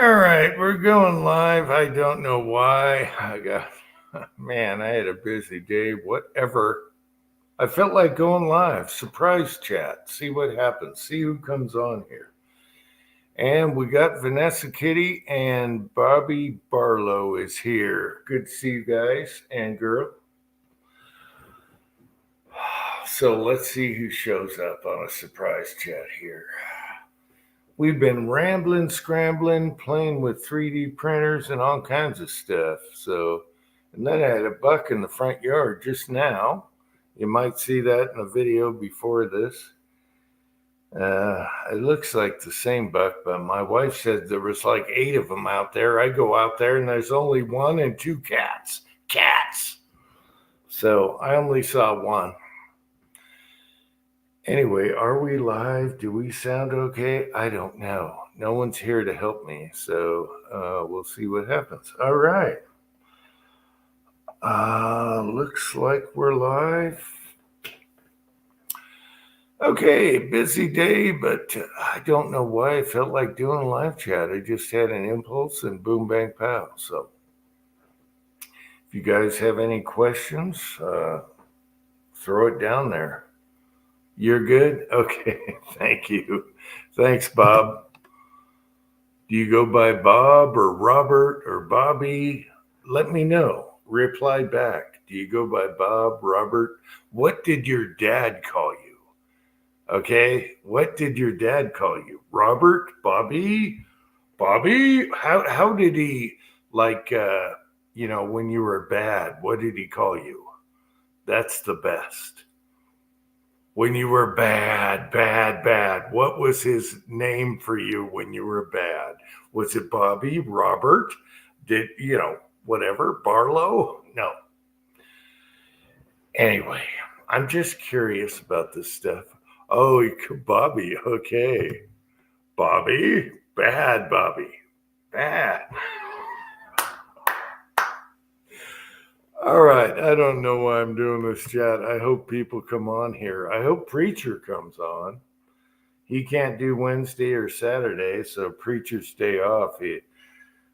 All right, we're going live. I don't know why. I had a busy day. Whatever. I felt like going live. Surprise chat. See what happens. See who comes on here. And we got Vanessa Kitty and Bobby Barlow is here. Good to see you guys and girl. So let's see who shows up on a surprise chat here. We've been rambling, scrambling, playing with 3D printers and all kinds of stuff. And then I had a buck in the front yard just now. You might see that in a video before this. It looks like the same buck, but my wife said there was like 8 of them out there. I go out there and there's only 1 and 2 cats. Cats! So I only saw 1. Anyway, are we live? Do we sound okay? I don't know. No one's here to help me, so we'll see what happens. All right. Looks like we're live. Okay, busy day, but I don't know why I felt like doing a live chat. I just had an impulse and boom, bang, pow. So if you guys have any questions, throw it down there. You're good? Okay, thank you. Thanks, Bob. Do you go by Bob or Robert or Bobby? Let me know. Reply back. Do you go by Bob, Robert? What did your dad call you? Okay, what did your dad call you? Robert? Bobby? Bobby? How did he, when you were bad, what did he call you? That's the best. When you were bad, what was his name for you when you were bad? Was it Bobby, Robert? Whatever, Barlow? No. Anyway, I'm just curious about this stuff. Oh, Bobby, okay. Bobby, bad Bobby, bad. All right, I don't know why I'm doing this chat. I hope people come on here. I hope Preacher comes on. He can't do Wednesday or Saturday, so Preacher's day off.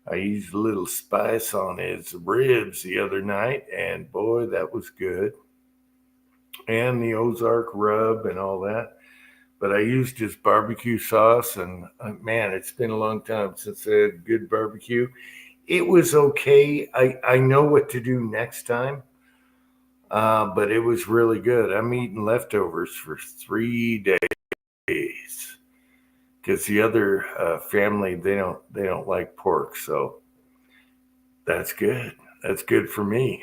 I used a little spice on his ribs the other night, and boy, that was good. And the Ozark rub and all that. But I used his barbecue sauce, and man, it's been a long time since I had good barbecue. It was okay. I know what to do next time, but it was really good. I'm eating leftovers for 3 days because the other family they don't like pork, so that's good. That's good for me.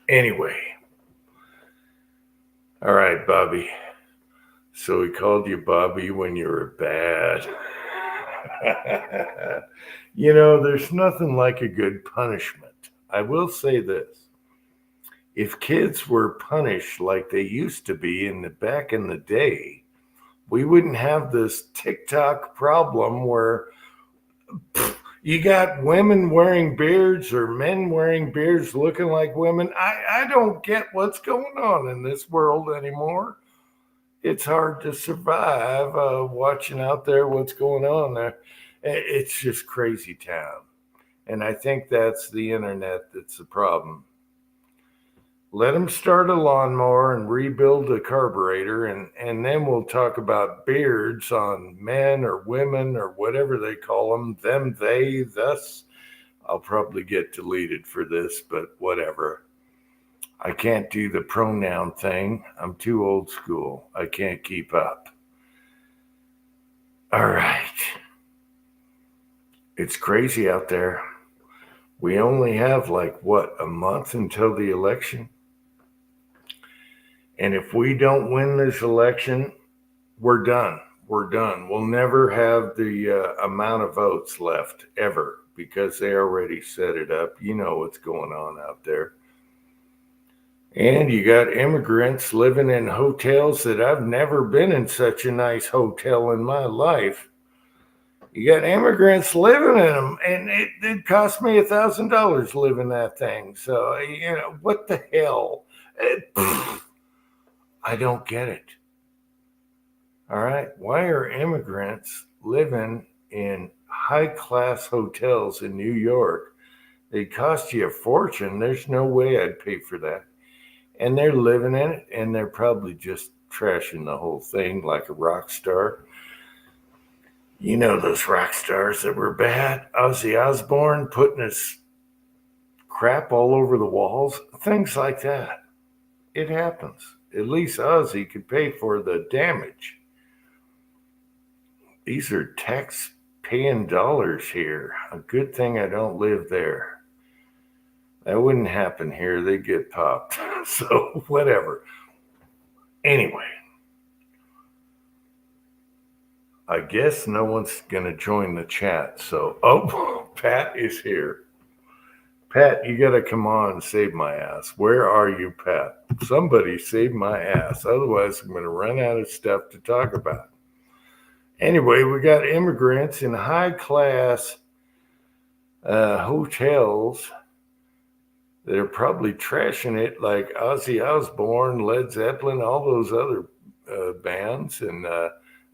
Anyway, all right, Bobby. So we called you Bobby when you were bad. There's nothing like a good punishment. I will say this. If kids were punished like they used to be back in the day, we wouldn't have this TikTok problem where you got women wearing beards or men wearing beards looking like women. I don't get what's going on in this world anymore. It's hard to survive watching out there what's going on there. It's just crazy town. And I think that's the internet that's the problem. Let them start a lawnmower and rebuild a carburetor, and then we'll talk about beards on men or women or whatever they call them, they, thus. I'll probably get deleted for this, but whatever. I can't do the pronoun thing. I'm too old school. I can't keep up. All right. It's crazy out there. We only have a month until the election. And if we don't win this election, we're done. We're done. We'll never have the amount of votes left ever because they already set it up. You know what's going on out there. And you got immigrants living in hotels that I've never been in such a nice hotel in my life. You got immigrants living in them, and it cost me $1,000 living that thing. So, what the hell? I don't get it. All right. Why are immigrants living in high-class hotels in New York. They cost you a fortune. There's no way I'd pay for that. And they're living in it, and they're probably just trashing the whole thing like a rock star. You know those rock stars that were bad? Ozzy Osbourne putting his crap all over the walls, things like that. It happens. At least Ozzy could pay for the damage. These are tax-paying dollars here. A good thing I don't live there. That wouldn't happen here. They'd get popped. So, whatever. Anyway, I guess no one's going to join the chat. So, oh, Pat is here. Pat, you got to come on and save my ass. Where are you, Pat? Somebody save my ass. Otherwise, I'm going to run out of stuff to talk about. Anyway, we got immigrants in high-class hotels that are probably trashing it like Ozzy Osbourne, Led Zeppelin, all those other bands, and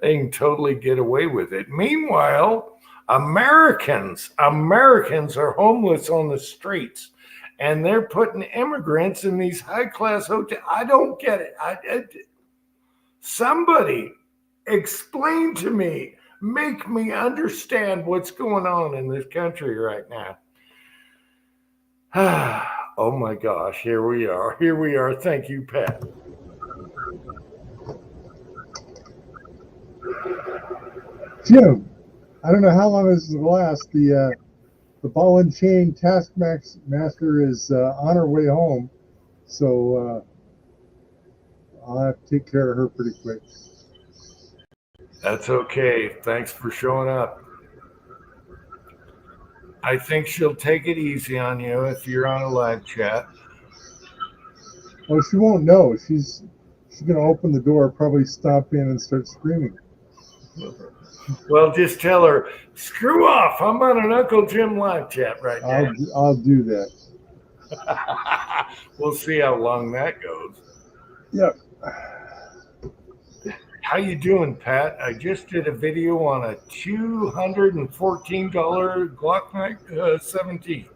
they can totally get away with it. Meanwhile, Americans are homeless on the streets, and they're putting immigrants in these high-class hotels. I don't get it. Somebody explain to me, make me understand what's going on in this country right now. Oh my gosh, here we are. Thank you, Pat. Jim, I don't know how long this will last. The ball and chain taskmaster is on her way home, so I'll have to take care of her pretty quick. That's okay. Thanks for showing up. I think she'll take it easy on you if you're on a live chat. Well, she won't know. She's going to open the door, probably stop in and start screaming. Well, just tell her, screw off. I'm on an Uncle Jim live chat right now. I'll do that. We'll see how long that goes. Yep. How you doing, Pat? I just did a video on a $214 Glock 17.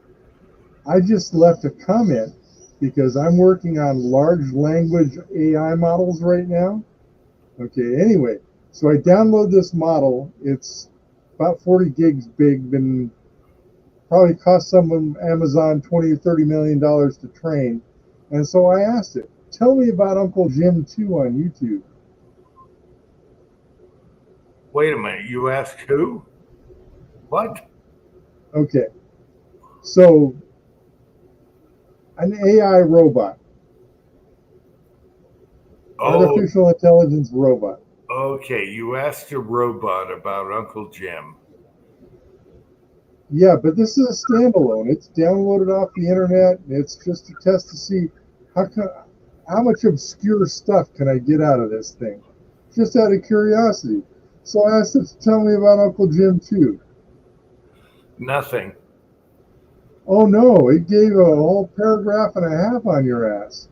I just left a comment because I'm working on large language AI models right now. Okay, anyway, so I download this model. It's about 40 gigs big, been probably cost someone Amazon $20 or $30 million to train. And so I asked it, tell me about Uncle Jim 2 on YouTube. Wait a minute, you asked who? What? Okay, so an AI robot. Artificial intelligence robot. Okay, you asked a robot about Uncle Jim. Yeah, but this is a standalone. It's downloaded off the internet. It's just a test to see how much obscure stuff can I get out of this thing. Just out of curiosity. So I asked it to tell me about Uncle Jim 2. Nothing. Oh no, it gave a whole paragraph and a half on your ass.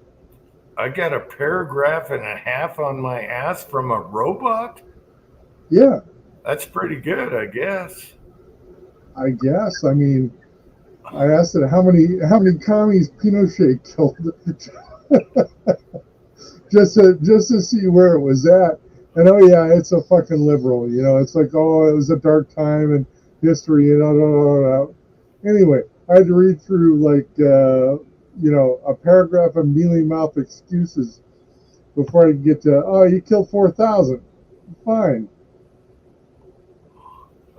I got a paragraph and a half on my ass from a robot? Yeah. That's pretty good, I guess. I guess. I mean, I asked it how many commies Pinochet killed. just to see where it was at. And oh yeah, it's a fucking liberal. You know, it's like, oh, it was a dark time in history. Anyway, I had to read through like a paragraph of mealy mouth excuses before I could get to, oh, you killed 4,000. Fine.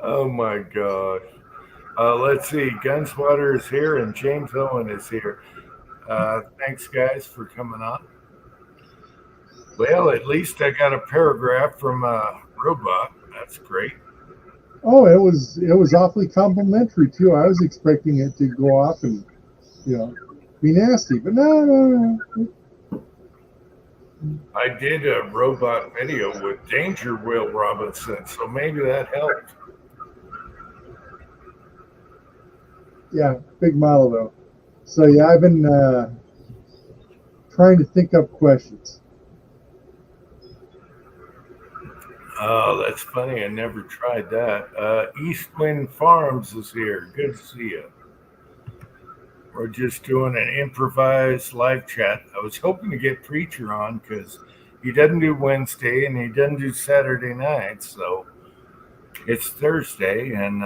Oh my gosh. Let's see. Gunswatter is here and James Owen is here. Thanks, guys, for coming on. Well, at least I got a paragraph from a robot. That's great. Oh, it was awfully complimentary too. I was expecting it to go off and be nasty, but no. I did a robot video with Danger Will Robinson, so maybe that helped. Yeah, big model though. So yeah, I've been trying to think up questions. Oh, that's funny. I never tried that. Eastwind Farms is here. Good to see you. We're just doing an improvised live chat. I was hoping to get Preacher on because he doesn't do Wednesday and he doesn't do Saturday nights. So it's Thursday, and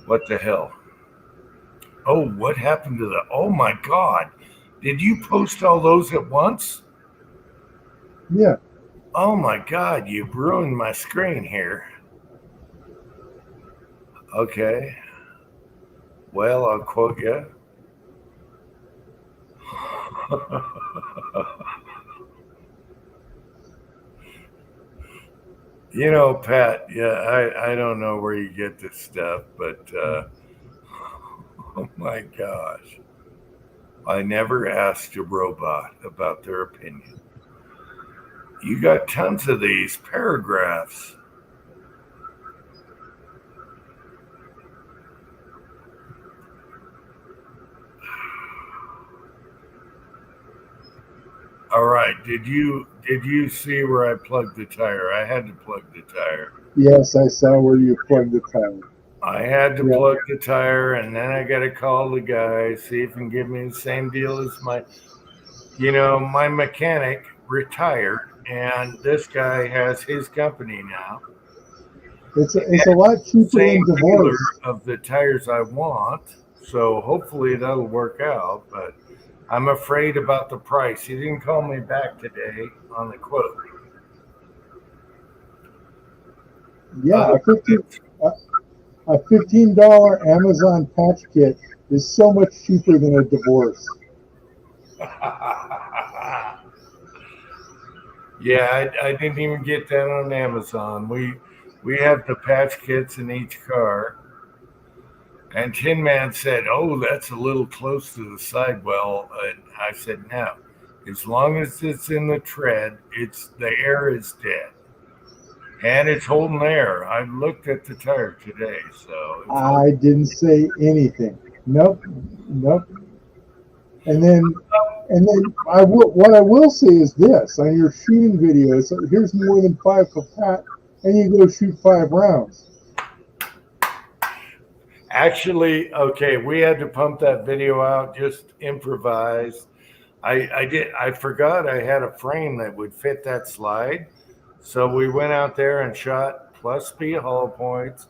what the hell? Oh, what happened to the? Oh my God! Did you post all those at once? Yeah. Oh my God! You ruined my screen here. Okay. Well, I'll quote you. You know, Pat, yeah, I don't know where you get this stuff, but oh my gosh. I never asked a robot about their opinion. You got tons of these paragraphs. All right. Did you see where I plugged the tire? I had to plug the tire. Yes, I saw where you plugged the tire. I had to Yeah. plug the tire, and then I got to call the guy, see if he can give me the same deal as my mechanic retired, and this guy has his company now. It's a lot cheaper Same than dealer divorce. of the tires I want, so hopefully that'll work out. But I'm afraid about the price. He didn't call me back today on the quote. Yeah, a $15 Amazon patch kit is so much cheaper than a divorce. Yeah, I didn't even get that on Amazon. We have the patch kits in each car. And Tin Man said, "Oh, that's a little close to the sidewell." And I said, "No, as long as it's in the tread, the air is dead, and it's holding air." I looked at the tire today, so I didn't say anything. Nope. And then what I will say is this: on your shooting videos, here's more than 5 for Pat, and you go shoot 5 rounds. actually, okay, we had to pump that video out, just improvised. I forgot I had a frame that would fit that slide, so we went out there and shot plus speed hollow points,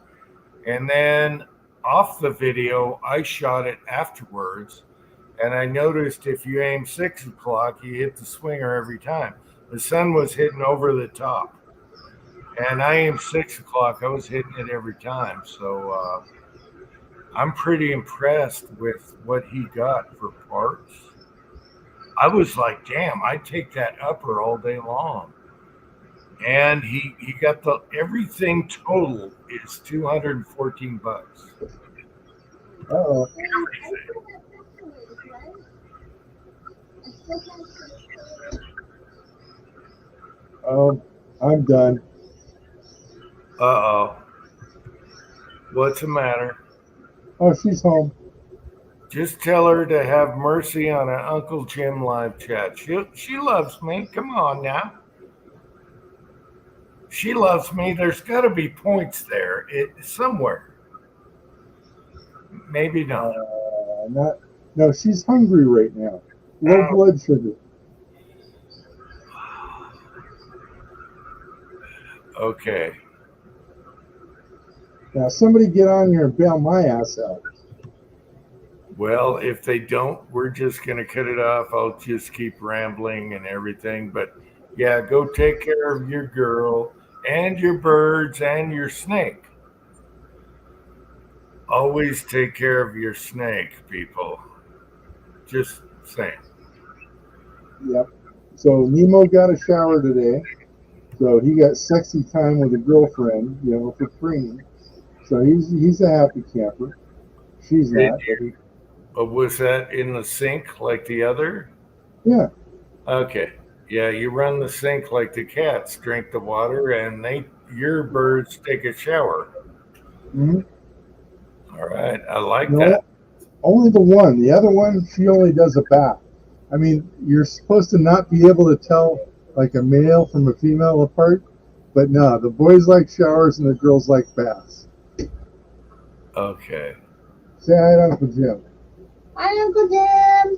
and then off the video I shot it afterwards. And I noticed if you aim 6 o'clock, you hit the swinger every time. The sun was hitting over the top. And I aimed 6 o'clock, I was hitting it every time. So I'm pretty impressed with what he got for parts. I was like, damn, I'd take that upper all day long. And he got everything total is $214. Uh-oh. Oh, I'm done. Uh-oh. What's the matter? Oh, she's home. Just tell her to have mercy on an Uncle Jim live chat. She loves me. Come on now. She loves me. There's got to be points there somewhere. Maybe not. No, she's hungry right now. Low blood sugar. Okay. Now, somebody get on here and bail my ass out. Well, if they don't, we're just going to cut it off. I'll just keep rambling and everything. But yeah, go take care of your girl and your birds and your snake. Always take care of your snake, people. Just saying. Yep. So Nemo got a shower today. So he got sexy time with a girlfriend, for free. So he's a happy camper. She's not. Was that in the sink like the other? Yeah. Okay. Yeah, you run the sink like the cats drink the water, and your birds take a shower. Mm-hmm. All right, I like that. Only the one. The other one, she only does a bath. I mean, you're supposed to not be able to tell like a male from a female apart, But no, the boys like showers and the girls like baths. Okay. Say hi to Uncle Jim. Hi, Uncle Jim.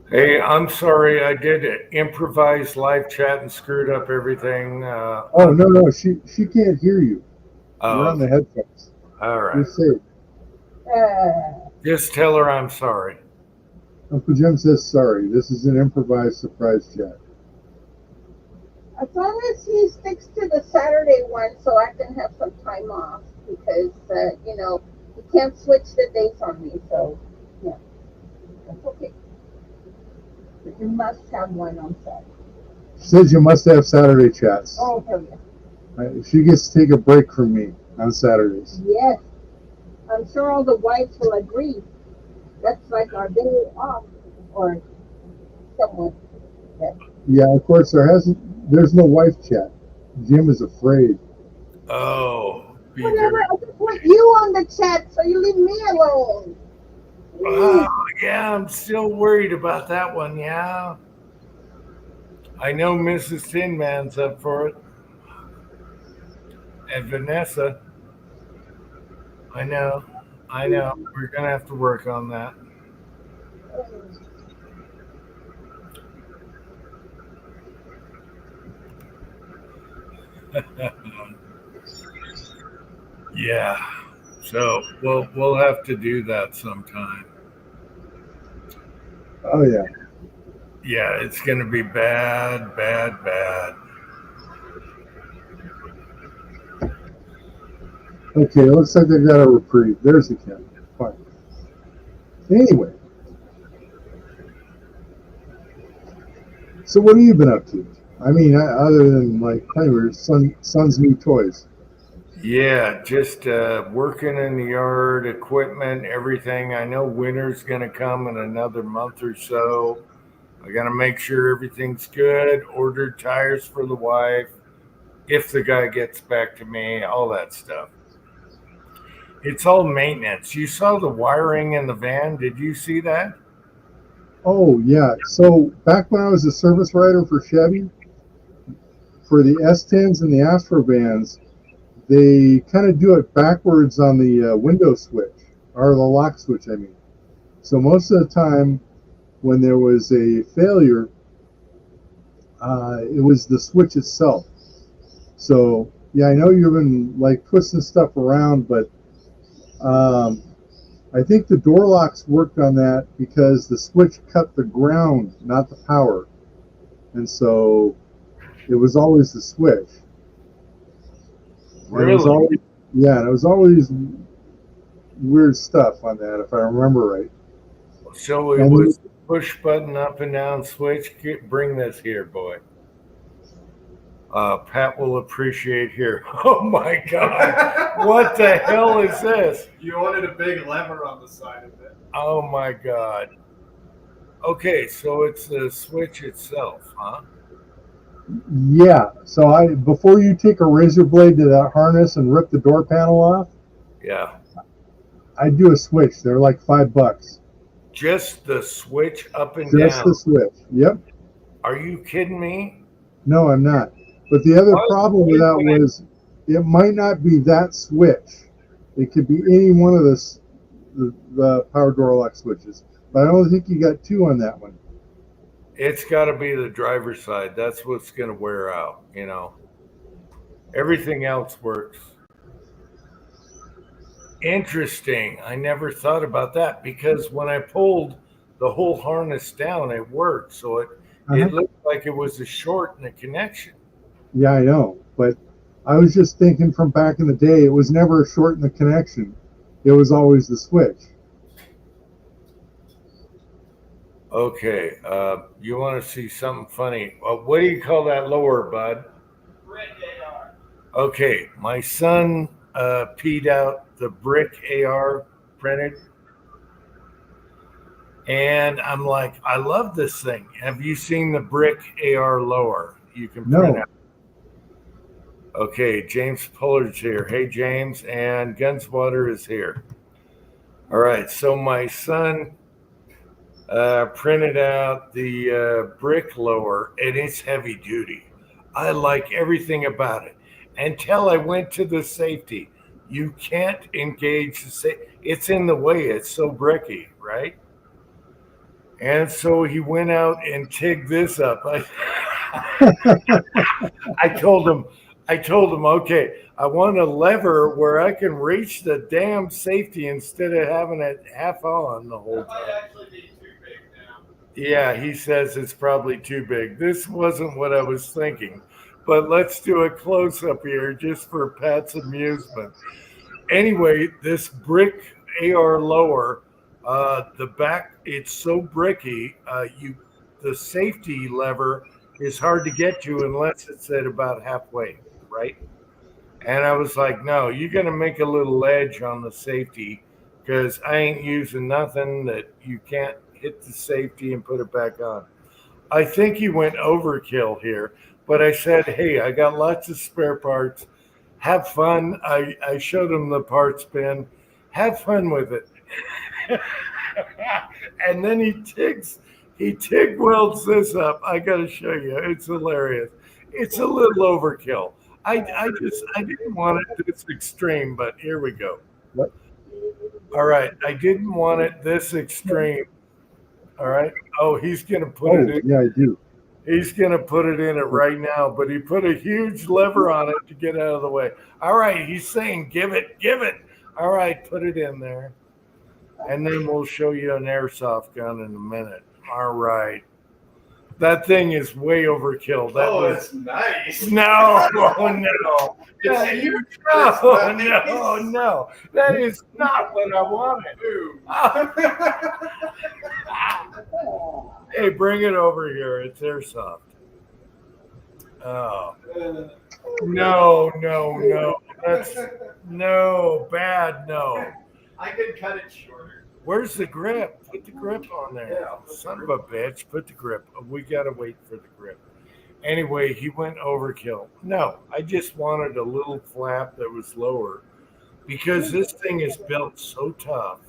Hey, I'm sorry. I did improvise live chat and screwed up everything. Oh no, she can't hear you. You're on the okay. headphones. All You're right. safe. Just tell her I'm sorry. Uncle Jim says sorry. This is an improvised surprise chat. As long as he sticks to the Saturday one, so I can have some time off because he can't switch the days on me. So yeah, that's okay. But you must have one on Saturday. She says you must have Saturday chats. Oh hell yeah. She gets to take a break from me on Saturdays. Yes, I'm sure all the wives will agree. That's like our day off, or someone. Yeah, of course there's no wife chat. Jim is afraid. Oh, be Whatever. very. I just want you on the chat, so you leave me alone. Oh, yeah, I'm still worried about that one. Yeah. I know Mrs. Tin Man's up for it. And Vanessa. I know. We're going to have to work on that. Yeah. So we'll have to do that sometime. Oh yeah. Yeah, it's going to be bad, bad, bad. Okay, looks like they got a reprieve. There's the camera. Fine. Anyway. So what have you been up to? I mean, other than like playing with your son's new toys. Yeah, just working in the yard, equipment, everything. I know winter's going to come in another month or so. I got to make sure everything's good. Ordered tires for the wife. If the guy gets back to me, all that stuff. It's all maintenance. You saw the wiring in the van. Did you see that? Oh yeah. So back when I was a service writer for Chevy, for the S10s and the Astrovans, they kind of do it backwards on the window switch, or the lock switch, I mean. So most of the time when there was a failure, it was the switch itself. So yeah, I know you've been like twisting stuff around, but I think the door locks worked on that because the switch cut the ground, not the power. And so it was always the switch. And it was Really? always, yeah, and it was always weird stuff on that, if I remember right. So it And was push button up and down switch. Bring this here, boy. Pat will appreciate here. Oh my God. What the hell is this? You wanted a big lever on the side of it. Oh my God. Okay, so it's the switch itself, huh? yeah, so before you take a razor blade to that harness and rip the door panel off, Yeah. I do a switch. They're like $5. Just the switch up and Just down. the switch. Yep. Are you kidding me? No, I'm not. But the other Why- problem with that was it might not be that switch. It could be any one of the power door lock switches. But I don't think you got two on that one. It's got to be the driver's side. That's what's going to wear out, you know. Everything else works. Interesting. I never thought about that because when I pulled the whole harness down, it worked. So it looked like it was a short in the connection. Yeah, I know. But I was just thinking from back in the day, it was never a short in the connection. It was always the switch. Okay. You want to see something funny? What do you call that lower, bud? Brick AR. Okay. My son peed out the brick AR printed. And I'm like, I love this thing. Have you seen the brick AR lower? You can print No. out. Okay, James Puller's here. Hey, James, and Gunswater is here. All right, so my son printed out the brick lower, and it's heavy duty. I like everything about it. until I went to the safety. You can't engage the safety. It's in the way. It's so bricky, right? And so he went out and tigged this up. I told him, okay, I want a lever where I can reach the damn safety instead of having it half on the whole That might time. actually be too big now. Yeah, he says it's probably too big. This wasn't what I was thinking, but let's do a close up here just for Pat's amusement. Anyway, this brick AR lower, the back, it's so bricky, the safety lever is hard to get to unless it's at about halfway, right? And I was like, no, you're going to make a little ledge on the safety because I ain't using nothing that you can't hit the safety and put it back on. I think he went overkill here, but I said, hey, I got lots of spare parts. Have fun. I showed him the parts bin. Have fun with it. And then he TIG welds this up. I got to show you. It's hilarious. It's a little overkill. I didn't want it this extreme, but here we go. What? All right. I didn't want it this extreme. All right. Oh, he's going to put it in. Yeah, I do. He's going to put it in it right now, but he put a huge lever on it to get out of the way. All right. He's saying, give it. All right. Put it in there. And then we'll show you an airsoft gun in a minute. All right. That thing is way overkill. That's nice. No. It's huge. No. That is not what I wanted. Hey, bring it over here. It's airsoft. Oh. No. That's bad. I could cut it shorter. Where's the grip? Put the grip on there. Yeah, Son of a bitch. Put the grip. We got to wait for the grip. Anyway, he went overkill. No, I just wanted a little flap that was lower because this thing is built so tough.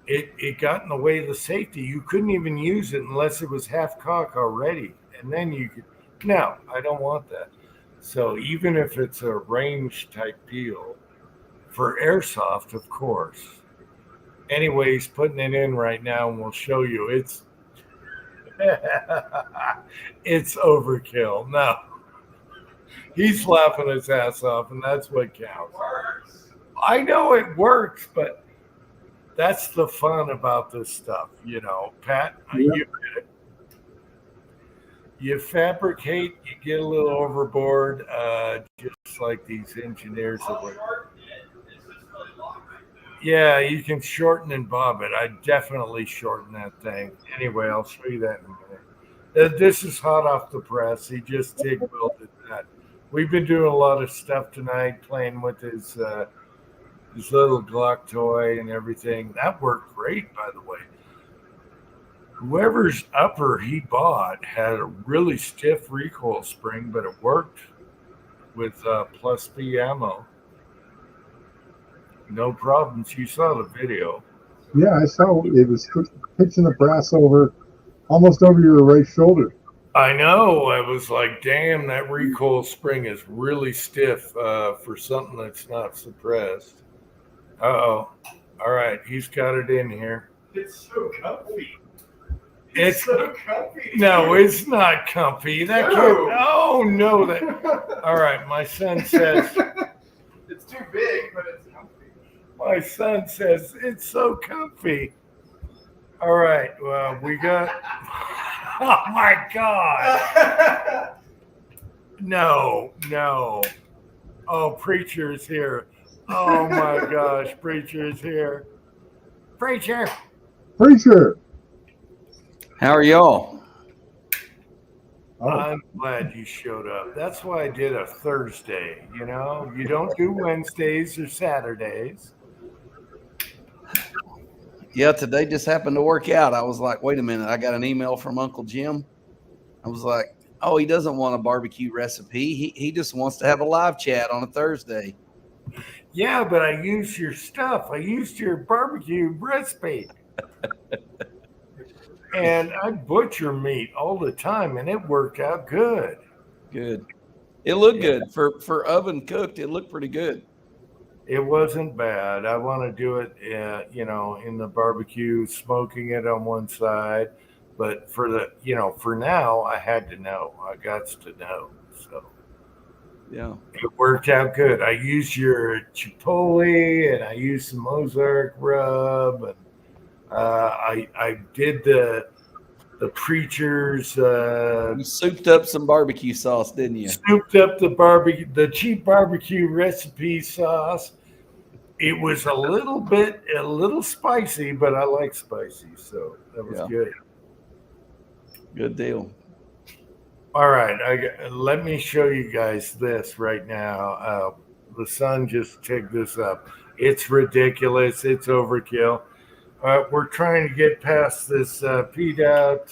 It got in the way of the safety. You couldn't even use it unless it was half cock already. And then you could. No, I don't want that. So even if it's a range type deal, for airsoft, of course. Anyway, he's putting it in right now, and we'll show you. It's overkill. No, he's laughing his ass off, and that's what counts. Works. I know it works, but that's the fun about this stuff, Pat. You fabricate, you get a little overboard, just like these engineers that were. Yeah, you can shorten and bob it. I definitely shorten that thing. Anyway, I'll show you that in a minute. This is hot off the press. He just TIG welded that. We've been doing a lot of stuff tonight, playing with his little Glock toy and everything. That worked great, by the way. Whoever's upper he bought had a really stiff recoil spring, but it worked with plus B ammo. No problems. You saw the video. Yeah, I saw it was pitching the brass almost over your right shoulder. I know. I was like, damn, that recoil spring is really stiff for something that's not suppressed. Uh-oh. All right. He's got it in here. It's so comfy. It's so comfy. No, it's not comfy. That No. Oh, no. All right. My son says. It's too big, but it's comfy. My son says it's so comfy. All right. Well, we got. Oh my God. No. Oh, Preacher's here. Oh my gosh, Preacher's here. Preacher. How are y'all? Oh. I'm glad you showed up. That's why I did a Thursday. You don't do Wednesdays or Saturdays. Yeah, today just happened to work out. I was like, wait a minute. I got an email from Uncle Jim. I was like, oh, he doesn't want a barbecue recipe. He just wants to have a live chat on a Thursday. Yeah, but I used your stuff. I used your barbecue recipe. And I butcher meat all the time, and it worked out good. Good. It looked good for oven cooked. It looked pretty good. It wasn't bad. I want to do it, in the barbecue, smoking it on one side. But for now, I had to know. I got to know. So Yeah. it worked out good. I used your chipotle and I used some Ozark rub, and I did the preacher's You souped up some barbecue sauce, didn't you? souped up the cheap barbecue recipe sauce. It was a little spicy, but I like spicy, so that was good. Good deal. All right, let me show you guys this right now. The son just checked this up. It's ridiculous. It's overkill. We're trying to get past this peed out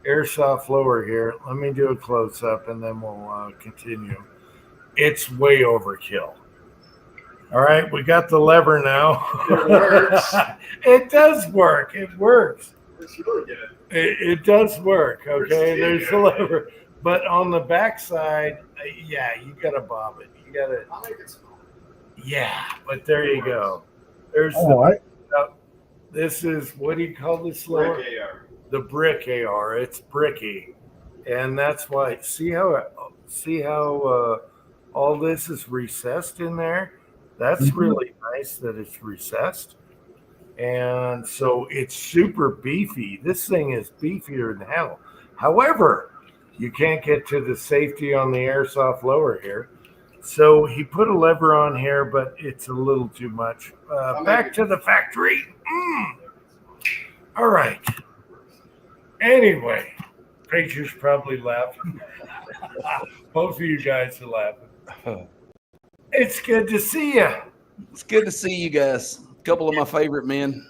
airsoft blower here. Let me do a close up and then we'll continue. It's way overkill. All right, we got the lever now. It works. It does work. It works. It's really good. It does work. Okay, there's the okay. lever. But on the backside, you got to bob it. You got to. I'll make it small. Yeah, but there you go. There's this is, what do you call this lower? Brick AR. The brick AR. It's bricky, and that's why. See how all this is recessed in there. That's really nice that it's recessed, and so it's super beefy. This thing is beefier than hell. However, you can't get to the safety on the airsoft lower here. So he put a lever on here, but it's a little too much. Back to the factory. All right. Anyway, Pager's probably laughing. Both of you guys are laughing. It's good to see you. It's good to see you guys. A couple of my favorite men.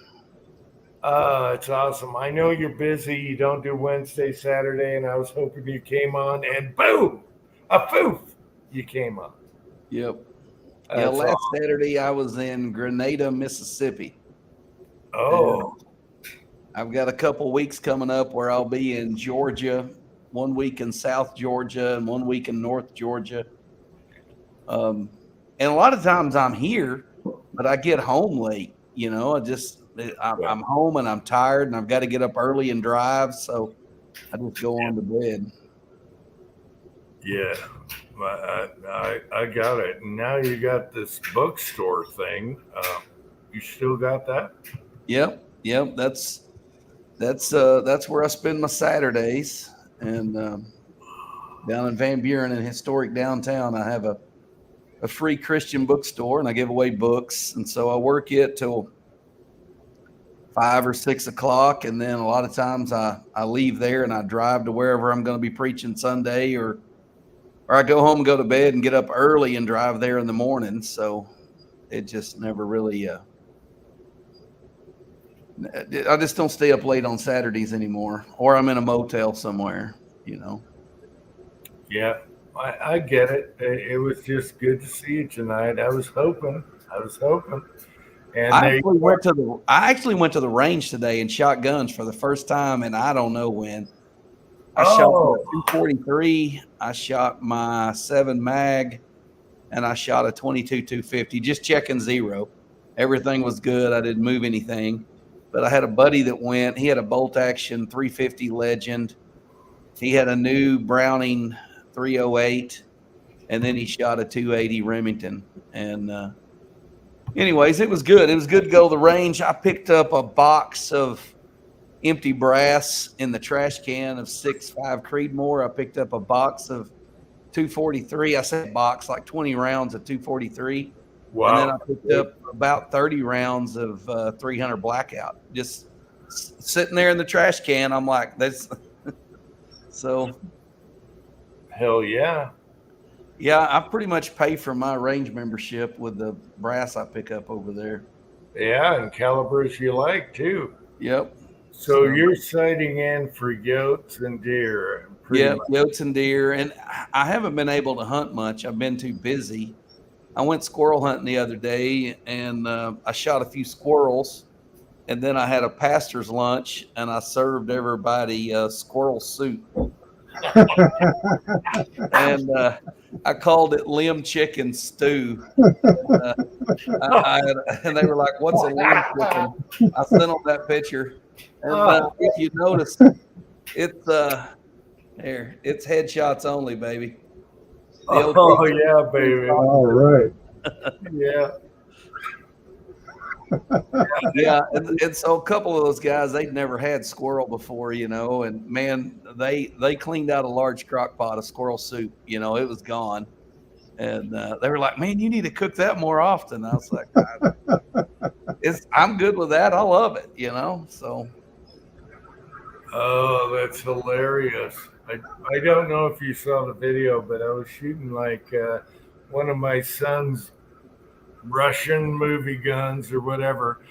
It's awesome. I know you're busy. You don't do Wednesday, Saturday, and I was hoping you came on, and boom, a poof, you came on. Yep. That's last awesome. Saturday I was in Grenada, Mississippi. Oh, I've got a couple weeks coming up where I'll be in Georgia, 1 week in South Georgia and 1 week in North Georgia. And a lot of times I'm here, but I get home late. I'm home and I'm tired and I've got to get up early and drive. So I just go on to bed. yeah. I got it. And now you got this bookstore thing. You still got that? Yep. That's where I spend my Saturdays. And down in Van Buren in historic downtown, I have a free Christian bookstore and I give away books. And so I work it till 5 or 6 o'clock. And then a lot of times I leave there and I drive to wherever I'm going to be preaching Sunday, or I go home and go to bed and get up early and drive there in the morning. So it just never really, I just don't stay up late on Saturdays anymore, or I'm in a motel somewhere, Yeah, I get it. It was just good to see you tonight. I was hoping. And I actually went to the range today and shot guns for the first time, and I don't know when. I shot my 243. I shot my 7 mag, and I shot a 22-250. Just checking zero. Everything was good. I didn't move anything. But I had a buddy that went. He had a bolt action 350 Legend. He had a new Browning 308, and then he shot a 280 Remington. And anyways, it was good. It was good to go to the range. I picked up a box of empty brass in the trash can of 6.5 Creedmoor. I picked up a box of 243. I said box, like 20 rounds of 243. wow. And then I picked up about 30 rounds of 300 Blackout. Just sitting there in the trash can. I'm like, that's so. Hell yeah. Yeah, I pretty much pay for my range membership with the brass I pick up over there. Yeah, and calibers you like too. Yep. So you're sighting in for yotes and deer. Yeah, yotes and deer. And I haven't been able to hunt much. I've been too busy. I went squirrel hunting the other day, and I shot a few squirrels. And then I had a pastor's lunch, and I served everybody squirrel soup. And I called it limb chicken stew. And they were like, "What's a limb chicken?" I sent them that picture, and if you notice, it's here. It's headshots only, baby. Oh yeah, baby. All right. Yeah. Yeah, and so a couple of those guys, they'd never had squirrel before, and man, they cleaned out a large crock pot of squirrel soup. It was gone, and they were like, "Man, you need to cook that more often." I was like, I'm good with that. I love it, So. Oh, that's hilarious. I don't know if you saw the video, but I was shooting like one of my son's Russian movie guns or whatever,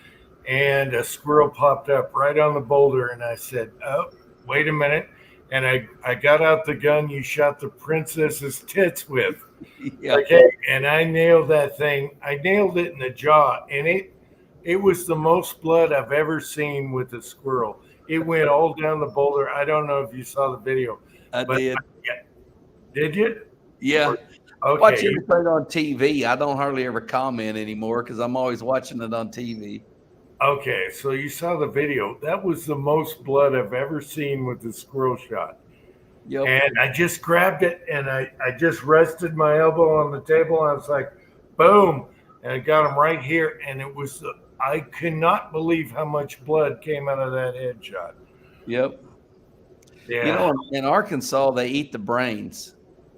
and a squirrel popped up right on the boulder, and I said, "Oh, wait a minute." And I got out the gun you shot the princess's tits with. Yeah. Okay, and I nailed that thing. I nailed it in the jaw, and it was the most blood I've ever seen with a squirrel. It went all down the boulder. I don't know if you saw the video. I did. Did you? Yeah. Okay. Watch everything on TV. I don't hardly ever comment anymore because I'm always watching it on TV. Okay, so you saw the video. That was the most blood I've ever seen with the squirrel shot. Yep. And I just grabbed it and I just rested my elbow on the table. And I was like, boom. And I got him right here. And I cannot believe how much blood came out of that headshot. Yep. Yeah. In Arkansas, they eat the brains.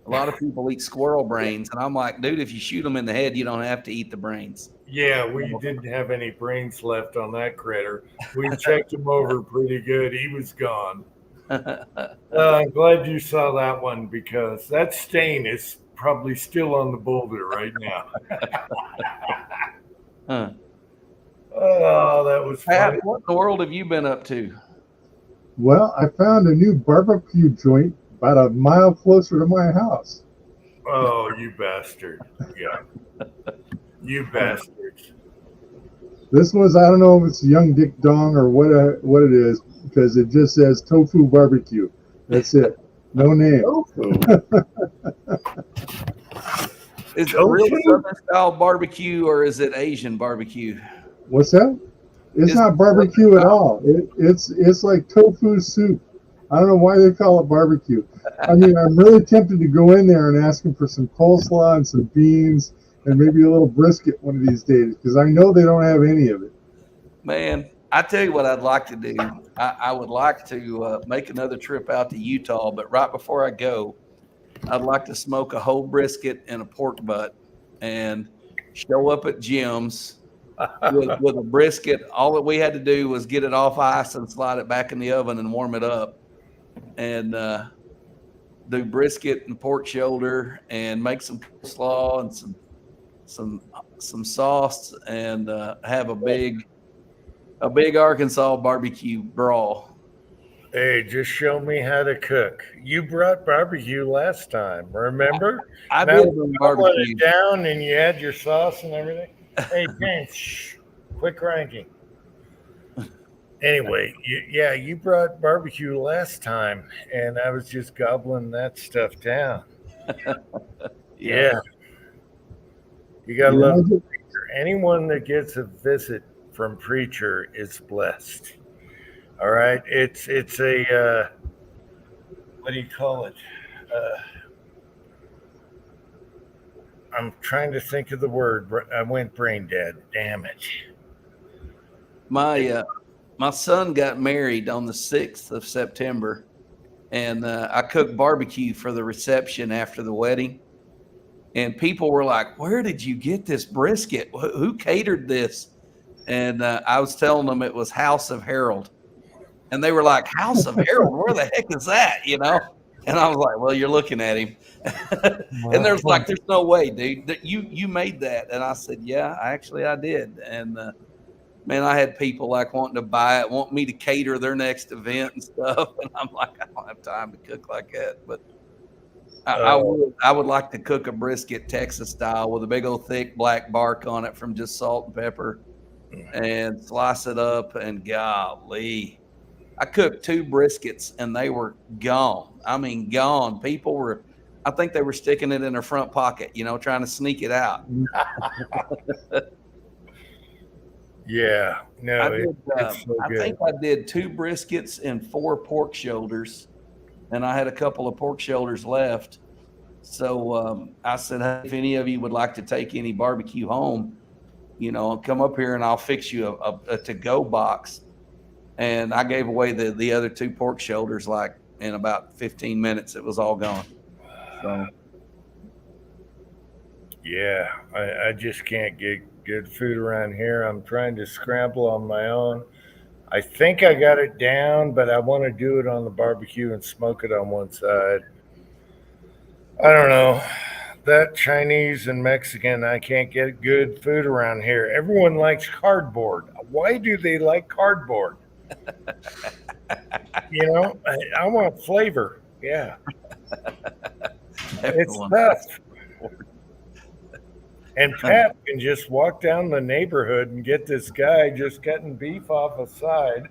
A lot of people eat squirrel brains. And I'm like, dude, if you shoot them in the head, you don't have to eat the brains. Yeah, we didn't have any brains left on that critter. We checked him over pretty good. He was gone. I'm glad you saw that one because that stain is probably still on the boulder right now. Huh. Oh, that was Pat, funny. what in the world have you been up to? Well, I found a new barbecue joint about a mile closer to my house. Oh, you bastard. Yeah. You bastards. This was, I don't know if it's Young Dick Dong or what it is, because it just says Tofu Barbecue. That's it. No name. Is it real Southern style barbecue or is it Asian barbecue? What's that? It's not barbecue at all. It's like tofu soup. I don't know why they call it barbecue. I mean, I'm really tempted to go in there and ask them for some coleslaw and some beans and maybe a little brisket one of these days because I know they don't have any of it. Man, I tell you what I'd like to do. I would like to make another trip out to Utah, but right before I go, I'd like to smoke a whole brisket and a pork butt and show up at Jim's with a brisket. All that we had to do was get it off ice and slide it back in the oven and warm it up and do brisket and pork shoulder and make some slaw and some sauce and have a big Arkansas barbecue brawl. Hey, just show me how to cook. You brought barbecue last time, remember? I Now, did bring I let barbecue. it down and you had your sauce and everything. Hey, James, shh, quit cranking. Anyway, you brought barbecue last time, and I was just gobbling that stuff down. Yeah. You got to love Preacher. Anyone that gets a visit from Preacher is blessed. All right? It's a, what do you call it? I'm trying to think of the word. I went brain dead. Damn it. My son got married on the 6th of September, and I cooked barbecue for the reception after the wedding. And people were like, "Where did you get this brisket? Who catered this?" And I was telling them it was House of Harold. And they were like, "House of Harold? Where the heck is that?" And I was like, "Well, you're looking at him." And there's no way, dude, that you made that. And I said, "Yeah, actually I did." And man, I had people like wanting to buy it, want me to cater their next event and stuff. And I'm like, I don't have time to cook like that. But I would like to cook a brisket Texas style with a big old thick black bark on it from just salt and pepper and slice it up and golly. I cooked 2 briskets and they were gone. I mean, gone. People were, I think they were sticking it in their front pocket, trying to sneak it out. Yeah, no, it's so I good. think I did 2 briskets and 4 pork shoulders, and I had a couple of pork shoulders left. So I said, hey, if any of you would like to take any barbecue home, come up here and I'll fix you a to-go box. And I gave away the other 2 pork shoulders like in about 15 minutes. It was all gone. So Yeah, I just can't get good food around here. I'm trying to scramble on my own. I think I got it down, but I want to do it on the barbecue and smoke it on one side. I don't know. That Chinese and Mexican, I can't get good food around here. Everyone likes cardboard. Why do they like cardboard? I want flavor. Yeah. It's tough. And Pat can just walk down the neighborhood and get this guy just cutting beef off a side.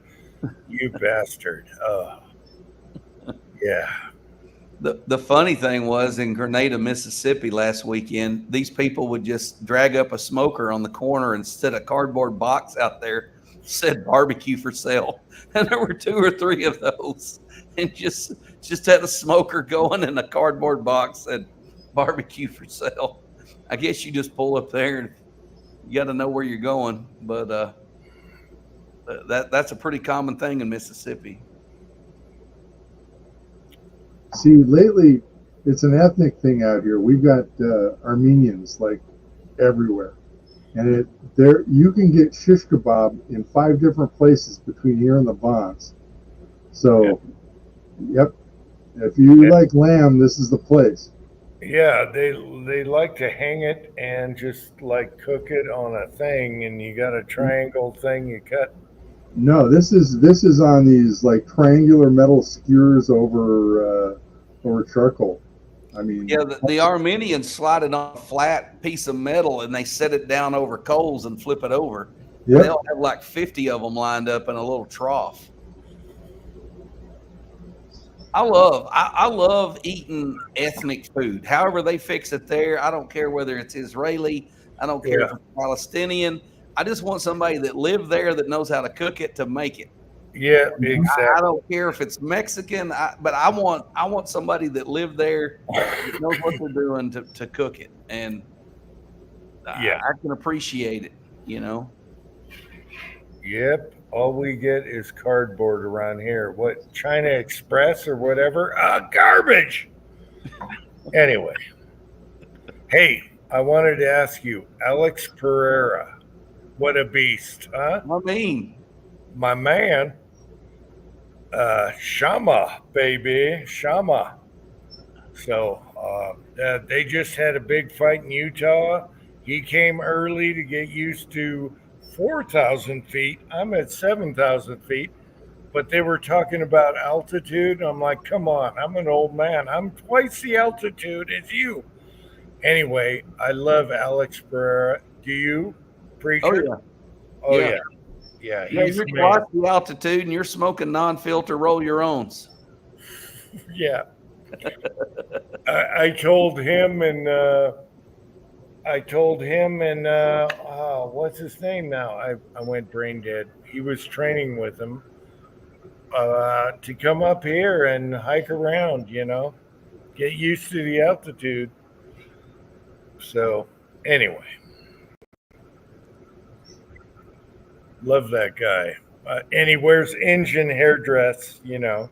You bastard. Oh, yeah. The funny thing was in Grenada, Mississippi last weekend, these people would just drag up a smoker on the corner and set a cardboard box out there, said barbecue for sale. And there were 2 or 3 of those. And just had a smoker going in a cardboard box, said barbecue for sale. I guess you just pull up there and you got to know where you're going. But that's a pretty common thing in Mississippi. See, lately it's an ethnic thing out here. We've got Armenians like everywhere, and there you can get shish kebab in 5 different places between here and the Vons. So, yep, if you like lamb, this is the place. Yeah, they like to hang it and just like cook it on a thing, and you got a triangle thing you cut. No, this is on these like triangular metal skewers over charcoal. I mean, yeah, the Armenians slide it on a flat piece of metal and they set it down over coals and flip it over. Yep. They'll have like 50 of them lined up in a little trough. I love eating ethnic food. However they fix it there, I don't care whether it's Israeli, I don't care if it's Palestinian. I just want somebody that lived there that knows how to cook it to make it. Yeah, exactly. I don't care if it's Mexican, but I want somebody that lived there that knows what they're doing to cook it, and I can appreciate it. Yep. All we get is cardboard around here. What, China Express or whatever? Garbage. Anyway, hey, I wanted to ask you, Alex Pereira, what a beast, huh? I mean, my man, Shama, baby, Shama. So they just had a big fight in Utah. He came early to get used to 4,000 feet. I'm at 7,000 feet, but they were talking about altitude. I'm like, come on, I'm an old man. I'm twice the altitude as you. Anyway, I love Alex Pereira. Do you, Preacher? Oh, yeah. Yeah, you're twice the altitude and you're smoking non-filter roll your owns. Yeah. I told him and what's his name now? I went brain dead. He was training with him to come up here and hike around, get used to the altitude. So anyway, love that guy. And he wears engine hairdress, Yeah.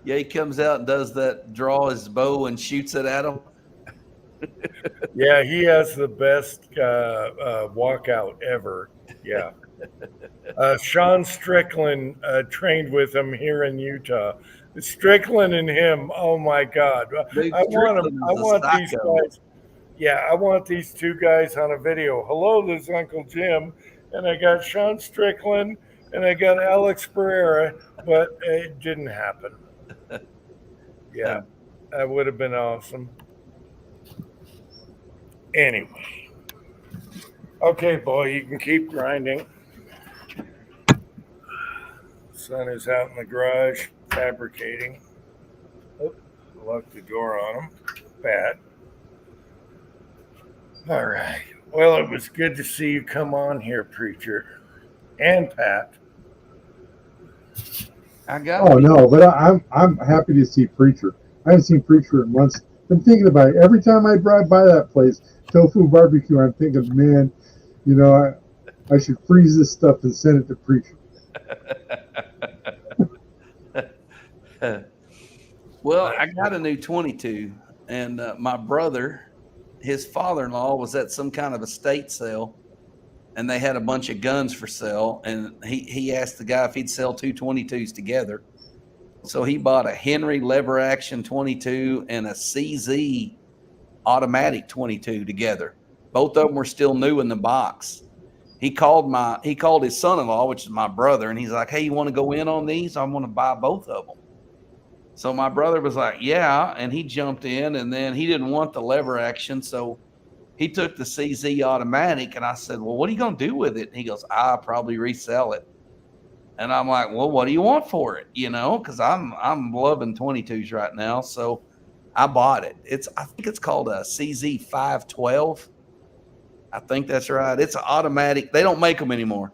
Yeah, he comes out and does that, draw his bow and shoots it at him. Yeah, he has the best walkout ever. Yeah. Sean Strickland trained with him here in Utah. Strickland and him, oh my God. Dude, I want these guys. Yeah, I want these 2 guys on a video. Hello, this is Uncle Jim. And I got Sean Strickland and I got Alex Pereira, but it didn't happen. Yeah, that would have been awesome. Anyway. Okay, boy, you can keep grinding. Son is out in the garage fabricating. Oh, locked the door on him. Bad. All right. Well, it was good to see you come on here, Preacher. And Pat. I got Oh no, but I'm happy to see Preacher. I haven't seen Preacher in months. I'm thinking about it. Every time I drive by that place, Tofu Barbecue, I'm thinking, man, you know, I should freeze this stuff and send it to Preacher. Well, I got a new 22, and my brother, his father-in-law, was at some kind of estate sale, and they had a bunch of guns for sale, and he asked the guy if he'd sell two 22s together. So he bought a Henry lever action 22 and a CZ automatic 22 together. Both of them were still new in the box. He called his son-in-law, which is my brother, and he's like, "Hey, you want to go in on these? I want to buy both of them." So my brother was like, "Yeah," and he jumped in, and then he didn't want the lever action, so he took the CZ automatic, and I said, "Well, what are you going to do with it?" And he goes, "I'll probably resell it." And I'm like, "Well, what do you want for it?" You know, because I'm loving 22s right now, so I bought it. I think it's called a CZ 512. I think that's right. It's an automatic. They don't make them anymore.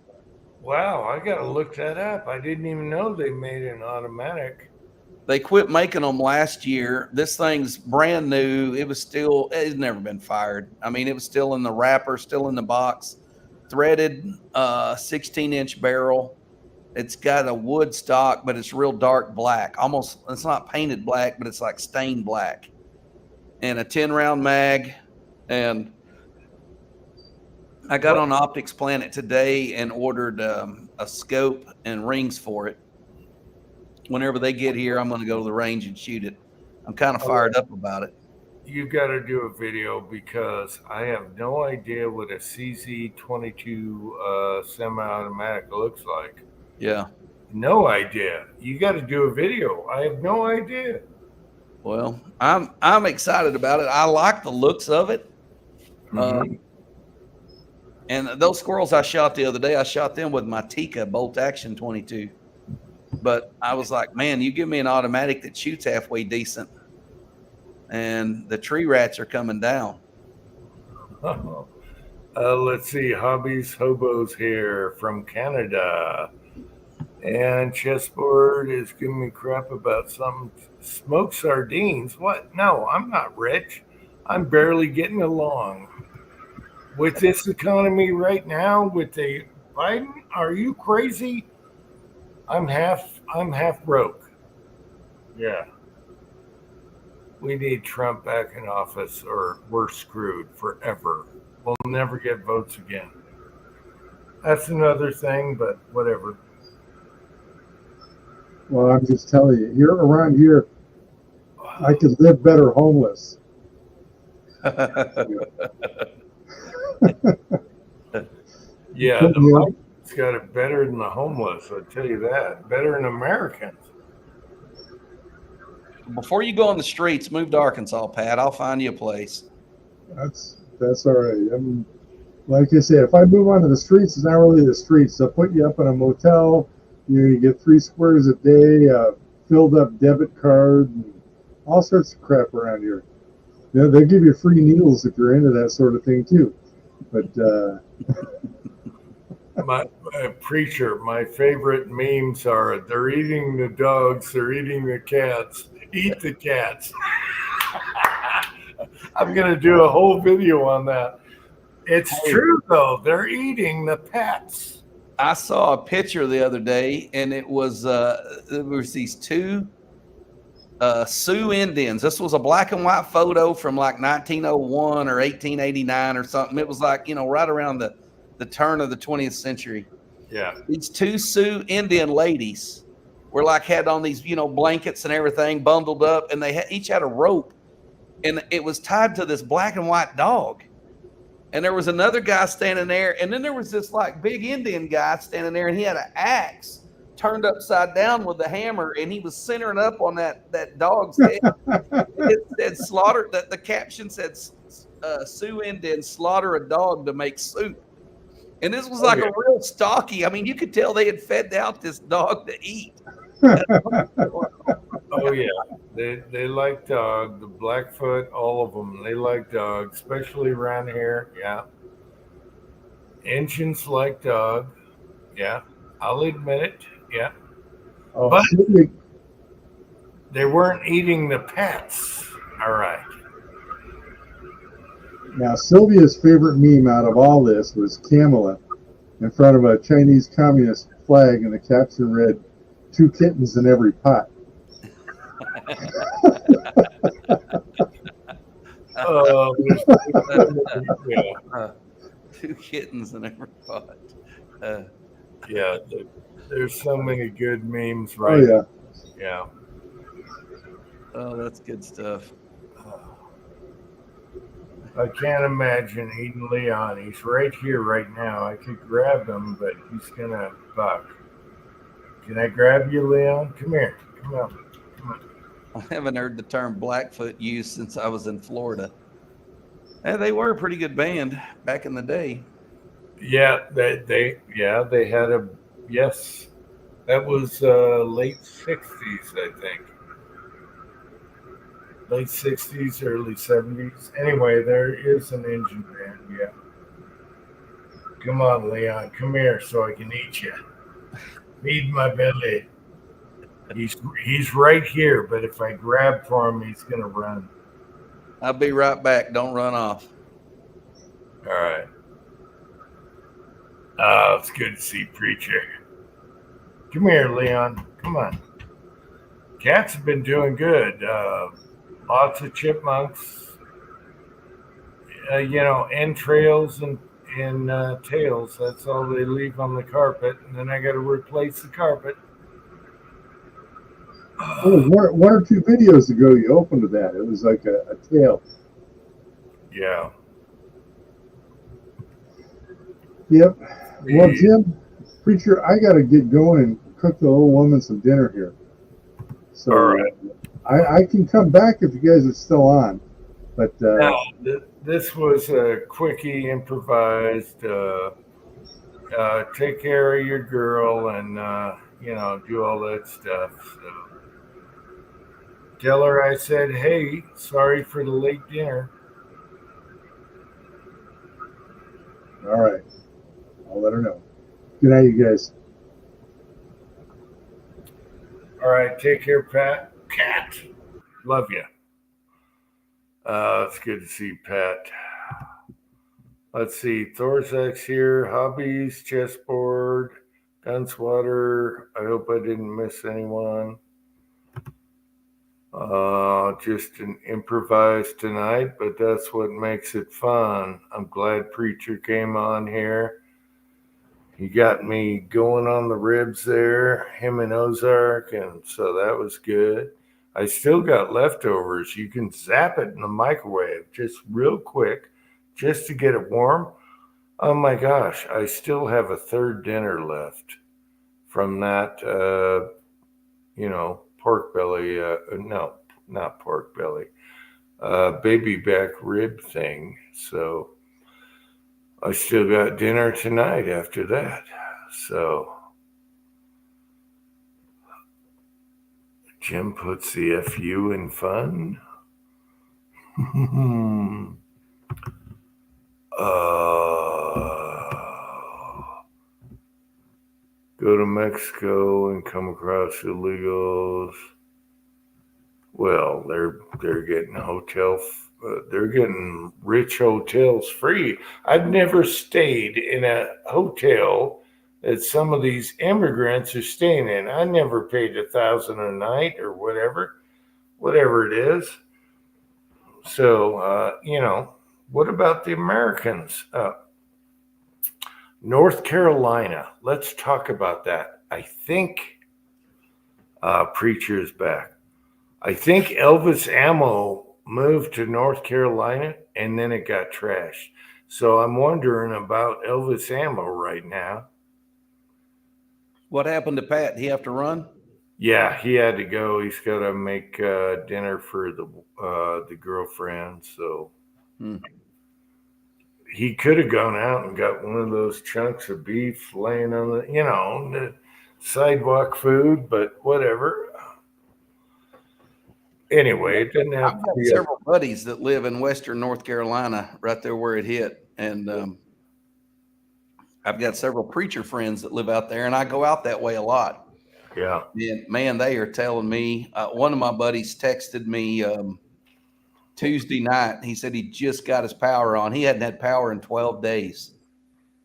Wow, I got to look that up. I didn't even know they made an automatic. They quit making them last year. This thing's brand new. It's never been fired. I mean, it was still in the wrapper, still in the box, threaded 16-inch barrel. It's got a wood stock, but it's real dark black. Almost, it's not painted black, but it's like stained black. And a 10-round mag. And I got on Optics Planet today and ordered a scope and rings for it. Whenever they get here, I'm going to go to the range and shoot it. I'm kind of fired up about it. You got to do a video because I have no idea what a CZ22 semi-automatic looks like. Yeah. No idea. You got to do a video. I have no idea. Well, I'm excited about it. I like the looks of it. And those squirrels I shot the other day, I shot them with my Tika bolt action 22. But I was like, man, you give me an automatic that shoots halfway decent, and the tree rats are coming down. Let's see. Hobbies Hobos here from Canada. And Chessboard is giving me crap about some smoked sardines. What? No, I'm not rich. I'm barely getting along. With this economy right now, with the Biden, are you crazy? I'm half broke. Yeah. We need Trump back in office or we're screwed forever. We'll never get votes again. That's another thing, but whatever. Well, I'm just telling you, around here, I could live better homeless. Yeah, the Biden's got it better than the homeless, I'll tell you that. Better than Americans. Before you go on the streets, move to Arkansas, Pat. I'll find you a place. That's all right. I mean, like I said, if I move onto the streets, it's not really the streets. They'll put you up in a motel. You get 3 squares a day, filled up debit card, and all sorts of crap around here. They'll give you free needles if you're into that sort of thing too. But my Preacher, my favorite memes are they're eating the dogs, they're eating the cats. Eat the cats. I'm going to do a whole video on that. It's true, though. They're eating the pets. I saw a picture the other day, and it was there was these 2 Sioux Indians. This was a black and white photo from like 1901 or 1889 or something. It was like, right around the turn of the 20th century. Yeah. These 2 Sioux Indian ladies were like had on these, blankets and everything bundled up, and they each had a rope, and it was tied to this black and white dog. And there was another guy standing there, and then there was this like big Indian guy standing there, and he had an axe turned upside down with a hammer, and he was centering up on that dog's head. It said slaughter. The caption said Sioux Indians slaughter a dog to make soup. And this was Oh, like yeah. a real stocky. I mean, you could tell they had fed out this dog to eat. Oh yeah, they like dog. The Blackfoot, all of them, they like dog, especially around here. Yeah, Indians like dog. Yeah, I'll admit it. Yeah, Oh, but Sylvia, they weren't eating the pets. All right. now Sylvia's favorite meme out of all this was Kamala in front of a Chinese communist flag, and the caption read, "Two kittens in every pot." Oh, yeah, Two kittens in every pot. yeah. There's so many good memes, Oh right? yeah. Yeah. Oh, that's good stuff. I can't imagine eating Leon. He's right here right now. I could grab him, but he's gonna buck. Can I grab you, Leon? Come here. Come on. Come on. I haven't heard the term Blackfoot used since I was in Florida. And they were a pretty good band back in the day. Yeah, they had a yes. That was late '60s, I think. Late '60s, early '70s. Anyway, there is an engine band. Yeah. Come on, Leon. Come here so I can eat you. Feed my belly. He's right here, but if I grab for him, he's gonna run. I'll be right back. Don't run off. All right. Oh, it's good to see Preacher. Come here, Leon. Come on. Cats have been doing good. Lots of chipmunks. Entrails and tails. That's all they leave on the carpet, and then I got to replace the carpet. Oh, one or two videos ago, you opened to that. It was like a tail. Yeah. Yep. Well, Jim, Preacher, I got to get going and cook the little woman some dinner here. So All right. I can come back if you guys are still on. But No, this was a quickie improvised. Take care of your girl and do all that stuff. So tell her I said, hey, sorry for the late dinner. all right, I'll let her know. Good night, you guys. All right, take care, Pat. Cat, love you. It's good to see Pat. Let's see, Thorzak's here. Hobbies, chessboard, Gunswatter. I hope I didn't miss anyone. Just an improvised tonight, but that's what makes it fun. I'm glad Preacher came on here. He got me going on the ribs there, him and Ozark, and so that was good. I still got leftovers. You can zap it in the microwave just real quick, just to get it warm. Oh my gosh, I still have a third dinner left from that, pork belly. No, not pork belly, baby back rib thing. So I still got dinner tonight after that. So Jim puts the FU in fun. Go to Mexico and come across illegals. Well, they're getting they're getting rich hotels free. I've never stayed in a hotel that some of these immigrants are staying in. I never paid $1,000 a night or whatever it is. So, what about the Americans? North Carolina. Let's talk about that. I think Preacher is back. I think Elvis Ammo moved to North Carolina and then it got trashed. So I'm wondering about Elvis Ammo right now. What happened to Pat? Did he have to run? Yeah, he had to go. He's got to make dinner for the girlfriend. So he could have gone out and got one of those chunks of beef laying on the sidewalk food, but whatever. Anyway, it didn't have I've to got be several buddies that live in Western North Carolina, right there where it hit. And I've got several preacher friends that live out there, and I go out that way a lot. yeah. And man, they are telling me, one of my buddies texted me Tuesday night. He said he just got his power on. He hadn't had power in 12 days.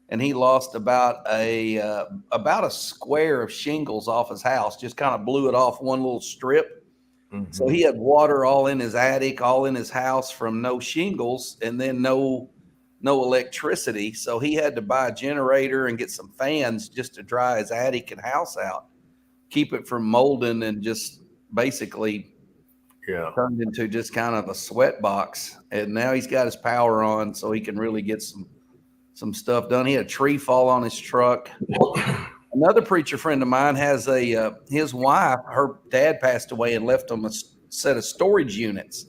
And he lost about a square of shingles off his house, just kind of blew it off one little strip. So he had water all in his attic, all in his house from no shingles, and then no electricity. So he had to buy a generator and get some fans just to dry his attic and house out, keep it from molding, and just basically turned into just kind of a sweat box. And now he's got his power on, so he can really get some stuff done. He had a tree fall on his truck. Another preacher friend of mine has his wife, her dad passed away and left them a set of storage units.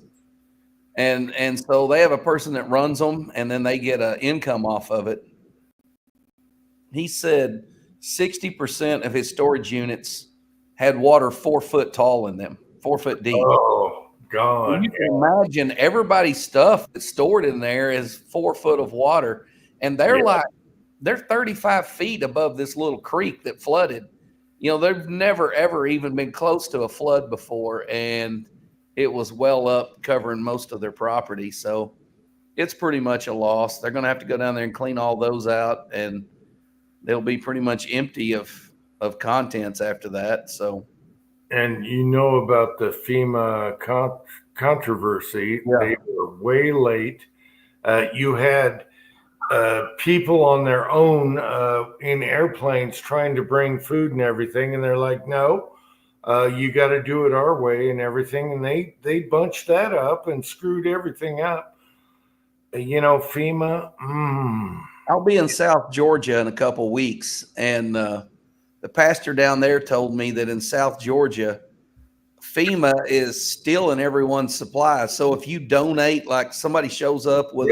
And so they have a person that runs them, and then they get an income off of it. He said 60% of his storage units had water 4 foot tall in them, 4 foot deep. Oh, God. You can imagine everybody's stuff that's stored in there is 4 foot of water. And they're 35 feet above this little creek that flooded. They've never, ever even been close to a flood before. And it was well up, covering most of their property. So it's pretty much a loss. They're going to have to go down there and clean all those out. And they'll be pretty much empty of contents after that. So. And about the FEMA controversy. Yeah. They were way late. You had people on their own in airplanes trying to bring food and everything, and they're like, no, you got to do it our way and everything. And they bunched that up and screwed everything up. FEMA. I'll be in South Georgia in a couple weeks, and the pastor down there told me that in South Georgia, FEMA is stealing everyone's supplies. So if you donate, like somebody shows up with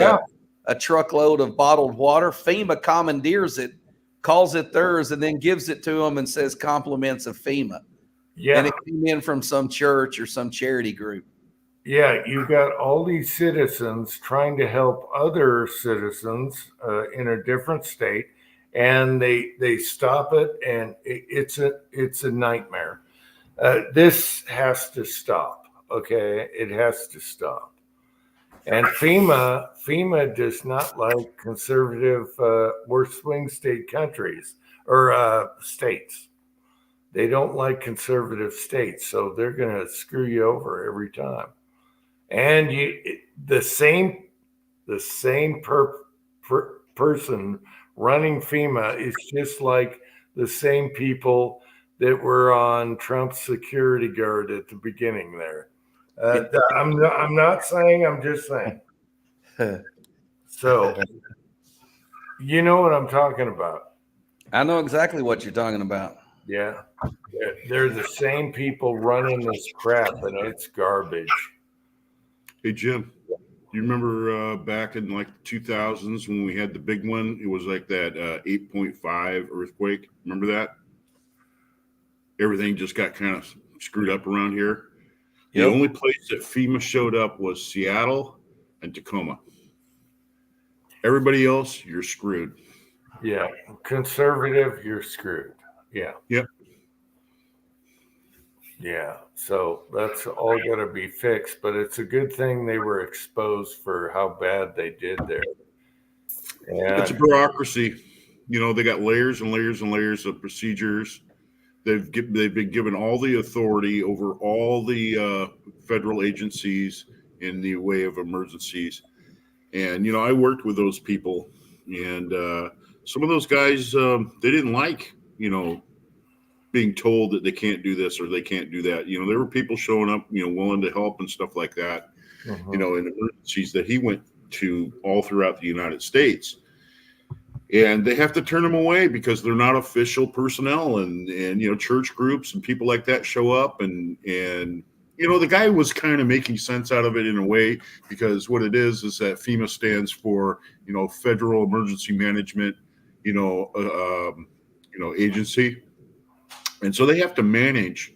a truckload of bottled water, FEMA commandeers it, calls it theirs, and then gives it to them and says compliments of FEMA. Yeah. And it came in from some church or some charity group. Yeah, you got all these citizens trying to help other citizens in a different state, and they stop it, and it's a nightmare. This has to stop. Okay, it has to stop. And FEMA does not like conservative or swing state countries or states. They don't like conservative states, so they're going to screw you over every time. And the same person running FEMA is just like the same people that were on Trump's security guard at the beginning there. I'm not saying, I'm just saying. So, you know what I'm talking about. I know exactly what you're talking about. Yeah. They're the same people running this crap, and it's garbage. Hey, Jim, you remember back in like the 2000s when we had the big one? It was like that 8.5 earthquake. Remember that? Everything just got kind of screwed up around here. Yep. The only place that FEMA showed up was Seattle and Tacoma. Everybody else, you're screwed. Yeah. Conservative, you're screwed. Yeah. Yep. Yeah. So that's all got to be fixed, but it's a good thing they were exposed for how bad they did there. And it's a bureaucracy. They got layers and layers and layers of procedures. They've been given all the authority over all the federal agencies in the way of emergencies. And, I worked with those people, and some of those guys, they didn't like, being told that they can't do this or they can't do that. There were people showing up, willing to help and stuff like that, in emergencies that he went to all throughout the United States. And they have to turn them away because they're not official personnel, and church groups and people like that show up, and the guy was kind of making sense out of it in a way, because what it is that FEMA stands for, Federal Emergency Management, agency. And so they have to manage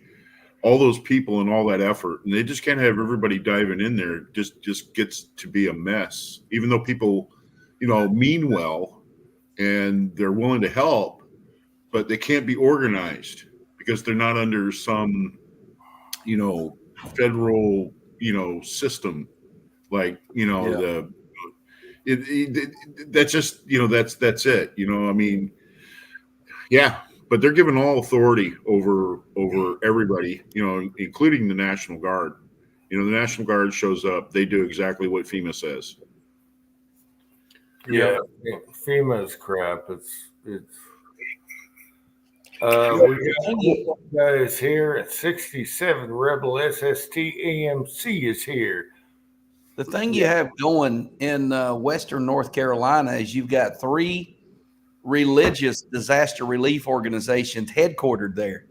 all those people and all that effort, and they just can't have everybody diving in there. Just gets to be a mess, even though people, mean well and they're willing to help, but they can't be organized because they're not under some, federal, system, like, that's just, that's it. I mean, yeah, but they're given all authority over everybody, including the National Guard. The National Guard shows up, they do exactly what FEMA says. Yeah, FEMA's crap. We got guys here at 67. Rebel SST AMC is here. The thing you have going in Western North Carolina is you've got 3 religious disaster relief organizations headquartered there.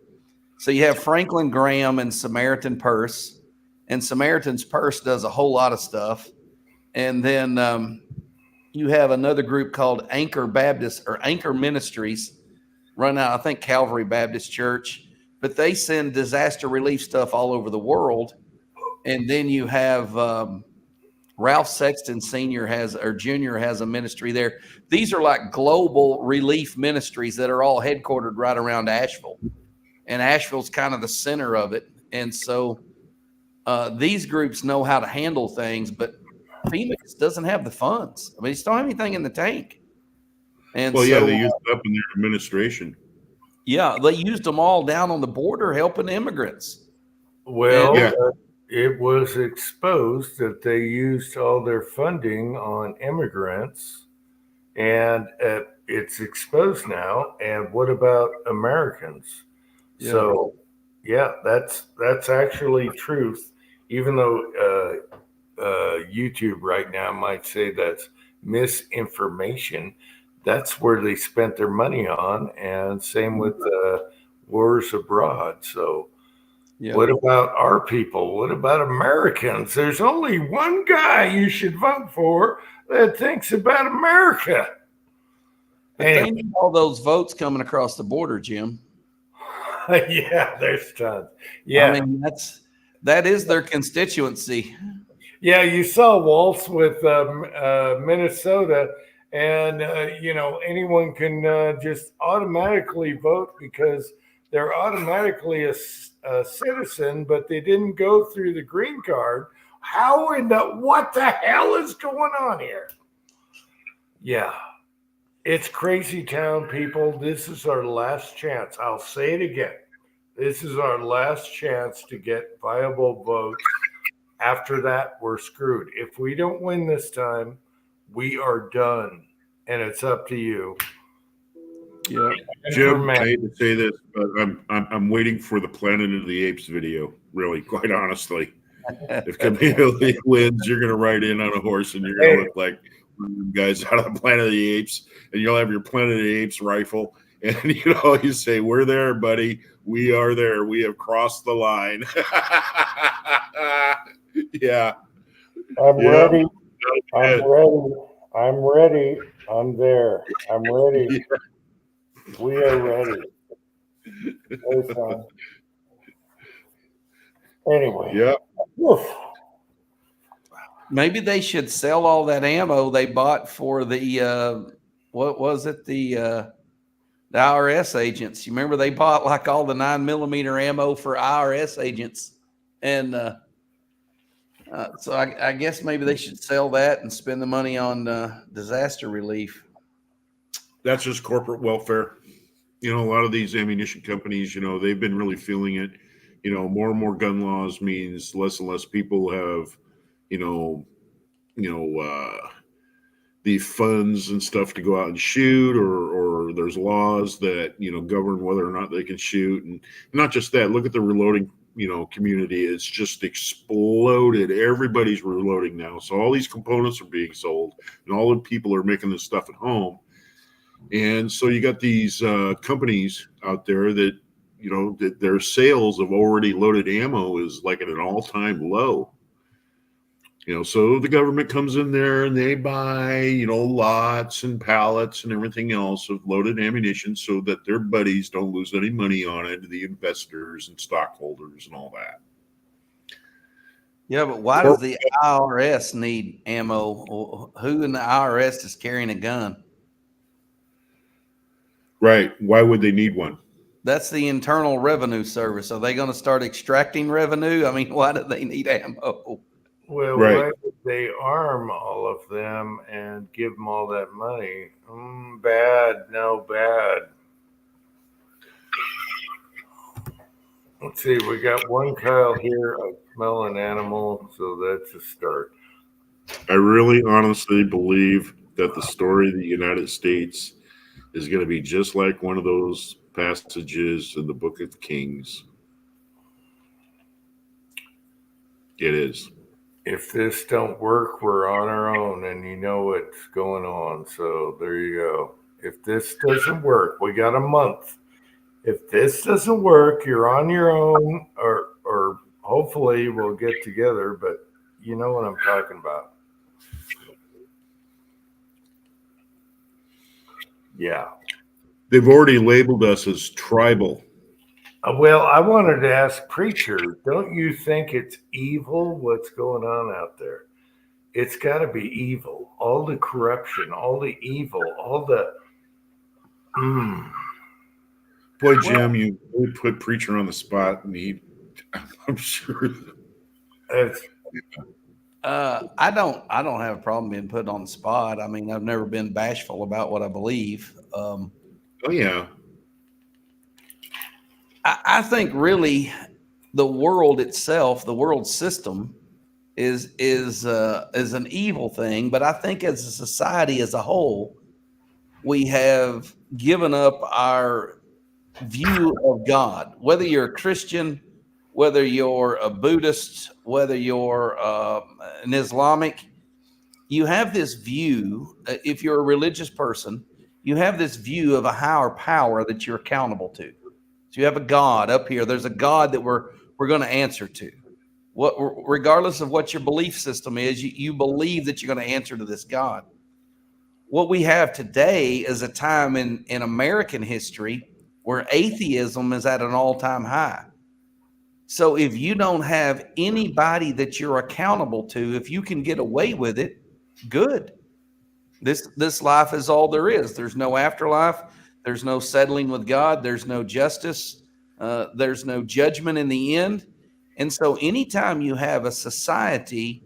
So you have Franklin Graham and Samaritan Purse, and Samaritan's Purse does a whole lot of stuff. And then you have another group called Anchor Baptist or Anchor Ministries, run out, I think, Calvary Baptist Church, but they send disaster relief stuff all over the world. And then you have Ralph Sexton Jr. has a ministry there. These are like global relief ministries that are all headquartered right around Asheville. And Asheville's kind of the center of it. And so these groups know how to handle things, but Phoenix doesn't have the funds. I mean, they don't have anything in the tank. And they used it up in their administration. Yeah, they used them all down on the border helping immigrants. Well, it was exposed that they used all their funding on immigrants, and it's exposed now. And what about Americans? Yeah. So, that's actually truth, even though YouTube right now might say that's misinformation. That's where they spent their money on, and same with wars abroad. So what about our people? What about Americans? There's only one guy you should vote for that thinks about America. They need all those votes coming across the border, Jim. Yeah, there's tons. Yeah, I mean, that is their constituency. Yeah, you saw Waltz with Minnesota. And, anyone can just automatically vote because they're automatically a citizen, but they didn't go through the green card. What the hell is going on here? Yeah, it's crazy town, people. This is our last chance. I'll say it again. This is our last chance to get viable votes. After that, we're screwed. If we don't win this time, we are done, and it's up to you. Yeah, Jim, I hate to say this, but I'm waiting for the Planet of the Apes video. Really, quite honestly, if Camille wins, you're gonna ride in on a horse and you're gonna look like one of them guys out of the Planet of the Apes, and you'll have your Planet of the Apes rifle, and you say, "We're there, buddy. We are there. We have crossed the line." Yeah, I'm ready. I'm ready. I'm there. I'm ready. Yeah. We are ready. Anyway. Yeah. Maybe they should sell all that ammo they bought for the what was it? The IRS agents. You remember they bought like all the 9mm ammo for IRS agents, and so I guess maybe they should sell that and spend the money on disaster relief. That's just corporate welfare. A lot of these ammunition companies, they've been really feeling it. More and more gun laws means less and less people have, the funds and stuff to go out and shoot, or there's laws that, govern whether or not they can shoot. And not just that, look at the reloading, community. It's just exploded. Everybody's reloading now. So all these components are being sold, and all the people are making this stuff at home. And so you got these companies out there that, their sales of already loaded ammo is like at an all-time low. So the government comes in there and they buy, lots and pallets and everything else of loaded ammunition so that their buddies don't lose any money on it, the investors and stockholders and all that. Yeah, but why does the IRS need ammo? Who in the IRS is carrying a gun? Right. Why would they need one? That's the Internal Revenue Service. Are they going to start extracting revenue? I mean, why do they need ammo? Well, Right. why would they arm all of them and give them all that money? Bad. No, bad. Let's see. We got one Kyle here. I smell an animal, so that's a start. I really honestly believe that the story of the United States is going to be just like one of those passages in the Book of Kings. It is. If this don't work, we're on our own, and you know what's going on. So there you go. If this doesn't work, we got a month. If this doesn't work, you're on your own, or hopefully we'll get together. But you know what I'm talking about. Yeah. They've already labeled us as tribal. Well, I wanted to ask Preacher, don't you think it's evil what's going on out there? It's got to be evil. All the corruption, all the evil, all the... Boy, Jim, you would put Preacher on the spot, and I'm sure. It's, I don't have a problem being put on the spot. I mean, I've never been bashful about what I believe. Oh yeah. I think really the world itself, the world system is an evil thing. But I think as a society as a whole, we have given up our view of God. Whether you're a Christian, whether you're a Buddhist, whether you're an Islamic, you have this view. If you're a religious person, you have this view of a higher power that you're accountable to. So you have a God up here. There's a God that we're going to answer to. Regardless of what your belief system is, you believe that you're going to answer to this God. What we have today is a time in American history where atheism is at an all-time high. So if you don't have anybody that you're accountable to, if you can get away with it, good. This life is all there is. There's no afterlife. There's no settling with God. There's no justice. There's no judgment in the end. And so anytime you have a society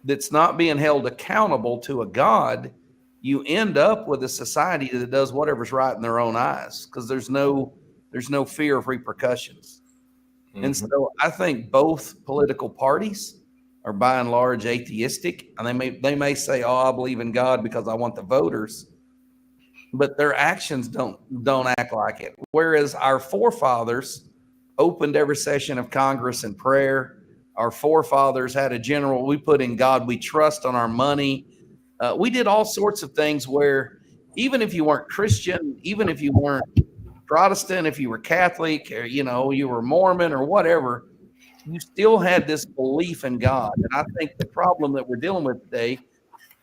that's not being held accountable to a God, you end up with a society that does whatever's right in their own eyes because there's no fear of repercussions. Mm-hmm. And so I think both political parties are by and large atheistic, and they may say, "Oh, I believe in God because I want the voters," but their actions don't act like it. Whereas our forefathers opened every session of Congress in prayer. Our forefathers had a general, we put in God we trust on our money. We did all sorts of things where even if you weren't Christian, even if you weren't Protestant, if you were Catholic, or you were Mormon or whatever, you still had this belief in God. And I think the problem that we're dealing with today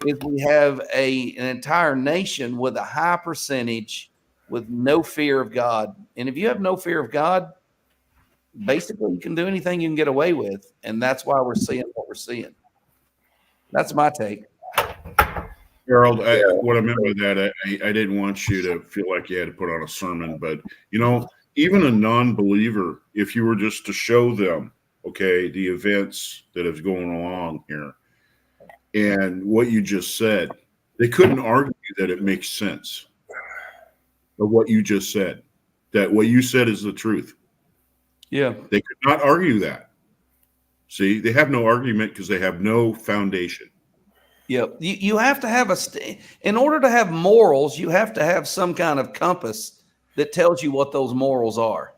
is we have an entire nation with a high percentage with no fear of God. And if you have no fear of God, basically you can do anything you can get away with. And that's why we're seeing what we're seeing. That's my take. Harold, what I meant by that, I didn't want you to feel like you had to put on a sermon, but even a non-believer, if you were just to show them, okay, the events that is going along here and what you just said, they couldn't argue that it makes sense of what you just said, that what you said is the truth. Yeah. They could not argue that. See, they have no argument because they have no foundation. Yeah, you have to have in order to have morals, you have to have some kind of compass that tells you what those morals are.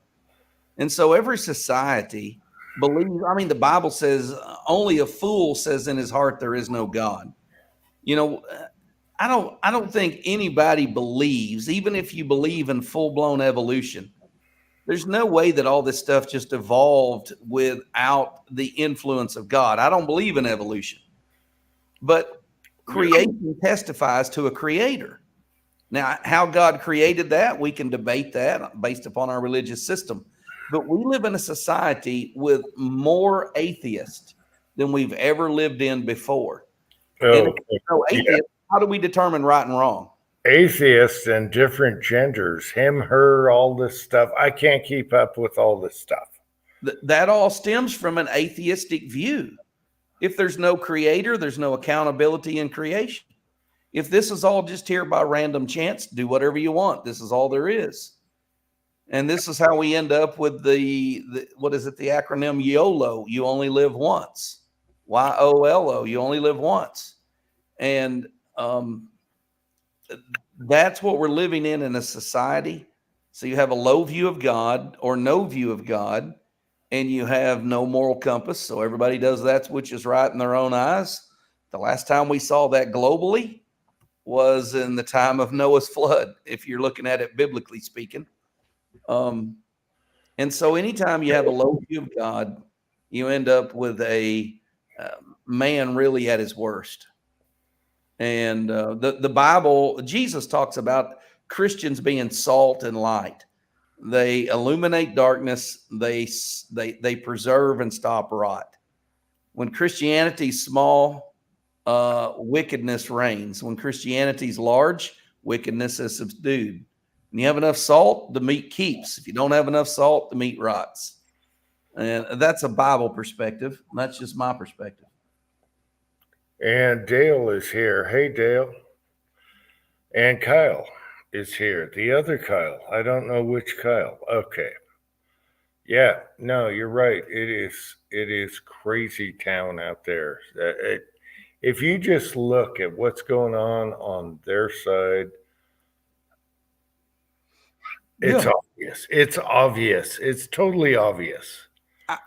And so every society believes, the Bible says only a fool says in his heart there is no God. I don't think anybody believes, even if you believe in full-blown evolution, There's no way that all this stuff just evolved without the influence of God. I don't believe in evolution, but creation testifies to a creator. Now, how God created that, we can debate that based upon our religious system. But we live in a society with more atheists than we've ever lived in before. And if there's no atheists, how do we determine right and wrong? Atheists and different genders, him, her, all this stuff. I can't keep up with all this stuff. That all stems from an atheistic view. If there's no creator, there's no accountability in creation. If this is all just here by random chance, do whatever you want. This is all there is. And this is how we end up with the what is it, the acronym YOLO, you only live once. YOLO, you only live once. And that's what we're living in a society. So you have a low view of God or no view of God, and you have no moral compass. So everybody does that which is right in their own eyes. The last time we saw that globally was in the time of Noah's flood, if you're looking at it biblically speaking. And so anytime you have a low view of God, you end up with a man really at his worst. And the Bible, Jesus talks about Christians being salt and light. They illuminate darkness. They preserve and stop rot. When Christianity's small, wickedness reigns. When Christianity's large, wickedness is subdued. When you have enough salt, the meat keeps. If you don't have enough salt, the meat rots. And that's a Bible perspective. That's just my perspective. And Dale is here. Hey, Dale. And Kyle is here. The other Kyle. I don't know which Kyle. Okay. Yeah, no, you're right. It is crazy town out there. If you just look at what's going on their side, it's obvious. It's obvious. It's totally obvious.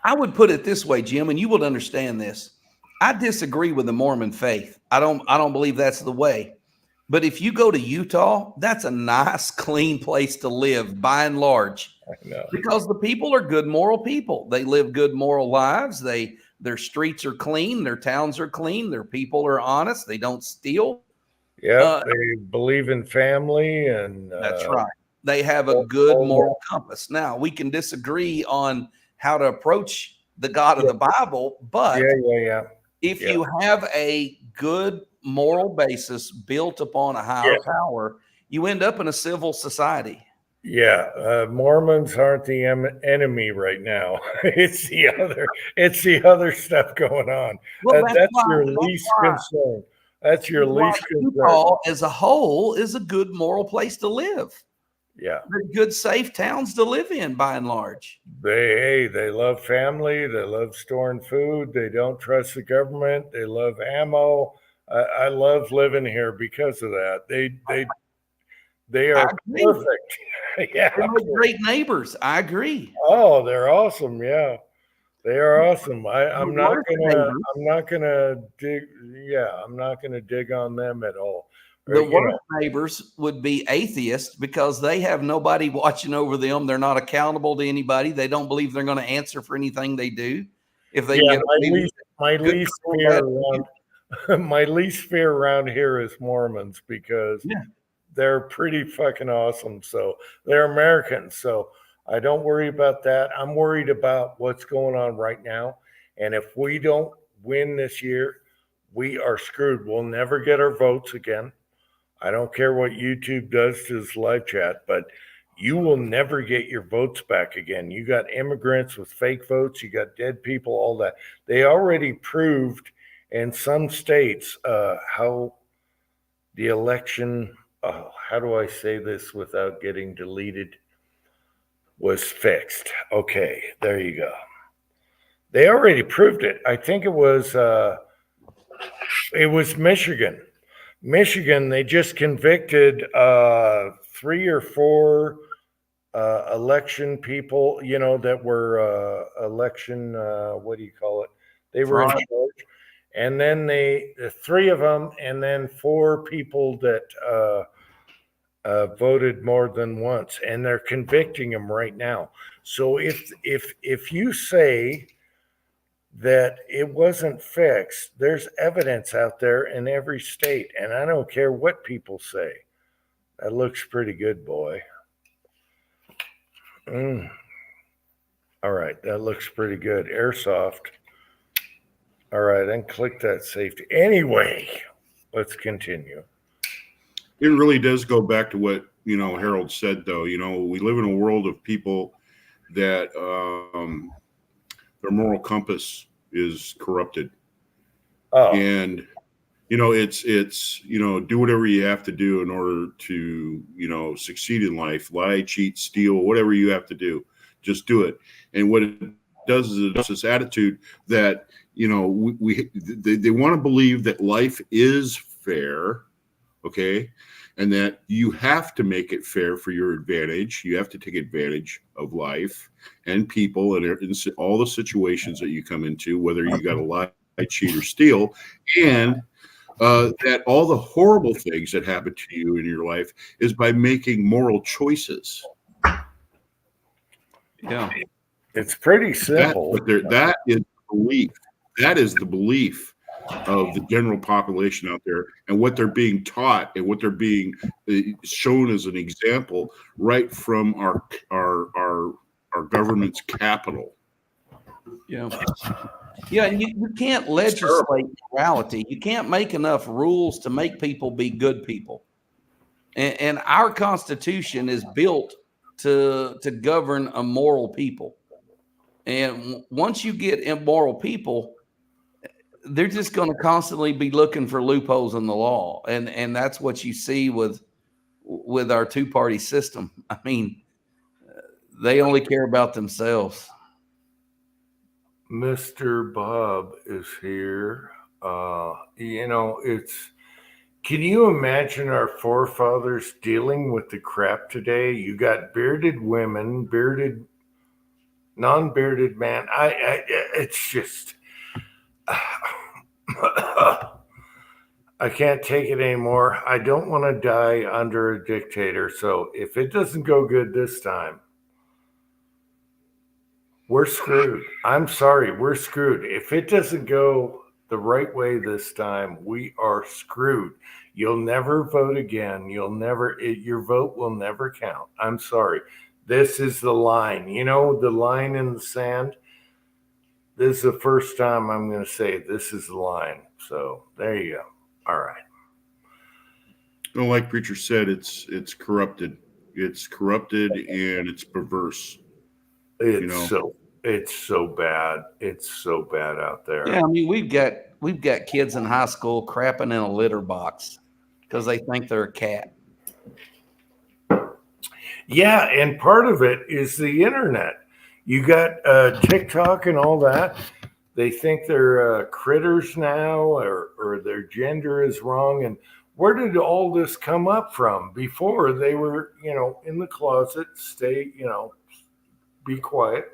I would put it this way, Jim, and you would understand this. I disagree with the Mormon faith. I don't believe that's the way. But if you go to Utah, that's a nice, clean place to live by and large. I know. Because the people are good, moral people. They live good, moral lives. Their streets are clean. Their towns are clean. Their people are honest. They don't steal. Yeah, they believe in family. And that's right. They have a good moral compass. Now, we can disagree on how to approach the God of the Bible, but if you have a good moral basis built upon a higher power, you end up in a civil society. Yeah, Mormons aren't the enemy right now. It's the other stuff going on. Well, that's your least concern. That's your least concern. Utah as a whole is a good moral place to live. Yeah, they're good, safe towns to live in by and large. They love family. They love storing food. They don't trust the government. They love ammo. I love living here because of that. They are perfect. Yeah, they're great neighbors. I agree. Oh, they're awesome. Yeah, they are awesome. I'm not gonna dig. Yeah, I'm not gonna dig on them at all. The worst neighbors would be atheists because they have nobody watching over them. They're not accountable to anybody. They don't believe they're going to answer for anything they do. If they get my least fear around here is Mormons because they're pretty fucking awesome. So they're Americans. So I don't worry about that. I'm worried about what's going on right now. And if we don't win this year, we are screwed. We'll never get our votes again. I don't care what YouTube does to this live chat, but you will never get your votes back again. You got immigrants with fake votes. You got dead people, all that. They already proved in some states how the election, how do I say this without getting deleted, was fixed. Okay, there you go. They already proved it. I think it was Michigan. They just convicted 3 or 4 election people, that were election, what do you call it? They were in charge. And then the 3 of them, and then 4 people that voted more than once. And they're convicting them right now. So if you say that it wasn't fixed, there's evidence out there in every state, and I don't care what people say. That looks pretty good, boy. All right, that looks pretty good. Airsoft. All right, and click that safety. Anyway, let's continue. It really does go back to what, Harold said, though. We live in a world of people that their moral compass is corrupted. Oh, And, it's do whatever you have to do in order to, succeed in life. Lie, cheat, steal, whatever you have to do. Just do it. And what it does is it does this attitude that, they want to believe that life is fair, okay? And that you have to make it fair for your advantage. You have to take advantage of life and people and all the situations that you come into, whether you got to lie, cheat, or steal, and that all the horrible things that happen to you in your life is by making moral choices. Yeah. it's pretty simple. That is belief. That is the belief of the general population out there, and what they're being taught and what they're being shown as an example right from our government's capital. Yeah. Yeah, and you can't legislate morality. You can't make enough rules to make people be good people. And our Constitution is built to govern a moral people. And once you get immoral people, they're just going to constantly be looking for loopholes in the law. And that's what you see with our two-party system. I mean, they only care about themselves. Mr. Bob is here. Can you imagine our forefathers dealing with the crap today? You got bearded women, non-bearded man. It's just, I can't take it anymore. I don't want to die under a dictator. So if it doesn't go good this time, we're screwed. I'm sorry, we're screwed. If it doesn't go the right way this time, we are screwed. You'll never vote again. Your vote will never count. I'm sorry. This is the line. The line in the sand. This is the first time I'm going to say this is the line. So there you go. All right. Well, like Preacher said, it's corrupted. It's corrupted and it's perverse. It's so bad. It's so bad out there. Yeah, I mean, we've got kids in high school crapping in a litter box because they think they're a cat. Yeah, and part of it is the internet. You got TikTok and all that. They think they're critters now, or their gender is wrong. And where did all this come up from? Before they were, in the closet, stay, be quiet.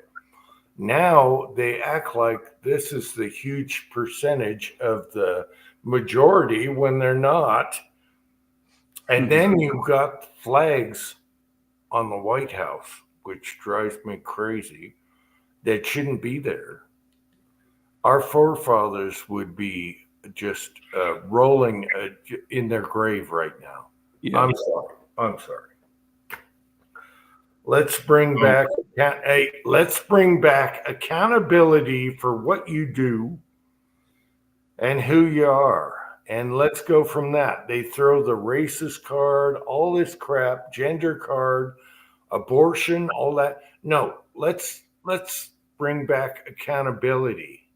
Now they act like this is the huge percentage of the majority when they're not. And then you've got flags on the White House, which drives me crazy, that shouldn't be there. Our forefathers would be just rolling in their grave right now. Yeah. I'm sorry. Let's bring back accountability for what you do and who you are. And let's go from that. They throw the racist card, all this crap, gender card, abortion, all that. No, let's bring back accountability.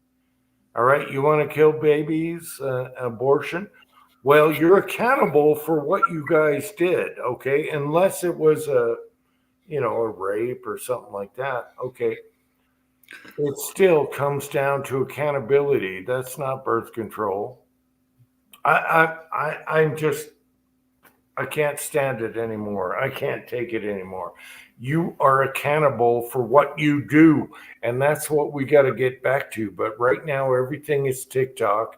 All right, you want to kill babies, abortion? Well, you're accountable for what you guys did, okay? Unless it was a rape or something like that. Okay. It still comes down to accountability. That's not birth control. I can't stand it anymore. I can't take it anymore. You are accountable for what you do. And that's what we got to get back to. But right now, everything is TikTok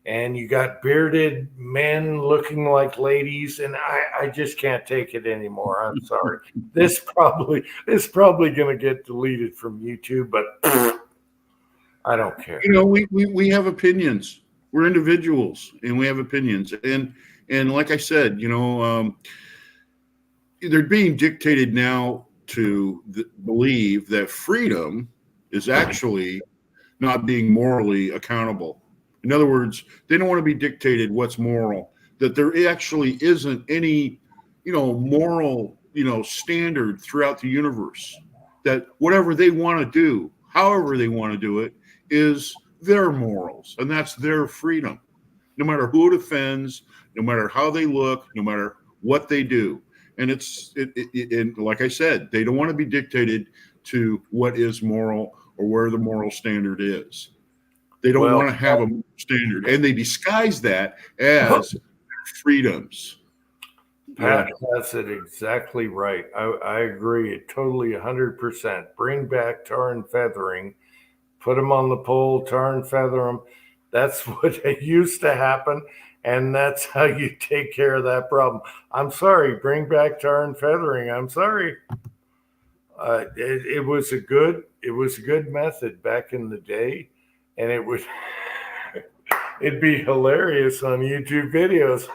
and you got bearded men looking like ladies, and I just can't take it anymore. I'm sorry. This probably going to get deleted from YouTube, but I don't care. You know, we have opinions. We're individuals, and we have opinions. And like I said, you know, they're being dictated now to believe that freedom is actually not being morally accountable. In other words, they don't want to be dictated what's moral, that there actually isn't any, you know, moral, you know, standard throughout the universe, that whatever they want to do, however they want to do it, is their morals, and that's their freedom, no matter who it offends, no matter how they look, no matter what they do. And and like I said, they don't want to be dictated to what is moral or where the moral standard is. They don't want to have a standard, and they disguise that as freedoms. Pat has it exactly right. I agree. Totally 100%. Bring back tar and feathering. Put them on the pole, tar and feather them. That's what used to happen, and that's how you take care of that problem. I'm sorry. Bring back tar and feathering. I'm sorry. It was a good method back in the day, and it'd be hilarious on YouTube videos.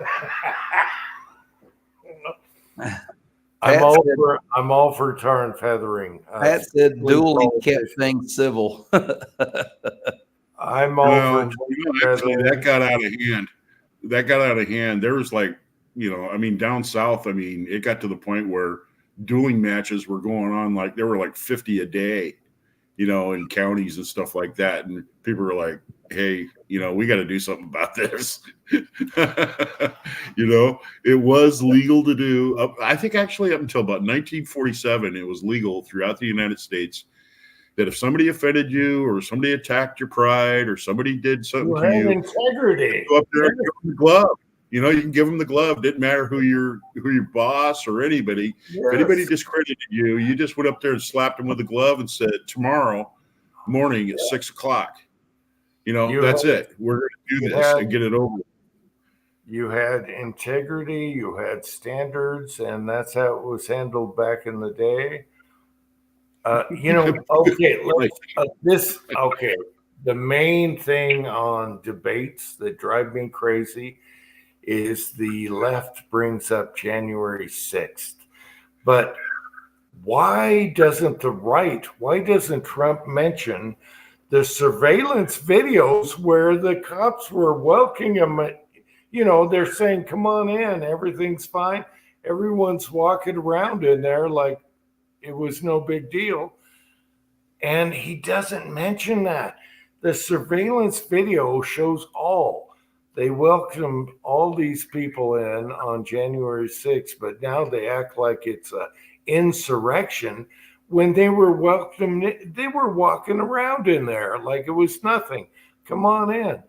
I'm all for tar and feathering. Pat said Dooley kept things civil. I'm all for actually, that got out of hand. That got out of hand. There was like, you know, I mean, down south, I mean, it got to the point where dueling matches were going on, like there were like 50 a day, you know, in counties and stuff like that. And people were like, hey, you know, we got to do something about this. You know, it was legal to do. I think actually up until about 1947, it was legal throughout the United States that if somebody offended you or somebody attacked your pride or somebody did something to you, integrity. Go up there and give them the glove. You know, you can give them the glove. Didn't matter who your boss or anybody. Yes. If anybody discredited you, you just went up there and slapped them with the glove and said, tomorrow morning at 6:00. You know, that's it. We're going to do this and get it over. You had integrity, you had standards, and that's how it was handled back in the day. You know, okay, okay. The main thing on debates that drive me crazy is the left brings up January 6th. But why doesn't Trump mention the surveillance videos where the cops were welcoming him? You know, they're saying, come on in, everything's fine. Everyone's walking around in there like it was no big deal. And he doesn't mention that. The surveillance video shows all. They welcomed all these people in on January 6th, but now they act like it's an insurrection when they were welcomed. They were walking around in there like it was nothing. Come on in.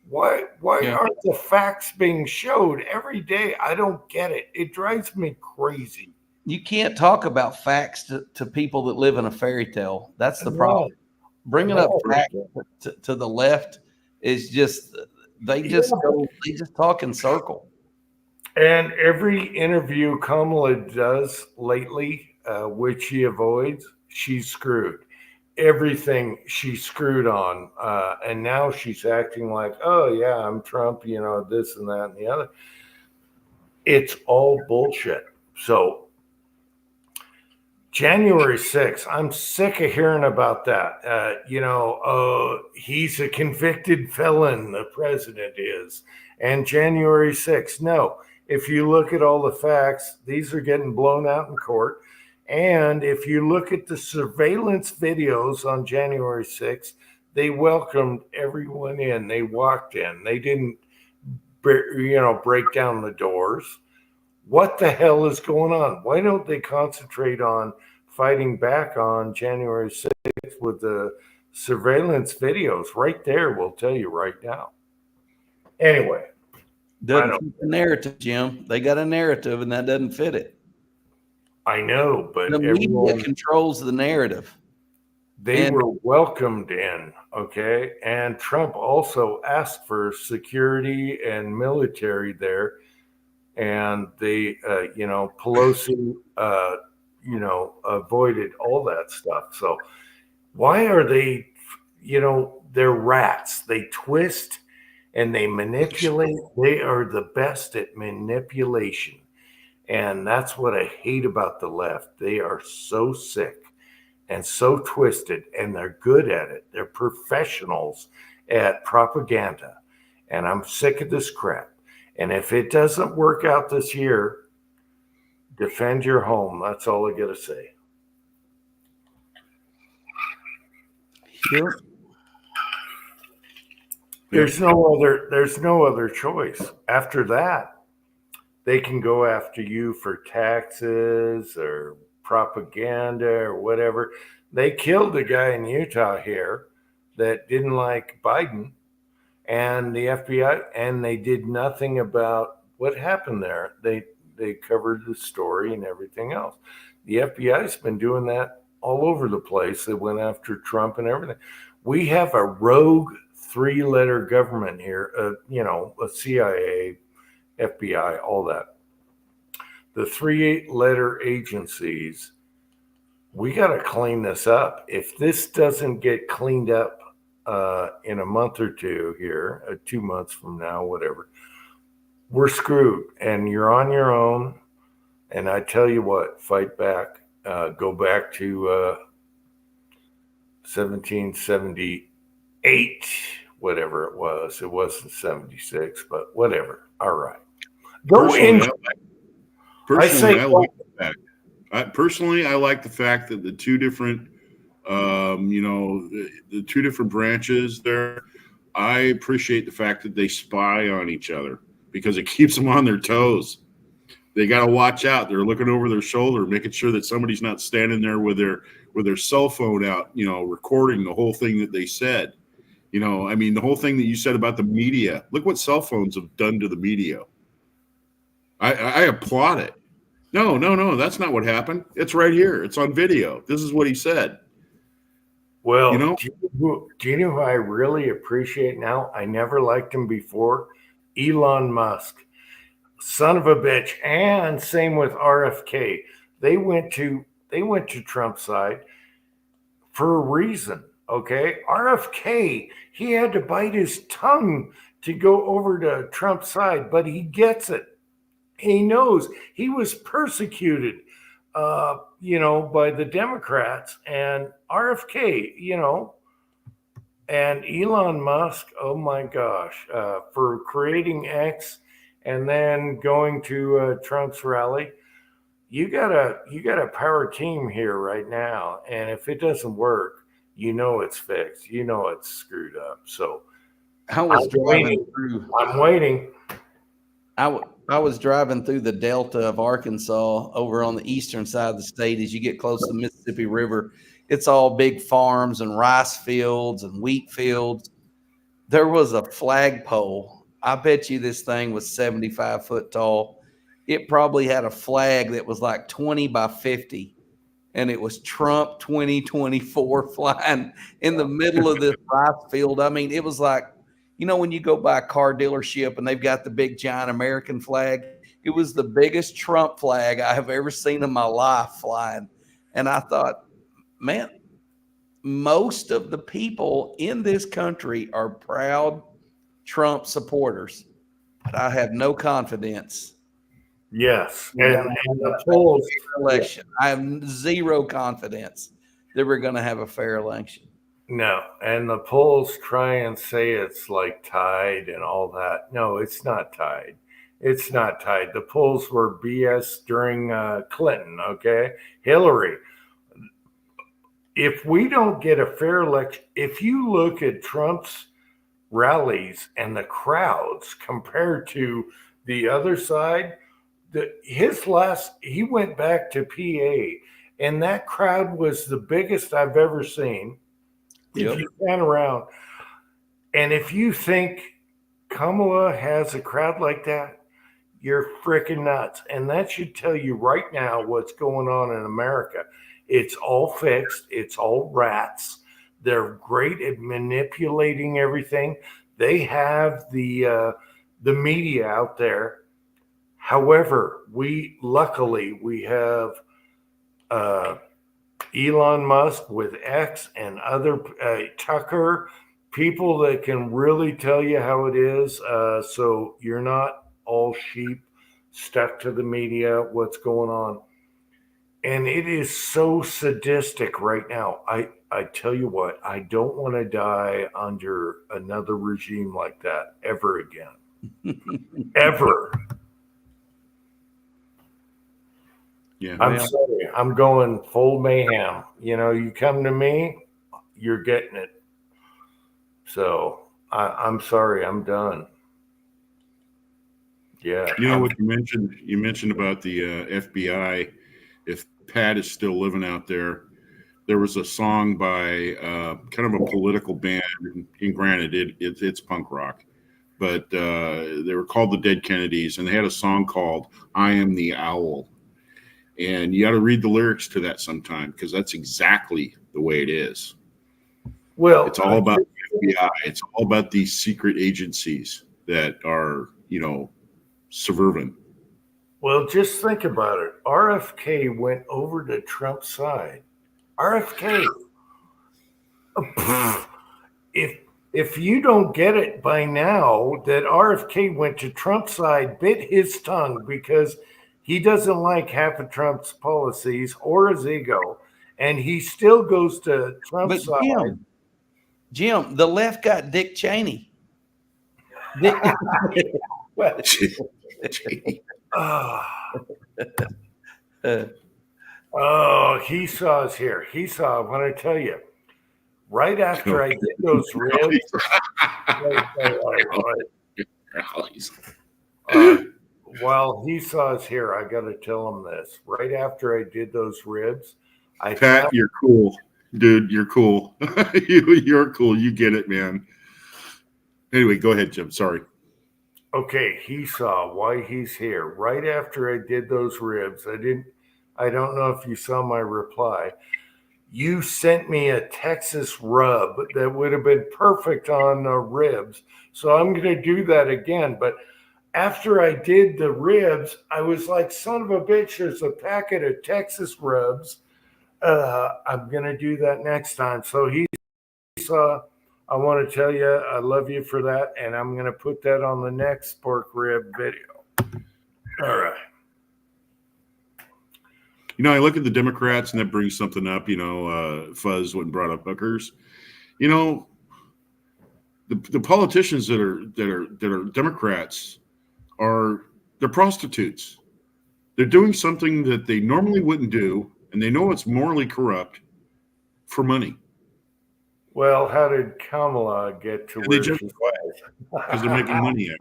Why aren't the facts being showed every day? I don't get it. It drives me crazy. You can't talk about facts to people that live in a fairy tale. That's the problem. Bringing up facts to the left is just they just talk in circle. And every interview Kamala does lately, which she avoids, she's screwed. Everything she's screwed on. And now she's acting like, oh, yeah, I'm Trump, you know, this and that and the other. It's all bullshit. So January 6th, I'm sick of hearing about that. He's a convicted felon, the president is. And January 6th, no. If you look at all the facts, these are getting blown out in court. And if you look at the surveillance videos on January 6th, they welcomed everyone in. They walked in. They didn't, break down the doors. What the hell is going on? Why don't they concentrate on fighting back on January 6th with the surveillance videos? Right there, we'll tell you right now. Anyway. Doesn't fit the narrative, Jim. They got a narrative, and that doesn't fit it. I know, but the media controls the narrative. They And- were welcomed in, okay? And Trump also asked for security and military there. And they, Pelosi, avoided all that stuff. So why are they, they're rats. They twist and they manipulate. They are the best at manipulation. And that's what I hate about the left. They are so sick and so twisted, and they're good at it. They're professionals at propaganda. And I'm sick of this crap. And if it doesn't work out this year, defend your home. That's all I got to say. Yep. There's no other choice. After that, they can go after you for taxes or propaganda or whatever. They killed a guy in Utah here that didn't like Biden and the FBI, and they did nothing about what happened there. They covered the story and everything else. The FBI's been doing that all over the place. They went after Trump and everything. We have a rogue 3-letter government here, a CIA, FBI, all that. The 3-letter agencies, we got to clean this up. If this doesn't get cleaned up in a month or two here, 2 months from now, whatever, we're screwed. And you're on your own. And I tell you what, fight back. Go back to 1778, whatever it was. It wasn't 76, but whatever. All right. Go in. Personally, I like the fact. I like the fact that the two different, the two different branches there. I appreciate the fact that they spy on each other because it keeps them on their toes. They got to watch out. They're looking over their shoulder, making sure that somebody's not standing there with their cell phone out, recording the whole thing that they said. The whole thing that you said about the media. Look what cell phones have done to the media. I applaud it. No, that's not what happened. It's right here. It's on video. This is what he said. Well, do you know who I really appreciate now? I never liked him before. Elon Musk. Son of a bitch. And same with RFK. They went to Trump's side for a reason. Okay. RFK, he had to bite his tongue to go over to Trump's side, but he gets it. He knows he was persecuted, by the Democrats and RFK, and Elon Musk. Oh my gosh, for creating X and then going to Trump's rally. You got a power team here right now, and if it doesn't work, it's fixed. It's screwed up. So I was driving through. I'm waiting. I was driving through the delta of Arkansas over on the eastern side of the state. As you get close to the Mississippi River, it's all big farms and rice fields and wheat fields. There was a flagpole. I bet you this thing was 75 foot tall. It probably had a flag that was like 20 by 50, and it was Trump 2024 flying in the middle of this rice field. I mean, it was like, when you go by a car dealership and they've got the big giant American flag, it was the biggest Trump flag I have ever seen in my life flying. And I thought, man, most of the people in this country are proud Trump supporters, but I have no confidence. Yes. And the polls election. I have zero confidence that we're going to have a fair election. No, and the polls try and say it's like tied and all that. No, it's not tied. It's not tied. The polls were BS during Clinton, okay? Hillary. If we don't get a fair election, if you look at Trump's rallies and the crowds compared to the other side, he went back to PA, and that crowd was the biggest I've ever seen. If you stand around, and if you think Kamala has a crowd like that, you're freaking nuts. And that should tell you right now what's going on in America. It's all fixed. It's all rats. They're great at manipulating everything. They have the media out there. However, luckily we have Elon Musk with X and other Tucker, people that can really tell you how it is. So you're not all sheep stuck to the media, what's going on. And it is so sadistic right now. I tell you what, I don't want to die under another regime like that ever again. Ever. Yeah. I'm sorry. I'm going full mayhem. You come to me, you're getting it. So I'm sorry. I'm done. Yeah. You know what you mentioned about the FBI. If Pat is still living out there, there was a song by kind of a political band, and granted, it's punk rock, but they were called the Dead Kennedys, and they had a song called "I Am the Owl." And you got to read the lyrics to that sometime, because that's exactly the way it is. Well, it's all about the FBI. It's all about these secret agencies that are, subverting. Well, just think about it. RFK went over to Trump's side. RFK. If you don't get it by now that RFK went to Trump's side, bit his tongue because he doesn't like half of Trump's policies or his ego, and he still goes to Trump's side. Jim, the left got Dick Cheney. He saw us here. When I tell you, right after I did those ribs. Well, he saw us here. I got to tell him this. Right after I did those ribs, Pat, you're cool, dude. You're cool. You're cool. You get it, man. Anyway, go ahead, Jim. Sorry. Okay, he saw why he's here. Right after I did those ribs, I don't know if you saw my reply. You sent me a Texas rub that would have been perfect on ribs. So I'm going to do that again. But after I did the ribs, I was like, son of a bitch, there's a packet of Texas rubs. I'm going to do that next time. So he saw, I want to tell you, I love you for that. And I'm going to put that on the next pork rib video. All right. I look at the Democrats, and that brings something up. Fuzz went and brought up hookers. The politicians that are Democrats they're prostitutes. They're doing something that they normally wouldn't do, and they know it's morally corrupt for money. Well, how did Kamala get to where she was? Because they're making money at it.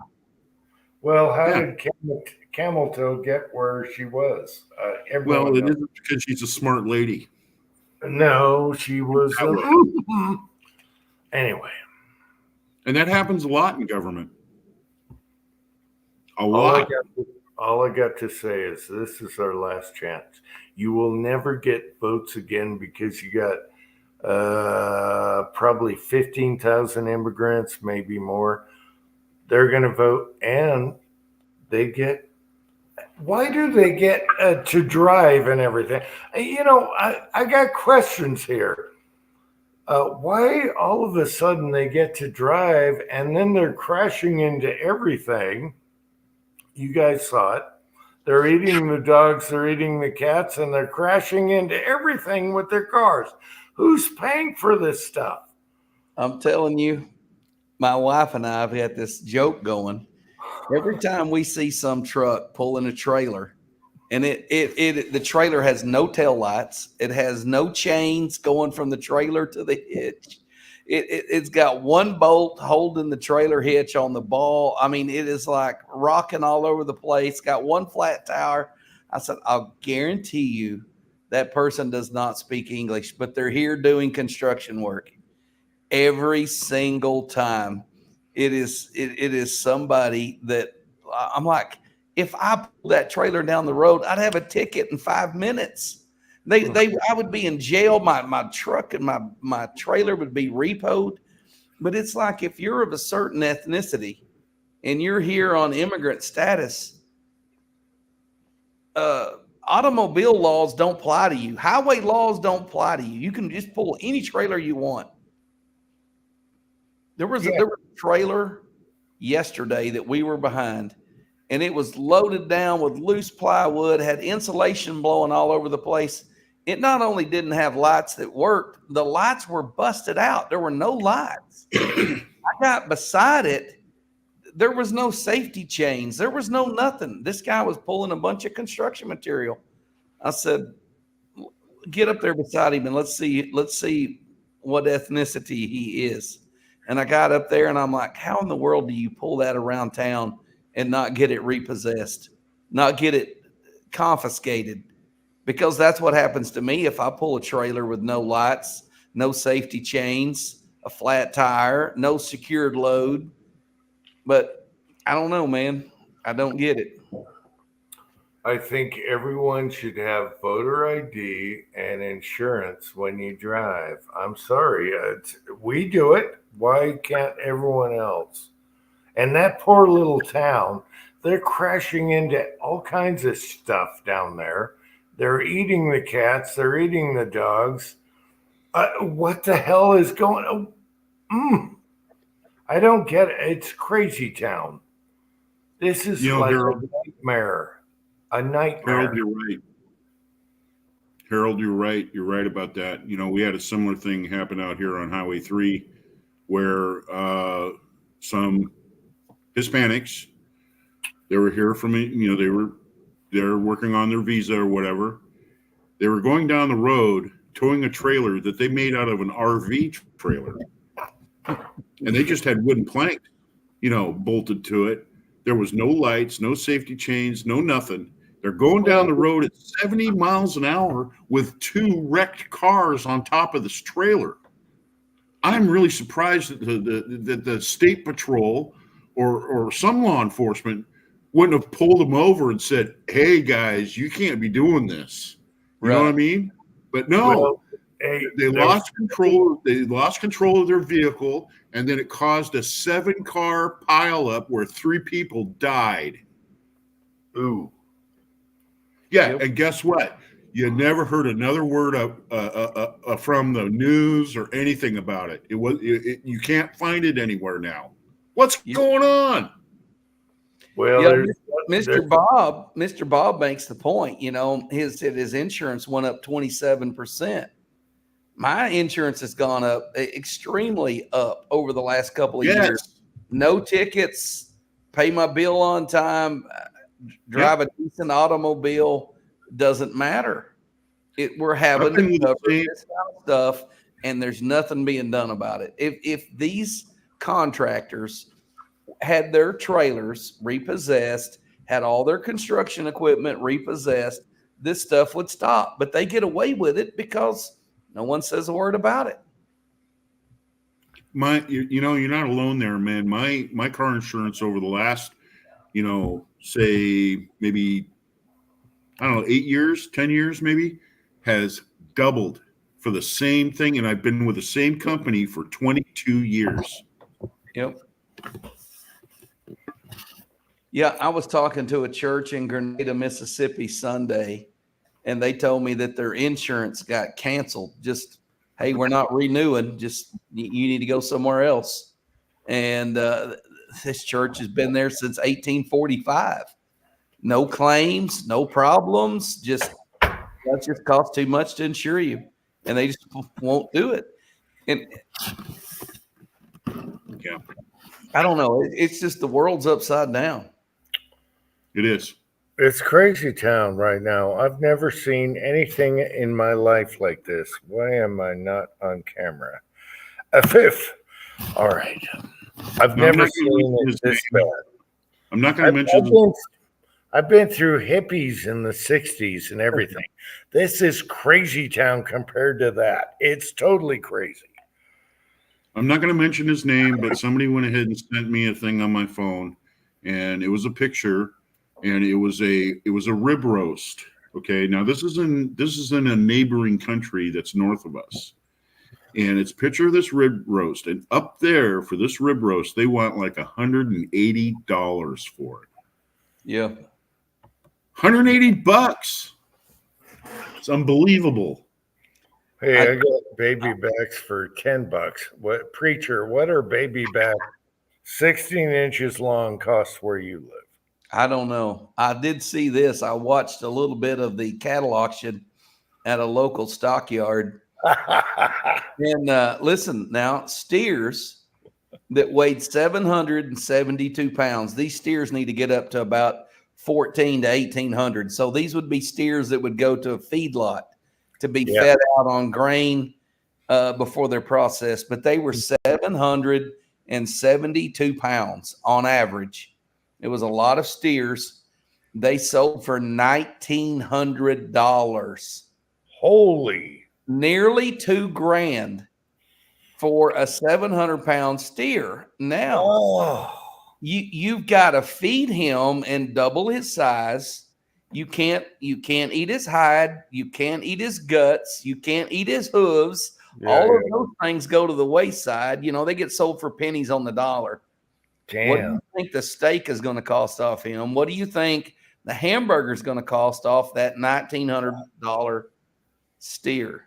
Well, how did Camel Toe get where she was? Well, it isn't because she's a smart lady. No, she was. Anyway. And that happens a lot in government. A lot. All I got to say is this is our last chance. You will never get votes again because you got probably 15,000 immigrants, maybe more. They're going to vote, and why do they get to drive and everything? I got questions here. Why all of a sudden they get to drive and then they're crashing into everything? You guys saw it. They're eating the dogs, they're eating the cats, and they're crashing into everything with their cars. Who's paying for this stuff? I'm telling you, my wife and I have had this joke going. Every time we see some truck pulling a trailer, and the trailer has no tail lights, it has no chains going from the trailer to the hitch. It's got one bolt holding the trailer hitch on the ball. I mean, it is like rocking all over the place. Got one flat tire. I said, I'll guarantee you that person does not speak English, but they're here doing construction work. Every single time, it is somebody that I'm like, if I pulled that trailer down the road, I'd have a ticket in 5 minutes. I would be in jail. My truck and my trailer would be repoed. But it's like if you're of a certain ethnicity and you're here on immigrant status, automobile laws don't apply to you. Highway laws don't apply to you. You can just pull any trailer you want. There was a trailer yesterday that we were behind, and it was loaded down with loose plywood, had insulation blowing all over the place. It not only didn't have lights that worked, the lights were busted out. There were no lights. I got beside it. There was no safety chains. There was no nothing. This guy was pulling a bunch of construction material. I said, get up there beside him and let's see what ethnicity he is. And I got up there and I'm like, how in the world do you pull that around town and not get it repossessed, not get it confiscated? Because that's what happens to me if I pull a trailer with no lights, no safety chains, a flat tire, no secured load. But I don't know, man. I don't get it. I think everyone should have voter ID and insurance when you drive. I'm sorry. We do it. Why can't everyone else? And that poor little town, they're crashing into all kinds of stuff down there. They're eating the cats. They're eating the dogs. What the hell is going on? I don't get it. It's crazy town. This is like a nightmare. A nightmare. Harold, you're right. Harold, you're right. You're right about that. We had a similar thing happen out here on Highway 3 where some Hispanics, they were here from, they're working on their visa or whatever. They were going down the road towing a trailer that they made out of an RV trailer. And they just had wooden planks, bolted to it. There was no lights, no safety chains, no nothing. They're going down the road at 70 miles an hour with 2 wrecked cars on top of this trailer. I'm really surprised that the state patrol or some law enforcement wouldn't have pulled them over and said, hey, guys, you can't be doing this. You know what I mean? But no, they lost control. They lost control of their vehicle, and then it caused a 7-car pileup where 3 people died. Ooh. Yeah, and guess what? You never heard another word from the news or anything about it. You can't find it anywhere now. What's going on? Well, Mr. Bob makes the point. His insurance went up 27%. My insurance has gone up extremely up over the last couple of years. No tickets, pay my bill on time, drive a decent automobile, doesn't matter. We're having to cover this kind of stuff, and there's nothing being done about it. If these contractors had their trailers repossessed, had all their construction equipment repossessed, this stuff would stop. But they get away with it because no one says a word about it. You're not alone there, man. My car insurance over the last, say maybe, I don't know, 8 years, 10 years, maybe, has doubled for the same thing. And I've been with the same company for 22 years. Yep. Yeah, I was talking to a church in Grenada, Mississippi Sunday, and they told me that their insurance got canceled. Just, hey, we're not renewing. Just you need to go somewhere else. And this church has been there since 1845. No claims, no problems. Just that just costs too much to insure you, and they just won't do it. And yeah, I don't know. It's just the world's upside down. It is. It's crazy town right now. I've never seen anything in my life like this. Why am I not on camera? All right. I've never seen it this bad. I'm not going to mention. I've been through hippies in the 60s and everything. This is crazy town compared to that. It's totally crazy. I'm not going to mention his name, but somebody went ahead and sent me a thing on my phone, and it was a picture, and it was a rib roast Okay, now this is in a neighboring country that's north of us, and it's picture this rib roast, and up there for this rib roast they want like $180 for it. Yeah. $180. It's unbelievable. Hey, I got baby backs for $10. What preacher? What are baby back 16 inches long costs where you live? I don't know. I did see this. I watched a little bit of the cattle auction at a local stockyard. And listen, now steers that weighed 772 pounds, these steers need to get up to about 14 to 1,800. So these would be steers that would go to a feedlot to be fed out on grain before they're processed. But they were 772 pounds on average. It was a lot of steers. They sold for $1,900. Holy. Nearly $2,000 for a 700-pound steer. Now, you've got to feed him and double his size. You can't eat his hide. You can't eat his guts. You can't eat his hooves. All of those things go to the wayside. You know, they get sold for pennies on the dollar. Damn. What do you think the steak is going to cost off him? What do you think the hamburger is going to cost off that $1,900 steer?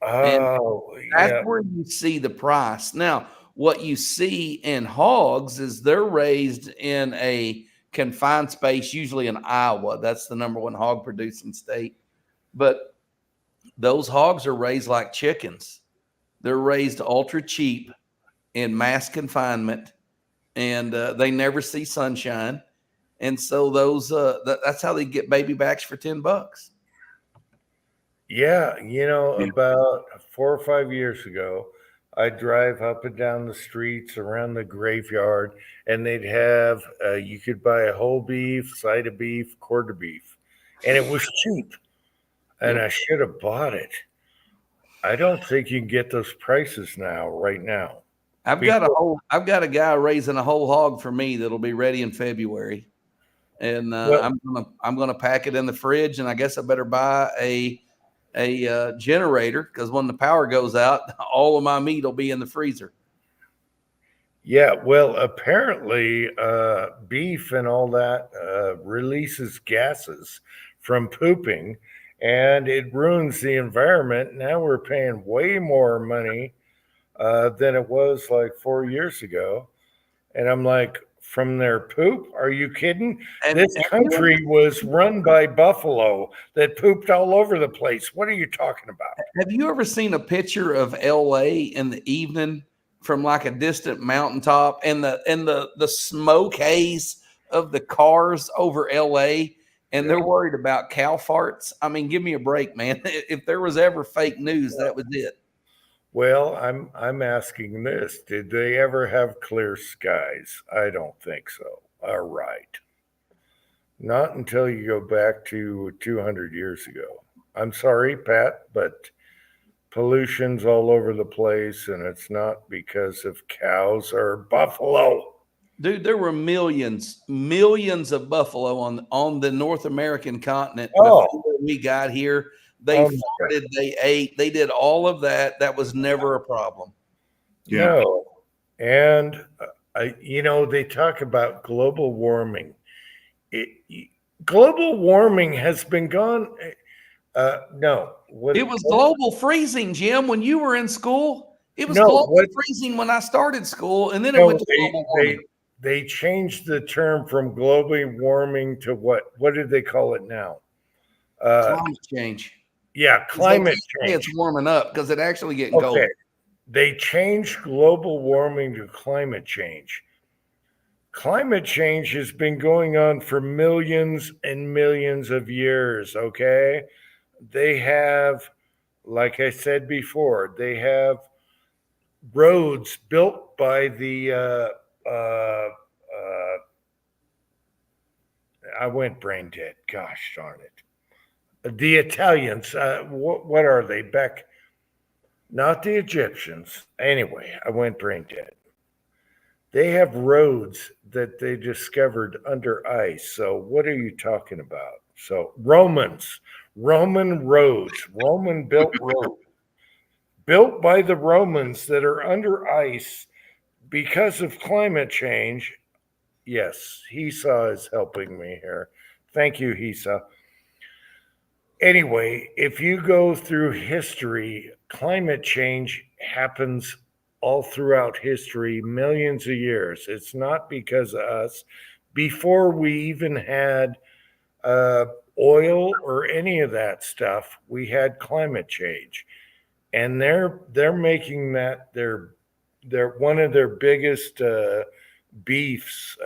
Oh, That's where you see the price. Now, what you see in hogs is they're raised in a confined space, usually in Iowa. That's the #1 hog producing state. But those hogs are raised like chickens. They're raised ultra cheap in mass confinement, and they never see sunshine. And so those that's how they get baby backs for $10. Yeah, about 4 or 5 years ago, I'd drive up and down the streets around the graveyard, and they'd have you could buy a whole beef, side of beef, quarter beef, and it was cheap. And I should have bought it. I don't think you can get those prices right now. I've got a guy raising a whole hog for me that'll be ready in February, and I'm gonna pack it in the fridge, and I guess I better buy a generator, because when the power goes out, all of my meat will be in the freezer. Yeah, well, apparently beef and all that releases gases from pooping, and it ruins the environment. Now we're paying way more money than it was like 4 years ago. And I'm like, from their poop? Are you kidding? This country was run by buffalo that pooped all over the place. What are you talking about? Have you ever seen a picture of LA in the evening from like a distant mountaintop, and the smoke haze of the cars over LA, and they're worried about cow farts? I mean, give me a break, man. If there was ever fake news, that was it. Well, I'm asking this. Did they ever have clear skies? I don't think so. All right. Not until you go back to 200 years ago. I'm sorry, Pat, but pollution's all over the place, and it's not because of cows or buffalo. Dude, there were millions of buffalo on the North American continent Oh. before we got here. They farted, they ate, they did all of that. That was never a problem. Yeah. No. And, they talk about global warming. Global warming has been gone. No. It was global freezing, Jim, when you were in school. It was global freezing when I started school, and then it went to global warming. They changed the term from global warming to what? What did they call it now? Climate change. Yeah, climate change. It's warming up because it actually getting cold. They changed global warming to climate change. Climate change has been going on for millions and millions of years, okay? They have, like I said before, they have roads built by the I went brain dead. Gosh darn it. The Italians, what are they? Not the Egyptians. Anyway, I went brain dead. They have roads that they discovered under ice. So what are you talking about? So Roman roads, Roman built roads, built by the Romans that are under ice because of climate change. Yes, Hisa is helping me here. Thank you, Hisa. Anyway, if you go through history, climate change happens all throughout history, millions of years. It's not because of us. Before we even had oil or any of that stuff, we had climate change, and they're making that their one of their biggest beefs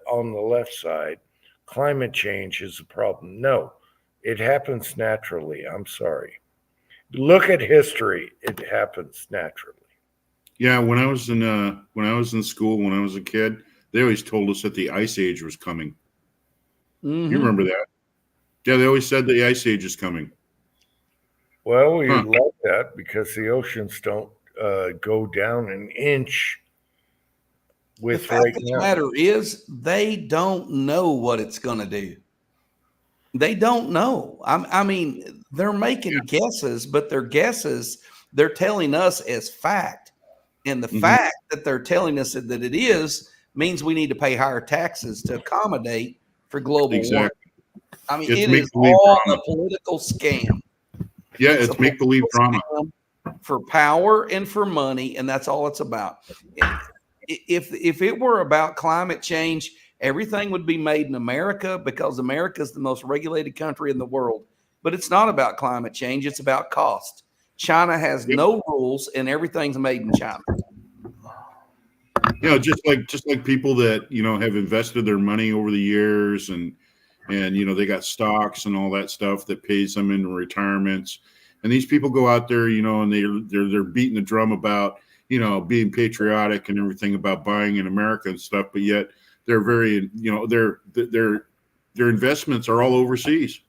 on the left side. Climate change is a problem. No, it happens naturally. I'm sorry. Look at history. It happens naturally. Yeah, when I was in school, when I was a kid, they always told us that the ice age was coming. Mhm. You remember that? Yeah, they always said the ice age is coming. Well, we like that because the oceans don't go down an inch The with fact right of the now. matter is, they don't know what it's going to do. They don't know. I mean, they're making guesses, but their guesses, they're telling us as fact. And the fact that they're telling us that it is means we need to pay higher taxes to accommodate for global warming. Exactly. I mean, It's it is make-believe all drama. a political scam. Yeah, it's make believe drama. For power and for money, and that's all it's about. If it were about climate change, everything would be made in America because America is the most regulated country in the world. But it's not about climate change; it's about cost. China has no rules, and everything's made in China. You know, just like people that have invested their money over the years, and they got stocks and all that stuff that pays them into retirements. And these people go out there, and they're beating the drum about being patriotic and everything about buying in America and stuff, but yet they're very their investments are all overseas.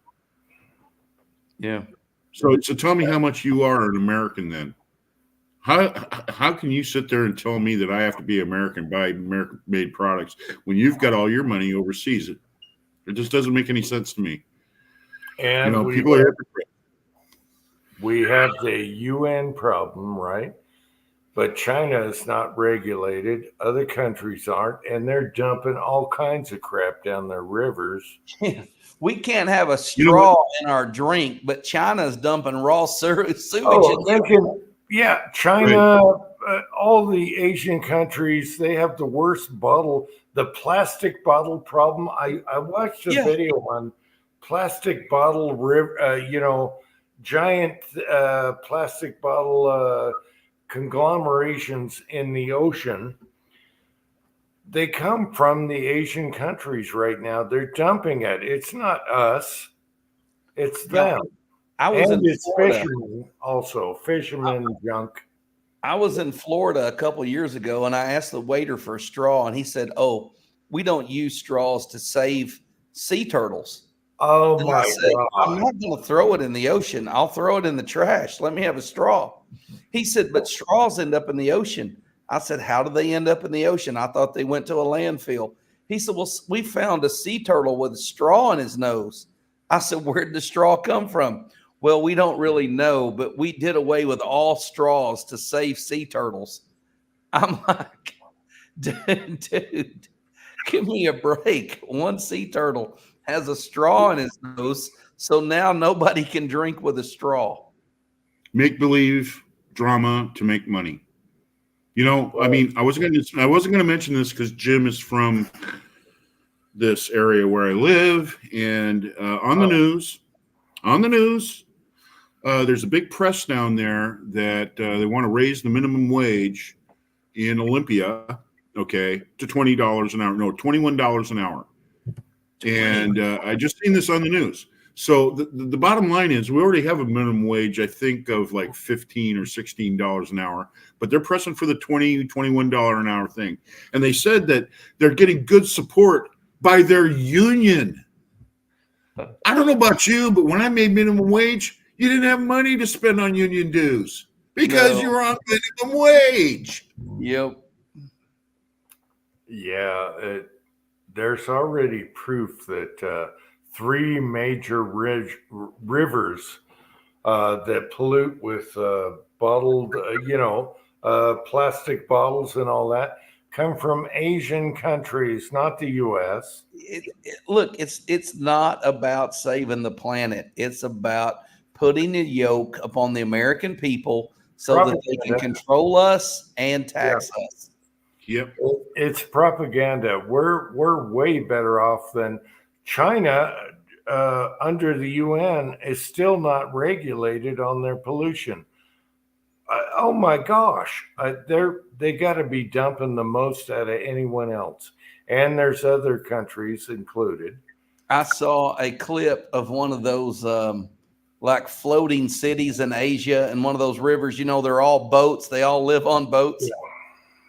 Yeah. So tell me how much you are an American then. How can you sit there and tell me that I have to be American, buy American made products when you've got all your money overseas? It just doesn't make any sense to me. And People are hypocrites. We have the UN problem, right? But China is not regulated. Other countries aren't, and they're dumping all kinds of crap down their rivers. We can't have a straw in our drink, but China's dumping raw sewage. Yeah, China, all the Asian countries, they have the worst the plastic bottle problem. I watched a video on plastic bottle giant plastic bottle conglomerations in the ocean. They come from the Asian countries right now. They're dumping it. It's not us. It's them. It's fishermen also. Fishermen junk. I was in Florida a couple of years ago, and I asked the waiter for a straw, and he said, "Oh, we don't use straws to save sea turtles." Oh and my God! I'm God! not going to throw it in the ocean. I'll throw it in the trash. Let me have a straw. He said, "But straws end up in the ocean." I said, "How do they end up in the ocean? I thought they went to a landfill." He said, "Well, we found a sea turtle with a straw in his nose." I said, "Where did the straw come from?" "Well, we don't really know, but we did away with all straws to save sea turtles." I'm like, dude, give me a break. One sea turtle has a straw in his nose, so now nobody can drink with a straw. Make believe drama to make money. I mean, I wasn't going to mention this because Jim is from this area where I live, and on the news, there's a big press down there that they want to raise the minimum wage in Olympia, to $20 an hour. No, $21 an hour. And I just seen this on the news. So the bottom line is we already have a minimum wage, I think, of like $15 or $16 an hour, but they're pressing for the $20, $21 an hour thing. And they said that they're getting good support by their union. I don't know about you, but when I made minimum wage, you didn't have money to spend on union dues because you were on minimum wage. Yep. Yeah, there's already proof that three major rivers that pollute with bottled, plastic bottles and all that come from Asian countries, not the U.S. Look, it's not about saving the planet. It's about putting a yoke upon the American people so that they can control us and tax us. Yep. It's propaganda. We're way better off than China. Under the UN is still not regulated on their pollution. Oh my gosh, they got to be dumping the most out of anyone else, and there's other countries included. I saw a clip of one of those like floating cities in Asia, and one of those rivers. They're all boats. They all live on boats,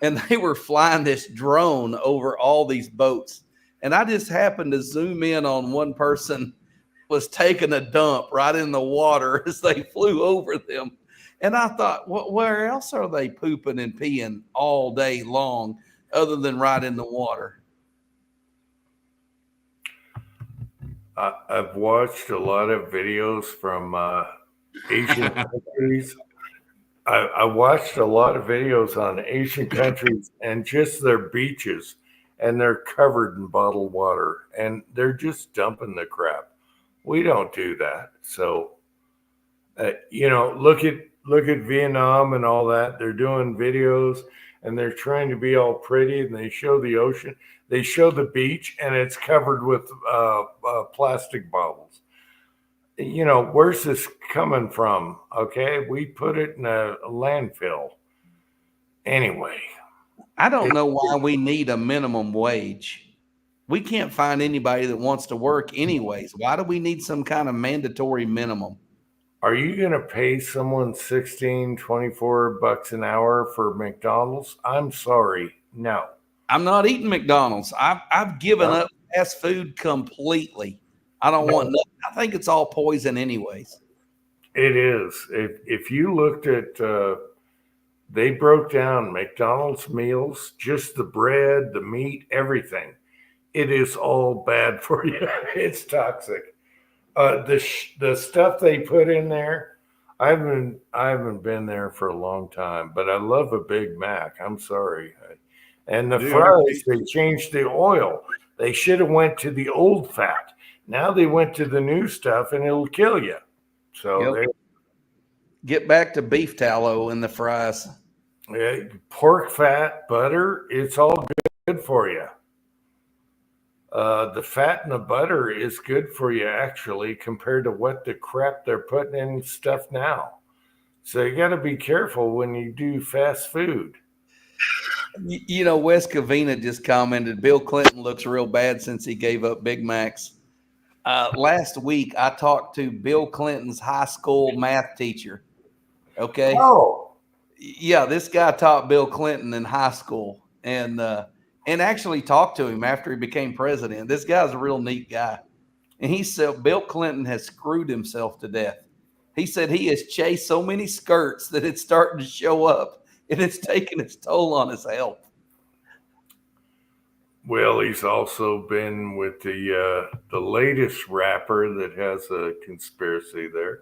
and they were flying this drone over all these boats. And I just happened to zoom in on one person was taking a dump right in the water as they flew over them. And I thought, where else are they pooping and peeing all day long other than right in the water? I've watched a lot of videos from Asian countries. I watched a lot of videos on Asian countries and just their beaches, and they're covered in bottled water, and they're just dumping the crap. We don't do that. So, look at Vietnam and all that. They're doing videos and they're trying to be all pretty, and they show the ocean. They show the beach and it's covered with plastic bottles. Where's this coming from? Okay, we put it in a landfill. Anyway. I don't know why we need a minimum wage. We can't find anybody that wants to work anyways. Why do we need some kind of mandatory minimum? Are you going to pay someone $16-24 an hour for McDonald's? I'm sorry. No. I'm not eating McDonald's. I've given up fast food completely. I don't want nothing. I think it's all poison anyways. It is. If you looked at, they broke down McDonald's meals, just the bread, the meat, everything. It is all bad for you. It's toxic. The stuff they put in there, I haven't been there for a long time, but I love a Big Mac. I'm sorry. And the fries, they changed the oil. They should have went to the old fat. Now they went to the new stuff, and it'll kill you. So get back to beef tallow in the fries. Pork fat, butter, it's all good for you. The fat and the butter is good for you, actually, compared to what the crap they're putting in stuff now. So you got to be careful when you do fast food. Wes Covina just commented, Bill Clinton looks real bad since he gave up Big Macs. Last week, I talked to Bill Clinton's high school math teacher. Okay. Oh. Yeah, this guy taught Bill Clinton in high school and actually talked to him after he became president. This guy's a real neat guy. And he said Bill Clinton has screwed himself to death. He said he has chased so many skirts that it's starting to show up, and it's taking its toll on his health. Well, he's also been with the latest rapper that has a conspiracy there.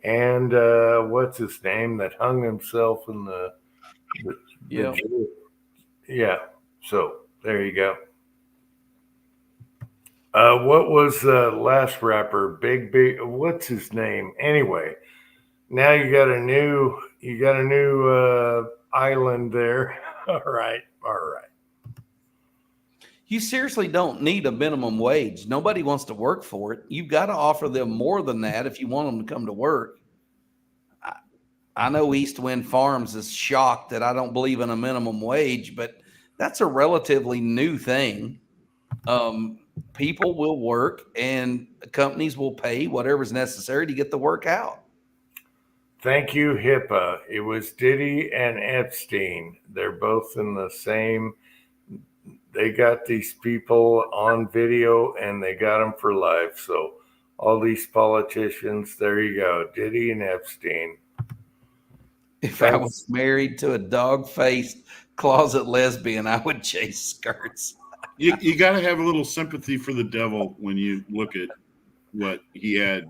And what's his name that hung himself in the jail? Yeah. So there you go. What was the last rapper? Big. What's his name? Anyway, now you got a new island there. All right. You seriously don't need a minimum wage. Nobody wants to work for it. You've got to offer them more than that if you want them to come to work. I know East Wind Farms is shocked that I don't believe in a minimum wage, but that's a relatively new thing. People will work and companies will pay whatever's necessary to get the work out. Thank you, HIPAA. It was Diddy and Epstein. They're both in the same. They got these people on video and they got them for life. So all these politicians, there you go, Diddy and Epstein. If I was married to a dog-faced closet lesbian, I would chase skirts. You got to have a little sympathy for the devil when you look at what he had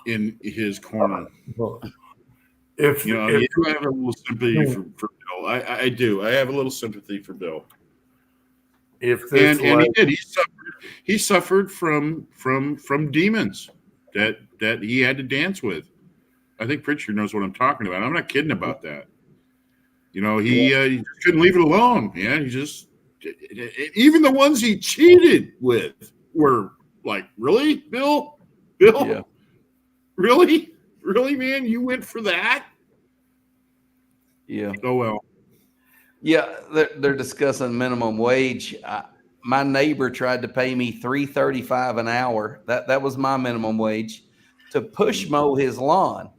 in his corner. If You know, if you do have a little sympathy for Bill. I do. I have a little sympathy for Bill. if this And he like did. He suffered from demons that he had to dance with. I think Pritchard knows what I'm talking about. I'm not kidding about that. You know, he just couldn't leave it alone. Yeah, he just even the ones he cheated with were like, really, Bill, Yeah. really, man, you went for that? Yeah. Oh well. Yeah, they're discussing minimum wage. My neighbor tried to pay me $3.35 an hour. That was my minimum wage to push mow his lawn.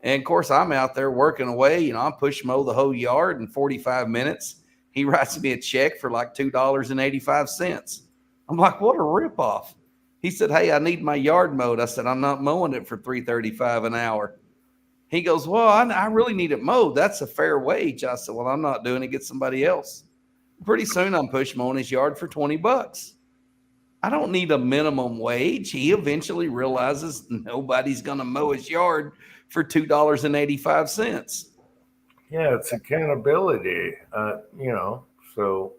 And of course, I'm out there working away. You know, I push mow the whole yard in 45 minutes. He writes me a check for like $2.85. I'm like, what a ripoff. He said, hey, I need my yard mowed. I said, I'm not mowing it for $3.35 an hour. He goes, well, I really need it mowed. That's a fair wage. I said, well, I'm not doing it. Get somebody else. Pretty soon I'm push mowing his yard for $20. I don't need a minimum wage. He eventually realizes nobody's going to mow his yard for $2.85. yeah, it's accountability. You know, so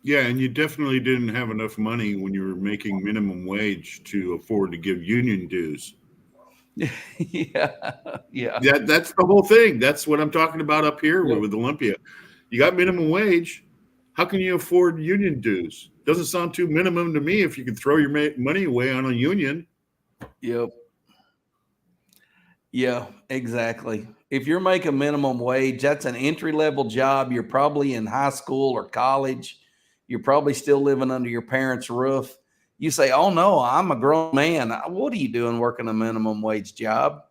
Yeah, and you definitely didn't have enough money when you were making minimum wage to afford to give union dues. Yeah. That's the whole thing. That's what I'm talking about up here with Olympia. You got minimum wage. How can you afford union dues? Doesn't sound too minimum to me if you can throw your money away on a union. Yep. Yeah, exactly. If you're making minimum wage, that's an entry-level job. You're probably in high school or college. You're probably still living under your parents' roof. You say, oh, no, I'm a grown man. What are you doing working a minimum wage job?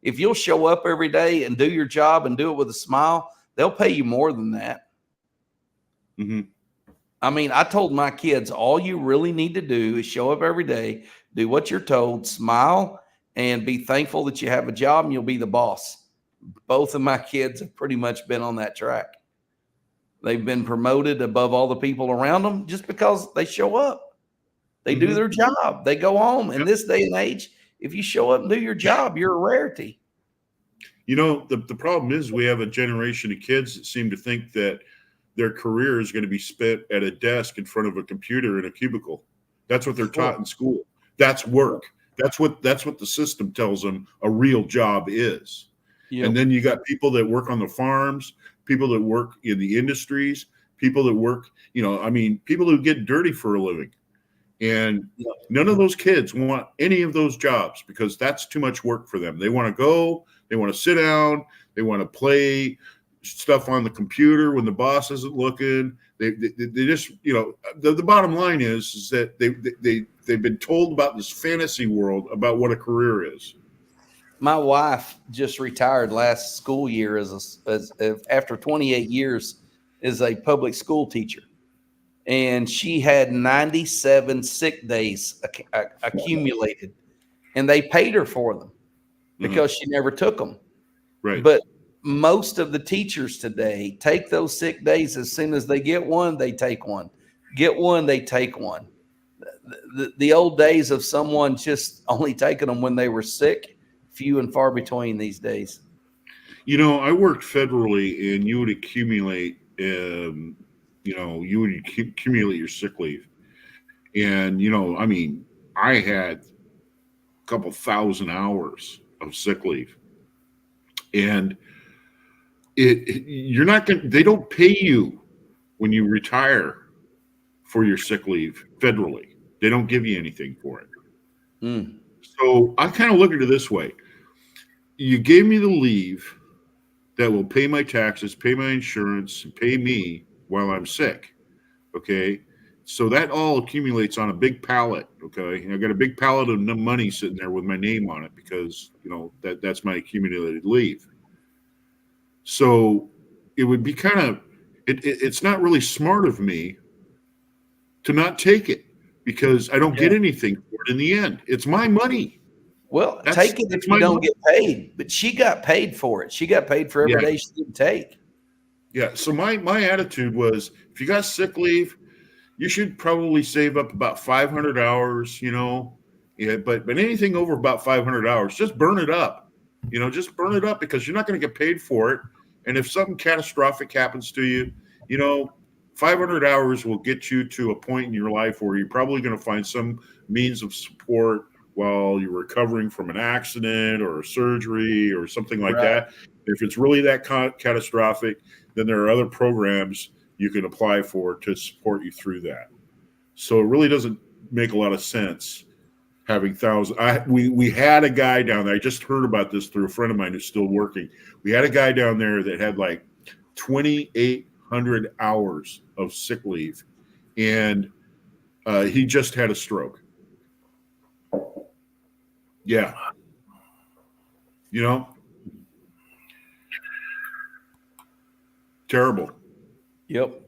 If you'll show up every day and do your job and do it with a smile, they'll pay you more than that. Mm-hmm. I mean, I told my kids, all you really need to do is show up every day, do what you're told, smile, and be thankful that you have a job and you'll be the boss. Both of my kids have pretty much been on that track. They've been promoted above all the people around them just because they show up. They do their job. They go home. In this day and age, if you show up and do your job, you're a rarity. You know, the problem is we have a generation of kids that seem to think that their career is going to be spent at a desk in front of a computer in a cubicle. That's what they're taught in school. That's work. That's what the system tells them a real job is. Yep. And then you got people that work on the farms, people that work in the industries, people that work, people who get dirty for a living. And none of those kids want any of those jobs because that's too much work for them. They want to go, they want to sit down, they want to play stuff on the computer when the boss isn't looking. They just, the bottom line is that they've been told about this fantasy world about what a career is. My wife just retired last school year as after 28 years as a public school teacher. And she had 97 sick days accumulated, and they paid her for them because she never took them. Right. But most of the teachers today take those sick days as soon as they get one, they take one. Get one, they take one. The old days of someone just only taking them when they were sick, few and far between these days. I worked federally, and you would accumulate accumulate your sick leave. And, I had a couple thousand hours of sick leave. And they don't pay you when you retire for your sick leave federally. They don't give you anything for it. So I kind of look at it this way. You gave me the leave that will pay my taxes, pay my insurance, and pay me while I'm sick. Okay. So that all accumulates on a big pallet. Okay. And I got a big pallet of money sitting there with my name on it because, that's my accumulated leave. So it would be it's not really smart of me to not take it because I don't get anything for it in the end. It's my money. Well, take it if you don't get paid, but she got paid for it. She got paid for every day she didn't take. Yeah. So my attitude was, if you got sick leave, you should probably save up about 500 hours, Yeah, but anything over about 500 hours, just burn it up. Just burn it up because you're not going to get paid for it. And if something catastrophic happens to you, 500 hours will get you to a point in your life where you're probably going to find some means of support while you're recovering from an accident or a surgery or something like that. If it's really that catastrophic, then there are other programs you can apply for to support you through that. So it really doesn't make a lot of sense having thousands. We had a guy down there. I just heard about this through a friend of mine who's still working. We had a guy down there that had like 2,800 hours of sick leave, and he just had a stroke. Yeah. Terrible. Yep.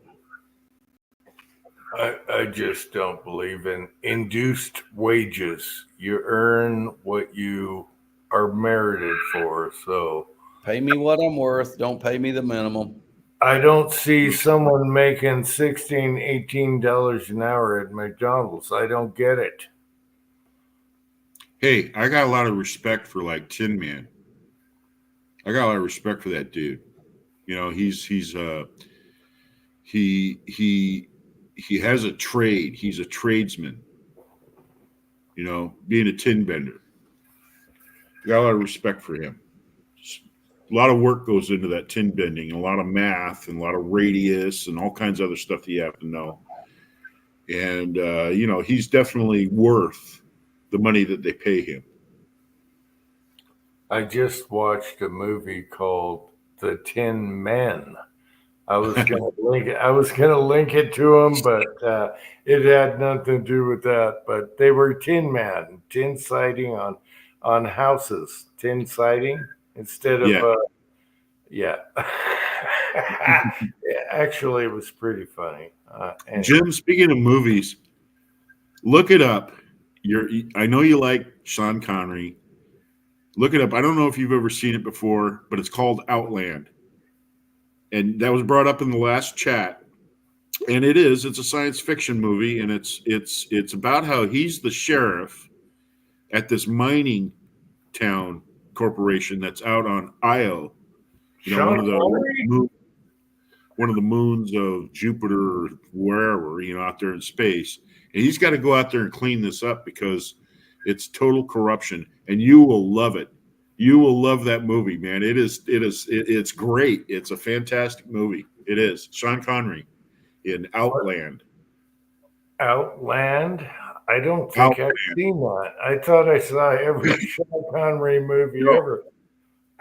I just don't believe in induced wages. You earn what you are merited for. So Pay me what I'm worth. Don't pay me the minimum. I don't see someone making $16, $18 an hour at McDonald's. I don't get it. Hey, I got a lot of respect for like Tin Man. I got a lot of respect for that dude. He has a trade. He's a tradesman. Being a tin bender. Got a lot of respect for him. A lot of work goes into that tin bending, a lot of math and a lot of radius and all kinds of other stuff that you have to know. And he's definitely worth the money that they pay him. I just watched a movie called The Tin Men. I was gonna link it to them, but it had nothing to do with that. But they were tin man, tin siding on houses, tin siding instead of yeah. Actually, it was pretty funny. Anyway. Jim, speaking of movies, look it up. I know you like Sean Connery. Look it up. I don't know if you've ever seen it before, but it's called Outland. And that was brought up in the last chat. And it's a science fiction movie, and it's about how he's the sheriff at this mining town corporation that's out on Io. One of the moons of Jupiter or wherever, out there in space. And he's got to go out there and clean this up because it's total corruption, and you will love it. You will love that movie, man. It's great. It's a fantastic movie. It is. Sean Connery in Outland. Outland? I don't think I've seen that. I thought I saw every Sean Connery movie ever.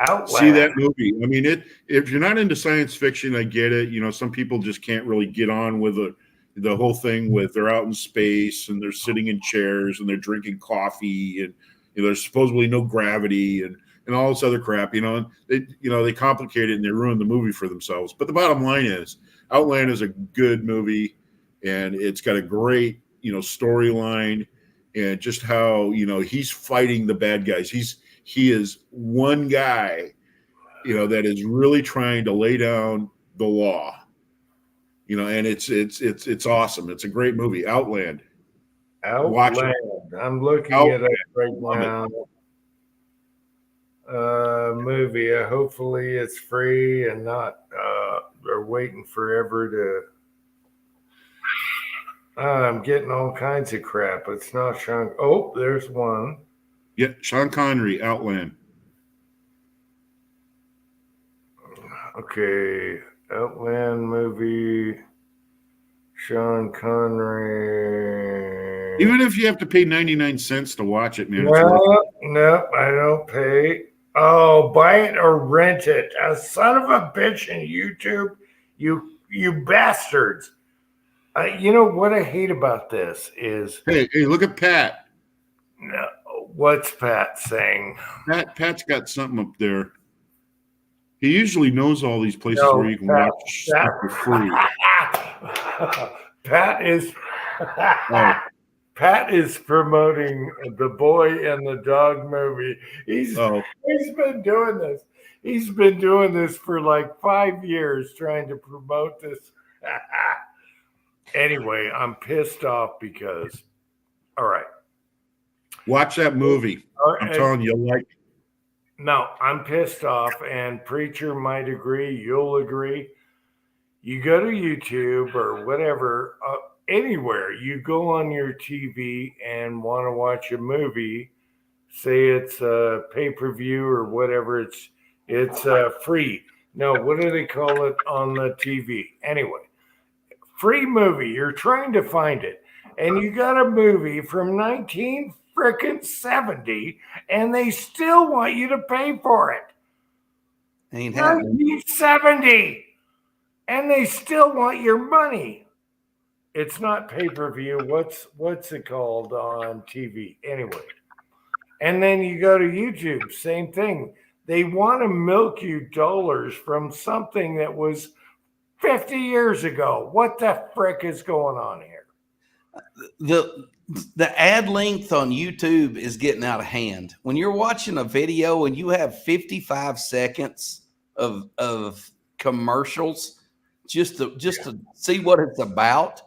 Outland. See that movie. I mean, if you're not into science fiction, I get it. Some people just can't really get on with the whole thing with they're out in space and they're sitting in chairs and they're drinking coffee and there's supposedly no gravity and all this other crap, and they complicate it and they ruin the movie for themselves. But the bottom line is Outland is a good movie, and it's got a great, storyline, and just how, he's fighting the bad guys. He is one guy, that is really trying to lay down the law, and it's awesome. It's a great movie. Outland. Watch it. I'm looking at it right now. Movie. Hopefully it's free and not they're waiting forever to. I'm getting all kinds of crap. It's not Sean. Oh, there's one. Yeah, Sean Connery, Outland. Okay, Outland movie. Sean Connery. Even if you have to pay 99 cents to watch it, man. No, I don't pay. Oh, buy it or rent it. A son of a bitch in YouTube. You bastards. You know what I hate about this is. Hey, look at Pat. No, what's Pat saying? Pat's got something up there. He usually knows all these places where you can watch stuff for free. Pat is promoting The Boy and the Dog movie. He's been doing this. He's been doing this for like 5 years, trying to promote this. Anyway, I'm pissed off because, all right. Watch that movie. I'm telling you, you'll like it. No, I'm pissed off, and Preacher might agree. You'll agree. You go to YouTube or whatever, anywhere, you go on your TV and want to watch a movie, say it's a pay-per-view or whatever, it's free. No, what do they call it on the TV? Anyway, free movie. You're trying to find it, and you got a movie from 1970, and they still want you to pay for it. Ain't happening. 1970, and they still want your money. It's not pay-per-view. What's it called on TV? Anyway. And then you go to YouTube, same thing. They want to milk you dollars from something that was 50 years ago. What the frick is going on here? The ad length on YouTube is getting out of hand. When you're watching a video and you have 55 seconds of commercials just to see what it's about,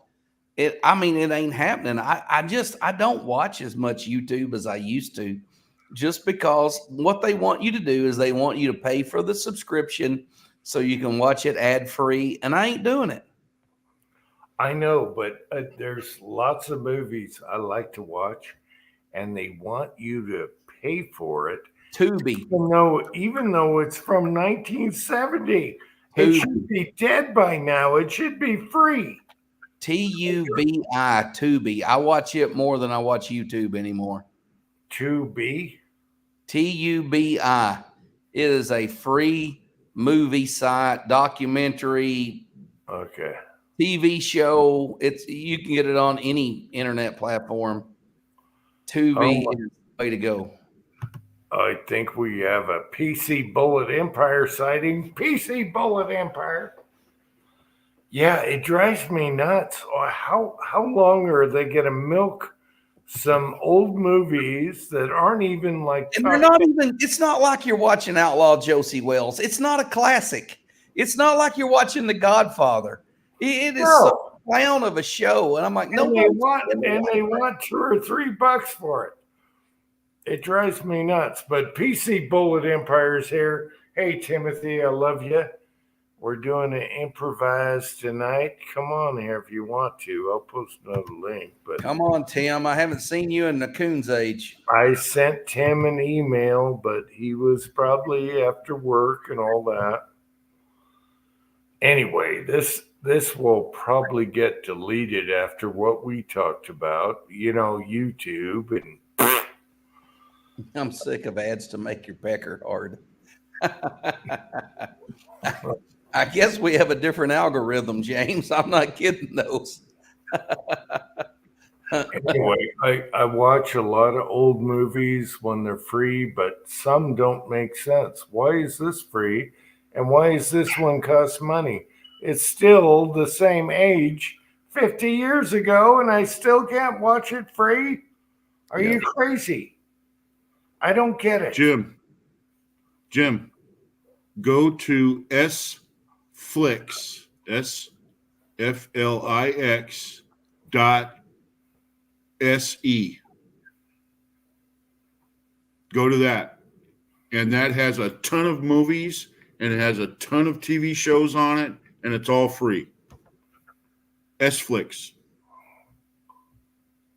it ain't happening. I don't watch as much YouTube as I used to, just because what they want you to do is they want you to pay for the subscription so you can watch it ad free, and I ain't doing it. I know, but there's lots of movies I like to watch, and they want you to pay for it. Tubi. Even though it's from 1970, it should be dead by now. It should be free. Tubi, Tubi. I watch it more than I watch YouTube anymore. Tubi? Tubi. It is a free movie site, documentary, okay, TV show. You can get it on any internet platform. Tubi is the way to go. I think we have a PC Bullet Empire sighting. PC Bullet Empire. Yeah, it drives me nuts. How long are they going to milk some old movies that aren't even like? And they're not even. It's not like you're watching Outlaw Josie Wells. It's not a classic. It's not like you're watching The Godfather. It is so clown of a show, and I'm like, no. They want $2 or $3 for it. It drives me nuts. But PC Bullet Empire's here. Hey Timothy, I love you. We're doing an improvised tonight. Come on here if you want to. I'll post another link. But come on, Tim. I haven't seen you in the Coon's age. I sent Tim an email, but he was probably after work and all that. Anyway, this will probably get deleted after what we talked about. YouTube and. I'm sick of ads to make your pecker hard. I guess we have a different algorithm, James. I'm not kidding those. Anyway, I watch a lot of old movies when they're free, but some don't make sense. Why is this free? And why is this one cost money? It's still the same age 50 years ago, and I still can't watch it free? Are you crazy? I don't get it. Jim, go to SFlix, SFLIX.se. Go to that. And that has a ton of movies, and it has a ton of TV shows on it, and it's all free. SFlix.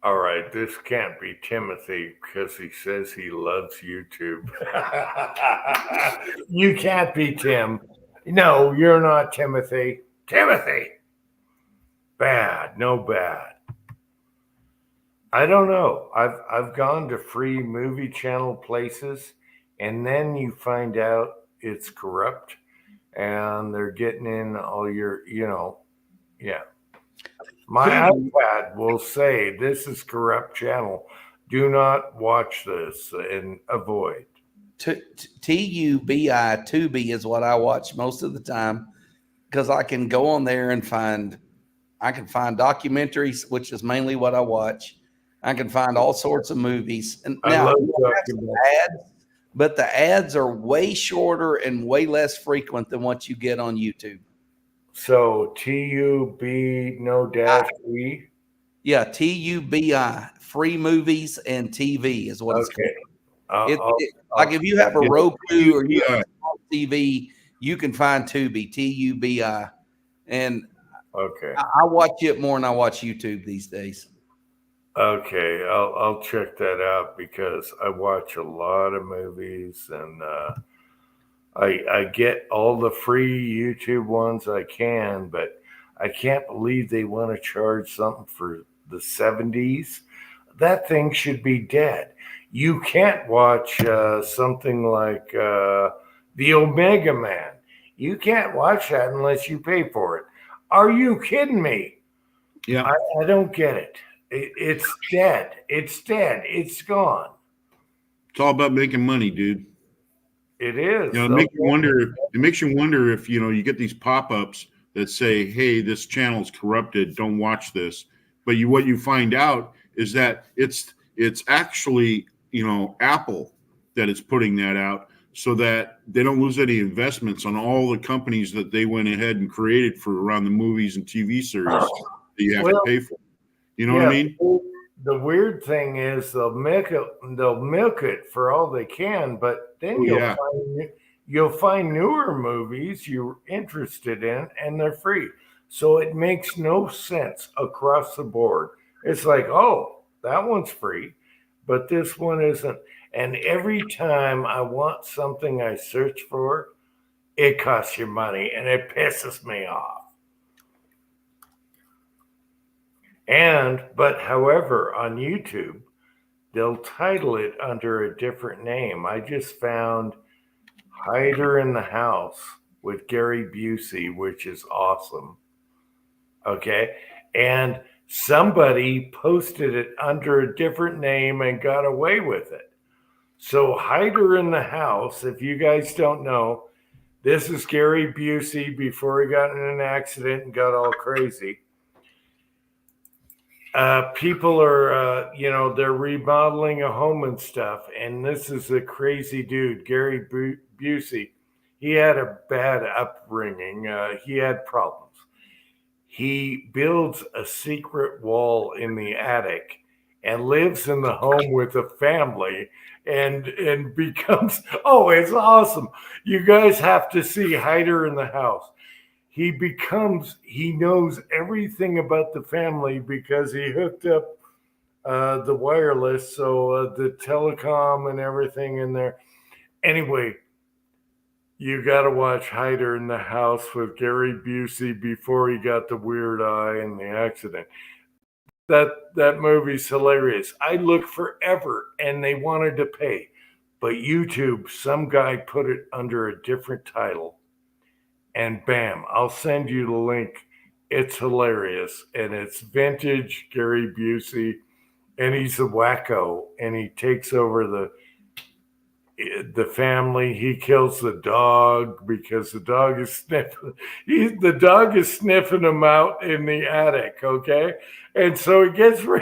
All right, this can't be Timothy because he says he loves YouTube. You can't be Tim. No, you're not Timothy. Timothy. Bad, no bad. I don't know. I've gone to free movie channel places, and then you find out it's corrupt, and they're getting in all your, My iPad will say, this is corrupt channel. Do not watch this and avoid. Tubi, Tubi is what I watch most of the time because I can go on there and find documentaries, which is mainly what I watch. I can find all sorts of movies. And now, ads, but the ads are way shorter and way less frequent than what you get on YouTube. So TUB no dash E. Yeah, TUBI, free movies and TV is what it's called. Okay. Like if you have a Yeah, Roku or you have TUBI. a smart TV, you can find Tubi, TUBI. And Okay. I watch it more than I watch YouTube these days. Okay. I'll check that out because I watch a lot of movies and I get all the free YouTube ones I can, but I can't believe they want to charge something for the 70s. That thing should be dead. You can't watch something like the Omega Man. You can't watch that unless you pay for it. Are you kidding me? Yeah. I don't get it. It's dead. It's dead. It's gone. It's all about making money, dude. It is. You know, it makes you wonder if, you know, you get these pop-ups that say, hey, this channel's corrupted, don't watch this. But what you find out is that it's actually, you know, Apple that is putting that out so that they don't lose any investments on all the companies that they went ahead and created for around the movies and TV series that you have to pay for. You know what I mean? The weird thing is they'll milk it for all they can, but then you'll find newer movies you're interested in and they're free. So it makes no sense across the board. It's like, oh, that one's free, but this one isn't. And every time I want something I search for, it costs you money and it pisses me off. But however, on YouTube, they'll title it under a different name. I just found Hider in the House with Gary Busey, which is awesome. Okay. And somebody posted it under a different name and got away with it. So Hider in the House, if you guys don't know, this is Gary Busey before he got in an accident and got all crazy. People are, they're remodeling a home and stuff. And this is a crazy dude, Gary Busey. He had a bad upbringing. He had problems. He builds a secret wall in the attic and lives in the home with a family and becomes, oh, it's awesome. You guys have to see Hider in the House. He knows everything about the family because he hooked up the wireless, so the telecom and everything in there. Anyway, you got to watch Hider in the House with Gary Busey before he got the weird eye and the accident. That movie's hilarious. I looked forever and they wanted to pay, but YouTube, some guy put it under a different title. And bam, I'll send you the link. It's hilarious. And it's vintage Gary Busey. And he's a wacko. And he takes over the family. He kills the dog because the dog is sniffing. The dog is sniffing him out in the attic, okay? And so he gets rid.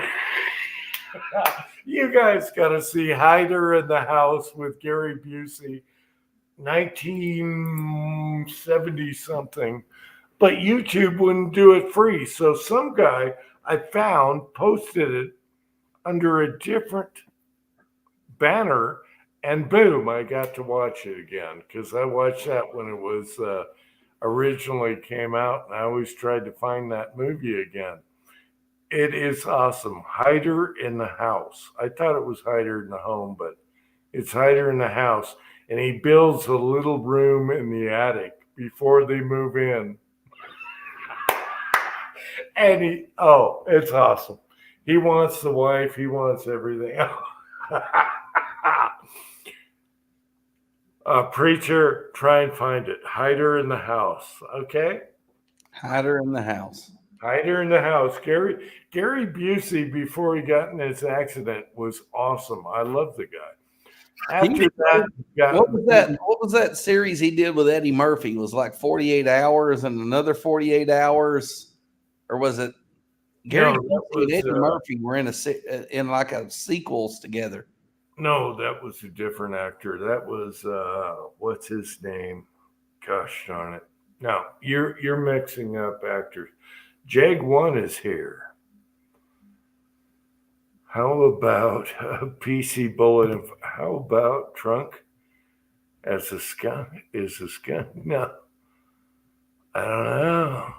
You guys got to see Hider in the House with Gary Busey. 1970 something, but YouTube wouldn't do it free. So some guy I found posted it under a different banner, and boom, I got to watch it again because I watched that when it was originally came out, and I always tried to find that movie again. It is awesome. Hider in the House. I thought it was Hider in the Home, but it's Hider in the House. And he builds a little room in the attic before they move in. And it's awesome. He wants the wife. He wants everything. Preacher, try and find it. Hider in the House. Okay? Hider in the House. Hider in the House. Gary Busey, before he got in his accident, was awesome. I love the guy. After that, what was that series he did with Eddie Murphy? It was like 48 hours and another 48 hours, or was it Gary Busey and Eddie Murphy were in like a sequels together? No, that was a different actor. That was what's his name? Gosh darn it! No, you're mixing up actors. Jag 1 is here. How about PC Bullet? How about Trunk as a skunk? Is a skunk? No, I don't know.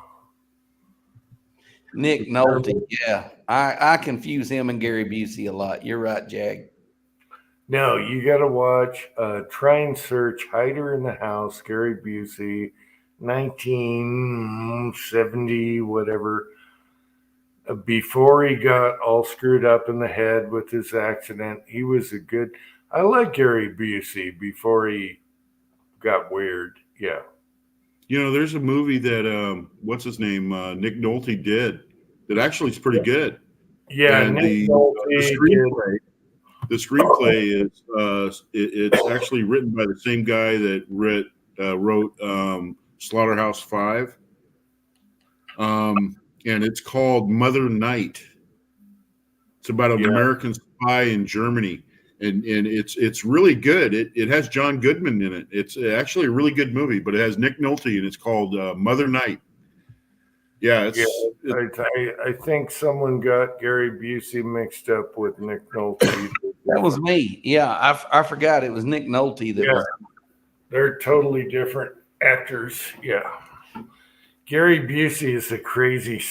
Nick Nolte. Yeah, I confuse him and Gary Busey a lot. You're right, Jag. No, you got to watch. Try and search Hider in the House, Gary Busey, 1970, whatever. Before he got all screwed up in the head with his accident, he was a good. I like Gary Busey before he got weird. Yeah. You know, there's a movie that what's his name, Nick Nolte did that actually is pretty good. Yeah. And Nick the Nolte screenplay. The screenplay is it's actually written by the same guy that wrote Slaughterhouse-Five, and it's called Mother Night. It's about an American spy in Germany, and it's really good. It has John Goodman in it. It's actually a really good movie, but it has Nick Nolte, and it's called Mother Night. Yeah, I think someone got Gary Busey mixed up with Nick Nolte. That was me. Yeah, I forgot it was Nick Nolte that was. They're totally different actors. Yeah. Gary Busey is a crazy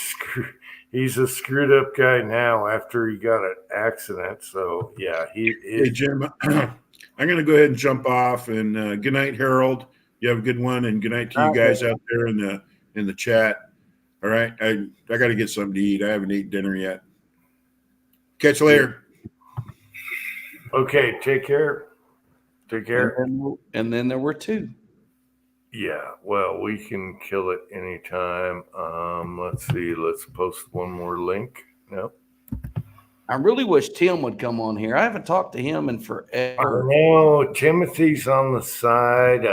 he's a screwed up guy now after he got an accident. So yeah, he is. Hey Jim, I'm gonna go ahead and jump off, and good night, Harold. You have a good one, and good night to you guys out there in the chat. All right, I got to get something to eat. I haven't eaten dinner yet. Catch you later. Okay, take care. Take care. And then there were two. Yeah, well, we can kill it anytime. Let's see. Let's post one more link. No. I really wish Tim would come on here. I haven't talked to him in forever. No, Timothy's on the side.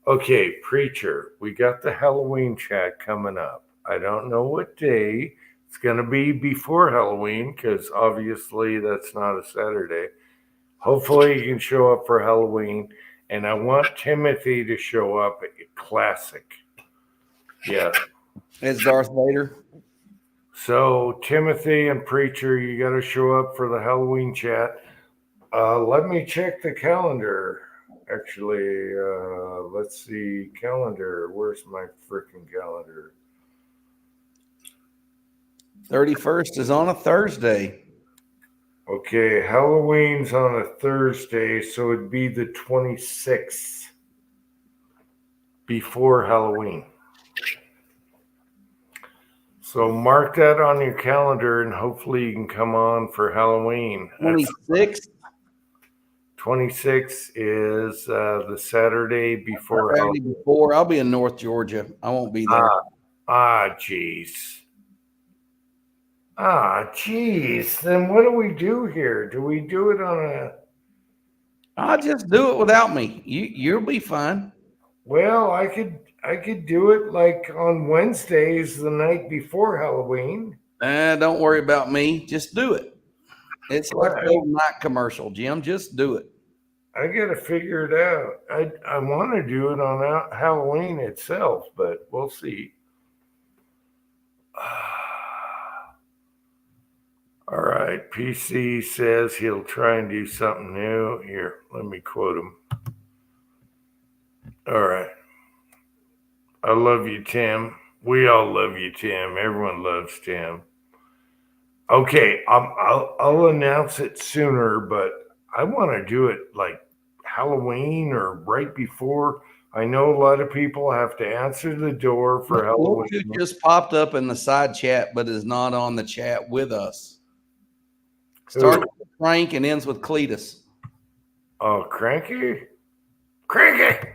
Okay, Preacher, we got the Halloween chat coming up. I don't know what day. It's going to be before Halloween because obviously that's not a Saturday. Hopefully you can show up for Halloween. And I want Timothy to show up at Classic. Yeah. It's Darth Vader. So Timothy and Preacher, you got to show up for the Halloween chat. Let me check the calendar. Actually, let's see. Calendar. Where's my freaking calendar? 31st is on a Thursday. Okay, Halloween's on a Thursday, so it'd be the 26th before Halloween. So mark that on your calendar, and hopefully you can come on for Halloween. 26th? 26th is the Saturday before Halloween. I'll be in North Georgia. I won't be there. Jeez. Geez. Then what do we do here? Do we do it on a... I'll just do it without me. You'll be fine. Well, I could do it like on Wednesdays, the night before Halloween. Don't worry about me. Just do it. It's like an old night commercial, Jim. Just do it. I got to figure it out. I want to do it on Halloween itself, but we'll see. All right. PC says he'll try and do something new. Here, let me quote him. All right. I love you, Tim. We all love you, Tim. Everyone loves Tim. Okay, I'll announce it sooner, but I want to do it like Halloween or right before. I know a lot of people have to answer the door for Halloween. Who just popped up in the side chat, but is not on the chat with us. Starts with Frank and ends with Cletus. Oh, Cranky? Cranky!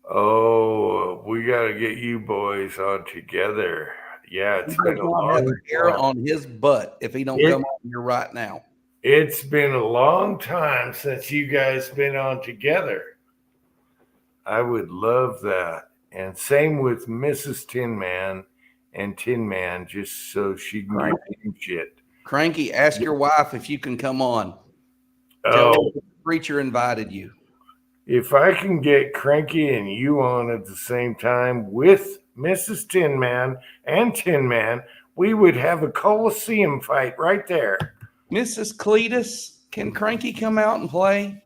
Oh, we got to get you boys on together. Yeah, it's been a long time. Hair on his butt if he don't come on here right now. It's been a long time since you guys been on together. I would love that. And same with Mrs. Tin Man and Tin Man, just so she can do shit. Cranky, ask your wife if you can come on. Oh, Tell her the preacher invited you. If I can get Cranky and you on at the same time with Mrs. Tin Man and Tin Man, we would have a Coliseum fight right there. Mrs. Cletus, can Cranky come out and play?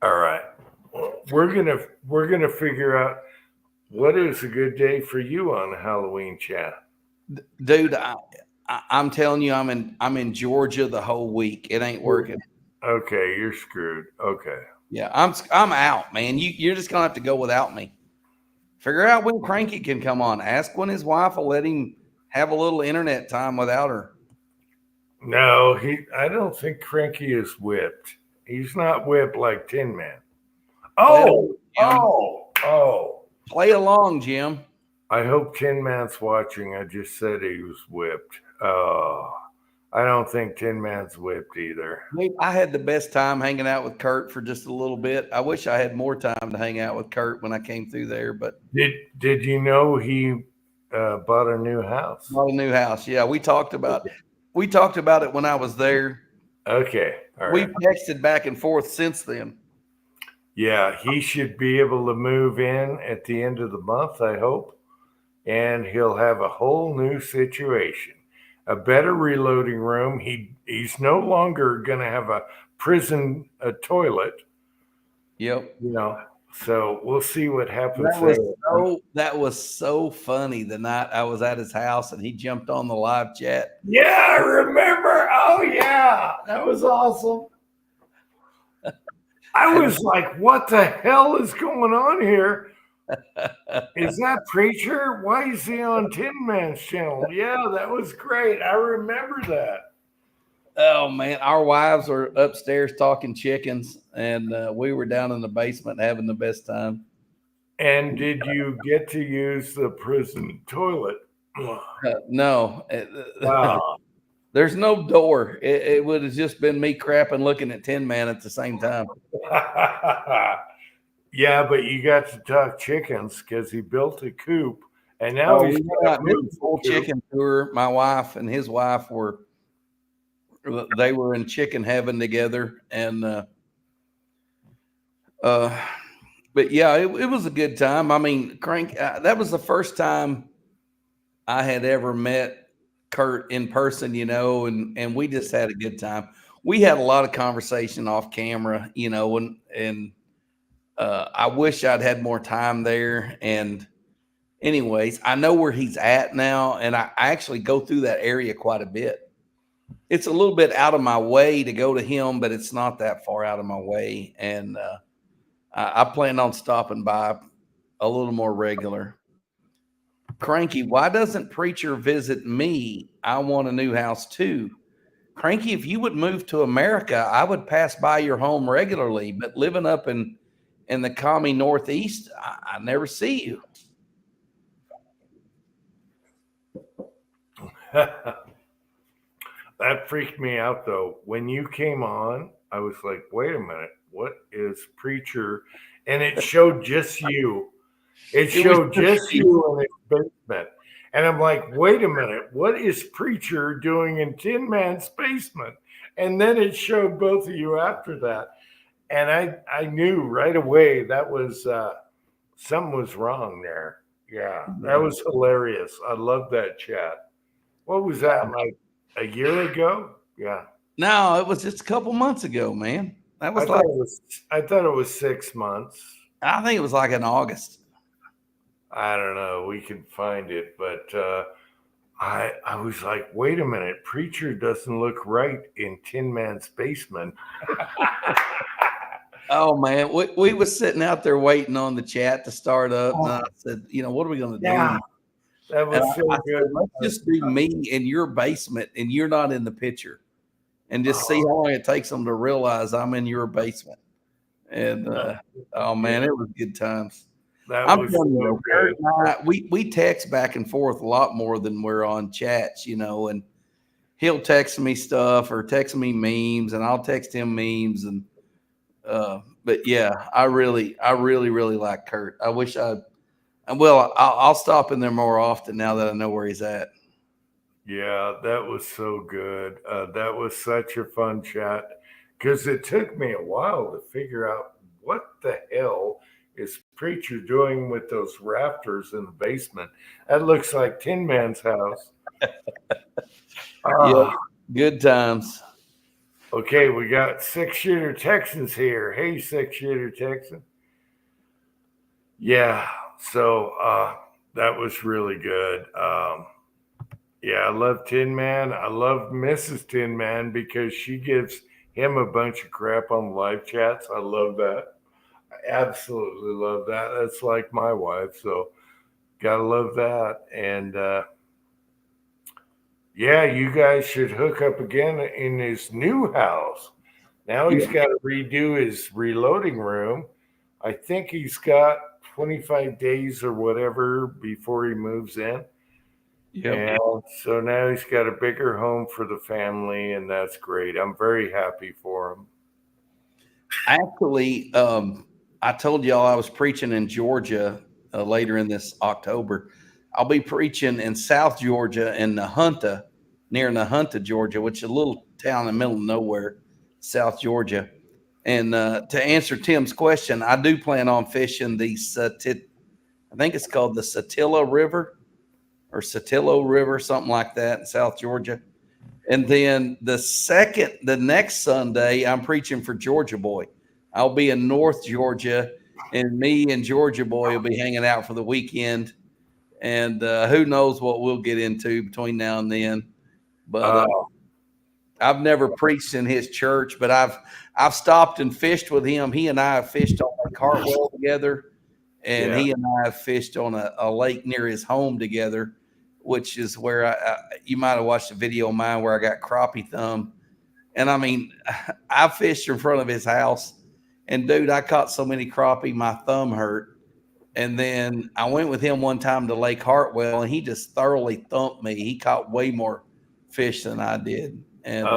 All right. We're gonna figure out what is a good day for you on Halloween chat. Dude, I'm telling you, I'm in Georgia the whole week. It ain't working. Okay, you're screwed. Okay. Yeah, I'm out, man. You're just gonna have to go without me. Figure out when Cranky can come on. Ask when his wife will let him have a little internet time without her. No, I don't think Cranky is whipped. He's not whipped like Tin Man. Oh. Play along, Jim. I hope Tin Man's watching. I just said he was whipped. Oh, I don't think Tin Man's whipped either. I had the best time hanging out with Kurt for just a little bit. I wish I had more time to hang out with Kurt when I came through there. But did you know he bought a new house? Bought a new house. Yeah, we talked about it when I was there. Okay, all right. We've texted back and forth since then. Yeah, he should be able to move in at the end of the month, I hope. And he'll have a whole new situation, a better reloading room. He's no longer going to have a prison toilet. Yep. You know, so we'll see what happens. That was so funny the night I was at his house and he jumped on the live chat. Yeah, I remember. Oh yeah, that was awesome. I was like, what the hell is going on here? Is that Preacher? Why is he on Tin Man's channel? Yeah, that was great. I remember that. Oh, man. Our wives were upstairs talking chickens, and we were down in the basement having the best time. And did you get to use the prison toilet? No. Wow. There's no door. It would have just been me crapping looking at Tin Man at the same time. Yeah, but you got to talk chickens because he built a coop, and now he's got a full chicken tour. My wife and his wife were in chicken heaven together, and but yeah, it was a good time. I mean, that was the first time I had ever met Kurt in person, you know, and we just had a good time. We had a lot of conversation off camera, you know, and I wish I'd had more time there. And anyways, I know where he's at now, and I actually go through that area quite a bit. It's a little bit out of my way to go to him, but it's not that far out of my way. And I plan on stopping by a little more regular. Cranky, why doesn't Preacher visit me? I want a new house too. Cranky, if you would move to America, I would pass by your home regularly, but living up in the commie Northeast, I never see you. That freaked me out though. When you came on, I was like, wait a minute, what is Preacher? And it showed just you. It showed just you in his basement. And I'm like, wait a minute, what is Preacher doing in Tin Man's basement? And then it showed both of you after that. And I knew right away that was something was wrong there. Yeah, that was hilarious. I love that chat. What was that, like a year ago? Yeah. No, it was just a couple months ago, man. That was I thought it was 6 months. I think it was like in August. I don't know. We can find it, but I was like, wait a minute, Preacher doesn't look right in Tin Man's basement. Oh man, we was sitting out there waiting on the chat to start up, and I said, you know, what are we going to do? Yeah, that was so good. Said, let's just do me in your basement, and you're not in the picture, and just see how long it takes them to realize I'm in your basement. And oh man, it was good times. That was so good. We text back and forth a lot more than we're on chats, you know, and he'll text me stuff or text me memes, and I'll text him memes. And but yeah, I really like Kurt. I wish I'll stop in there more often now that I know where he's at. Yeah, that was so good. That was such a fun chat because it took me a while to figure out what the hell is Preacher doing with those rafters in the basement. That looks like Tin Man's house. Yeah, Ah, good times. okay, we got Six Shooter Texans here. Hey, Six Shooter Texan. Yeah, so that was really good. Yeah, I love Tin Man. I love Mrs. Tin Man because she gives him a bunch of crap on live chats. I love that. I absolutely love that. That's like my wife. So, gotta love that. And yeah, you guys should hook up again in his new house. Now he's Yeah. got to redo his reloading room. I think he's got 25 days or whatever before he moves in. Yep. And so now he's got a bigger home for the family, and that's great. I'm very happy for him. Actually, I told y'all I was preaching in Georgia later in this October. I'll be preaching in South Georgia in Nahunta, near Nahunta, Georgia, which is a little town in the middle of nowhere, South Georgia. And to answer Tim's question, I do plan on fishing the I think it's called the Satilla River or Satillo River, something like that in South Georgia. And then the next Sunday, I'm preaching for Georgia Boy. I'll be in North Georgia, and me and Georgia Boy will be hanging out for the weekend. And who knows what we'll get into between now and then. But I've never preached in his church, but I've stopped and fished with him. He and I have fished on Lake Hartwell together, and Yeah. he and I have fished on a lake near his home together, which is where you might have watched a video of mine where I got crappie thumb. And I mean, I fished in front of his house, and dude, I caught so many crappie, my thumb hurt. And then I went with him one time to Lake Hartwell, and he just thoroughly thumped me. He caught way more fish than I did. And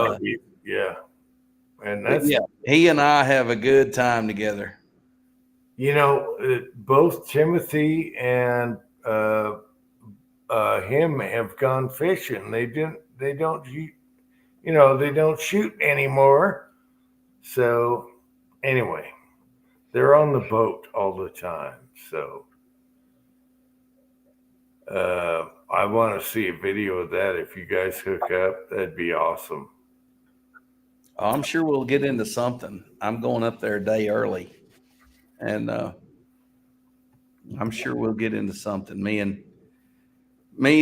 Yeah. And but that's, yeah, he and I have a good time together. both Timothy and him have gone fishing. They don't, they don't shoot anymore. So, anyway, they're on the boat all the time. So, I want to see a video of that. If you guys hook up, that'd be awesome. I'm sure we'll get into something. I'm going up there a day early, and I'm sure we'll get into something. Me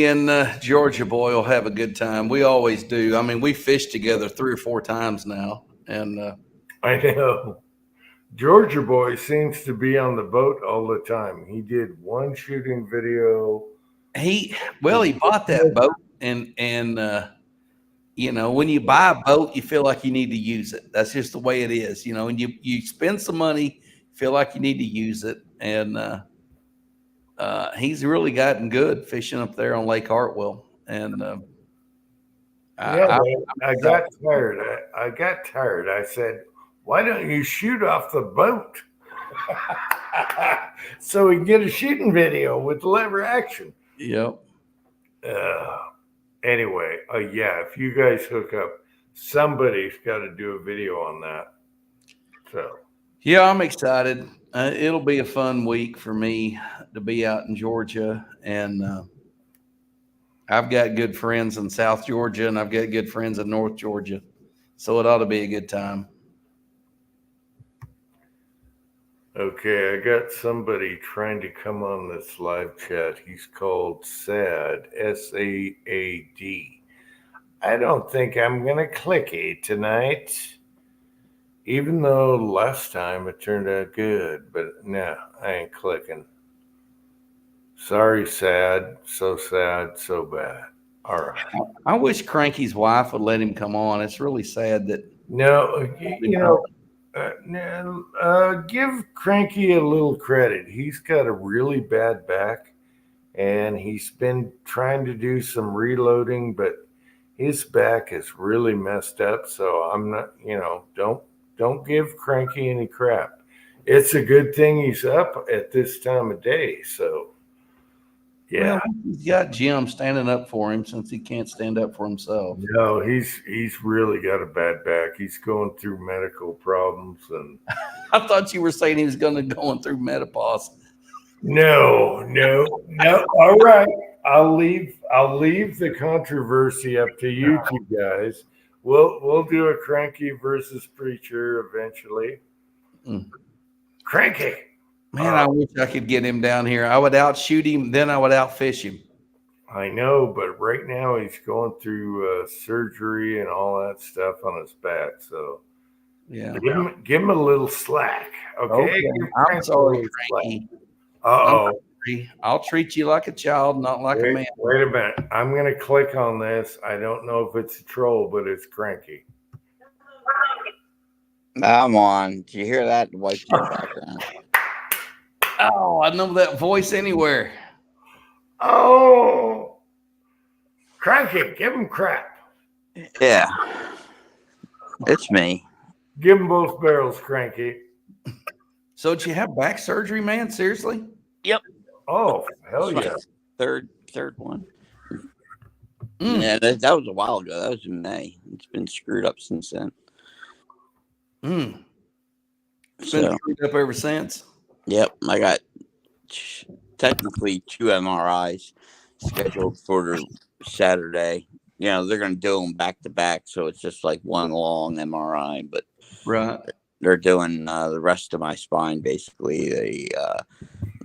and Georgia Boy will have a good time. We always do. I mean, we fished together 3 or 4 times now, and I know. Georgia Boy seems to be on the boat all the time. He did one shooting video. he bought that boat, and when you buy a boat, you feel like you need to use it. That's just the way it is, and you spend some money, feel like you need to use it. And he's really gotten good fishing up there on Lake Hartwell. And I got tired. I got tired. I said, why don't you shoot off the boat? So we can get a shooting video with lever action. Yep. Anyway, yeah, if you guys hook up, somebody's got to do a video on that. So, yeah, I'm excited. It'll be a fun week for me to be out in Georgia. And I've got good friends in South Georgia, and I've got good friends in North Georgia. So it ought to be a good time. okay, I got somebody trying to come on this live chat. He's called SAD, SAAD. I don't think I'm going to click it tonight, even though last time it turned out good. But no, I ain't clicking. Sorry, sad, so bad. All right. I wish Cranky's wife would let him come on. It's really sad that. No, give Cranky a little credit. He's got a really bad back, and he's been trying to do some reloading, but his back is really messed up. So I'm not, don't give Cranky any crap. It's a good thing he's up at this time of day. So Yeah. Well, he's got Jim standing up for him since he can't stand up for himself. No, he's really got a bad back. He's going through medical problems, and I thought you were saying he was going through menopause. no. All right, I'll leave the controversy up to you two guys. We'll do a Cranky versus Preacher eventually. Mm. Cranky. Man, I wish I could get him down here. I would outshoot him, then I would outfish him. I know, but right now he's going through surgery and all that stuff on his back. So Yeah. give him a little slack, okay? I'm sorry, Cranky. Uh-oh. I'll treat you like a child, not like a man. Wait a minute. I'm going to click on this. I don't know if it's a troll, but it's Cranky. I'm on. Did you hear that voice in the background? Oh, I know that voice anywhere. Oh, Cranky, give him crap. Yeah. It's me. Give him both barrels, Cranky. So did you have back surgery, man? Seriously? Yep. Oh, hell That's yeah. my third one. Mm. Yeah, that was a while ago. That was in May. It's been screwed up since then. Mm. It's been screwed up ever since. Yep. I got technically 2 MRIs scheduled for Saturday. You know, they're going to do them back to back. So it's just like one long MRI, but Right. they're doing the rest of my spine, basically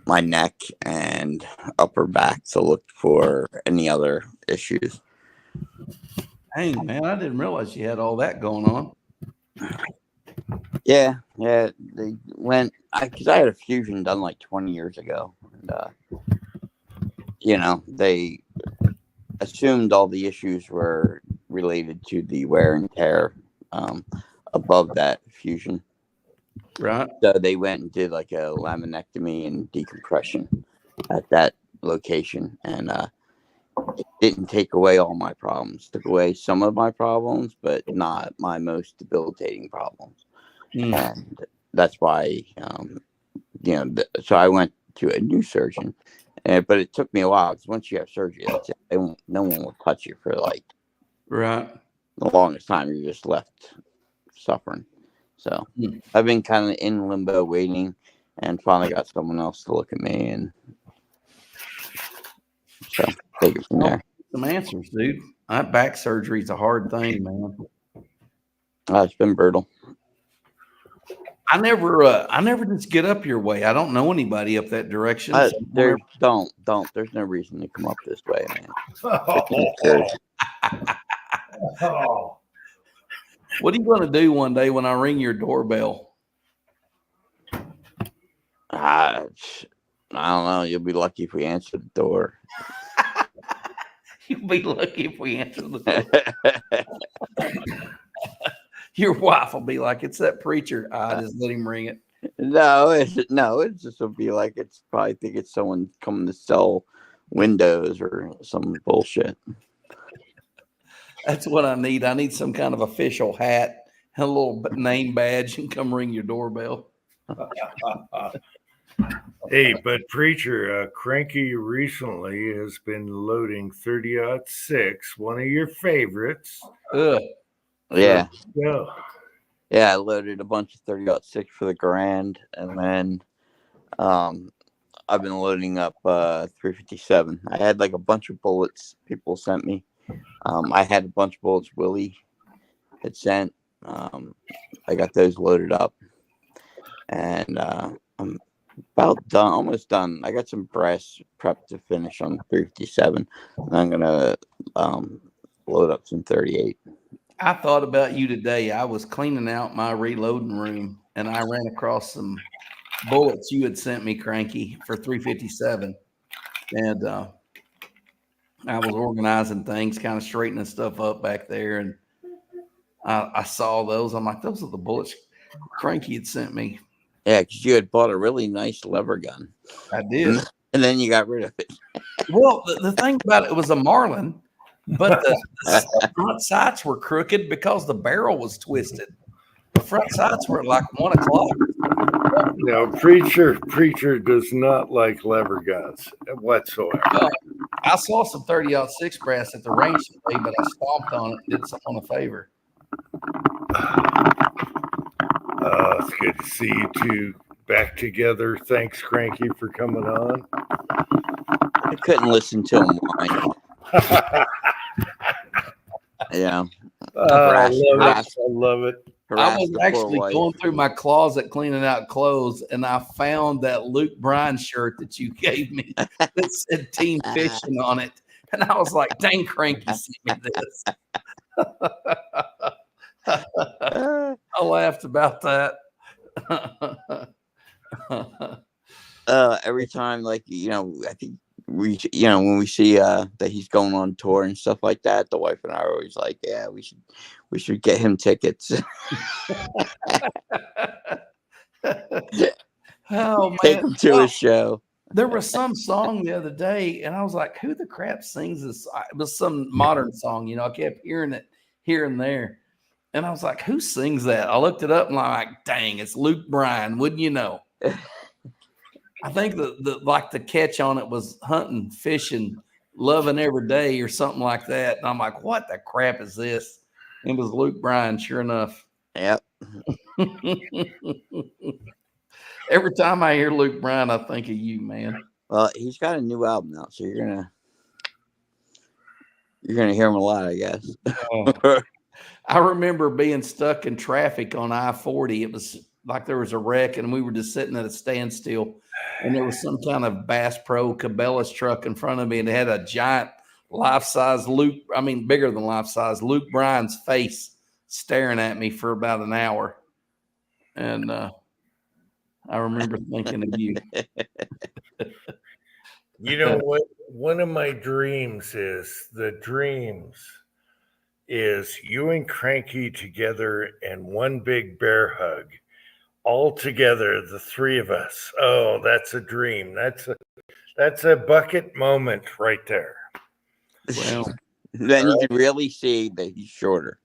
my neck and upper back to look for any other issues. Dang, man, I didn't realize you had all that going on. Yeah, they went because I had a fusion done like 20 years ago, and you know, they assumed all the issues were related to the wear and tear above that fusion. Right. So they went and did like a laminectomy and decompression at that location, and it didn't take away all my problems. Took away some of my problems, but not my most debilitating problems. Mm. And that's why, you know, so I went to a new surgeon, but it took me a while because once you have surgery, that's it. No one will touch you for like Right. the longest time. You're just left suffering. So I've been kind of in limbo waiting, and finally got someone else to look at me, and so take it from there. Some answers, dude. That back surgery is a hard thing, man. It's been brutal. I never just get up your way. I don't know anybody up that direction. So Don't. There's no reason to come up this way, man. Oh. What are you going to do one day when I ring your doorbell? I don't know. You'll be lucky if we answer the door. You'll be lucky if we answer the door. Your wife will be like, "It's that preacher." I just let him ring it. No, it just will be like it's probably think it's someone coming to sell windows or some bullshit. That's what I need. I need some kind of official hat and a little name badge and come ring your doorbell. Hey, but Preacher, Cranky recently has been loading 30-06, one of your favorites. Ugh. Yeah. Yeah. Yeah, I loaded a bunch of 30-06 for the Grand, and then I've been loading up 357. I had like a bunch of bullets people sent me. I had a bunch of bullets Willie had sent. I got those loaded up, and I'm about done, almost done. I got some brass prep to finish on 357, and I'm gonna load up some 38. I thought about you today. I was cleaning out my reloading room, and I ran across some bullets you had sent me, Cranky, for 357, and I was organizing things, kind of straightening stuff up back there, and I saw those. I'm like, those are the bullets Cranky had sent me. Yeah, because you had bought a really nice lever gun. I did. And then you got rid of it. Well, the thing about it was a Marlin, but the front sights were crooked because the barrel was twisted. The front sides were at like 1 o'clock. No, preacher does not like lever guns whatsoever. Well, I saw some 30-06 brass at the range today, but I stomped on it and did someone a favor. It's good to see you two back together. Thanks, Cranky, for coming on. I couldn't listen to him whine. Yeah. I love it. I was actually going through my closet cleaning out clothes, and I found that Luke Bryan shirt that you gave me that said Team Fishing on it. And I was like, dang, Cranky sent me this. I laughed about that. Every time, like, I think when we see that he's going on tour and stuff like that, the wife and I are always like, yeah, we should get him tickets. Oh man, take him to a show. There was some song the other day, and I was like, who the crap sings this? It was some modern song, I kept hearing it here and there. And I was like, who sings that? I looked it up and I'm like, dang, it's Luke Bryan. Wouldn't you know? I think the catch on it was hunting, fishing, loving every day or something like that. And I'm like, what the crap is this? It was Luke Bryan, sure enough. Yep. Every time I hear Luke Bryan, I think of you, man. Well, he's got a new album out, so you're gonna hear him a lot, I guess. I remember being stuck in traffic on I-40. It was like there was a wreck, and we were just sitting at a standstill, and there was some kind of Bass Pro Cabela's truck in front of me, and it had a giant life-size bigger than life-size Luke Bryan's face staring at me for about an hour. And I remember thinking of you. You know what? One of my dreams is you and Cranky together and one big bear hug. All together, the three of us. Oh, that's a dream. That's a bucket moment right there. Well, then you can really see that he's shorter.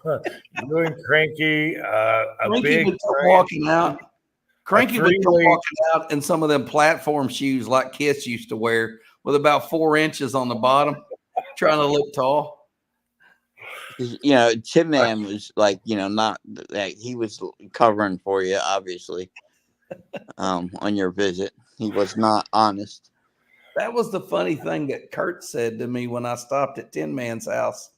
You and Cranky, Cranky would come walking out. Cranky would come walking out in some of them platform shoes like Kiss used to wear, with about 4 inches on the bottom, trying to look tall. Tin Man was like, not that he was covering for you, obviously, on your visit. He was not honest. That was the funny thing that Kurt said to me when I stopped at Tin Man's house.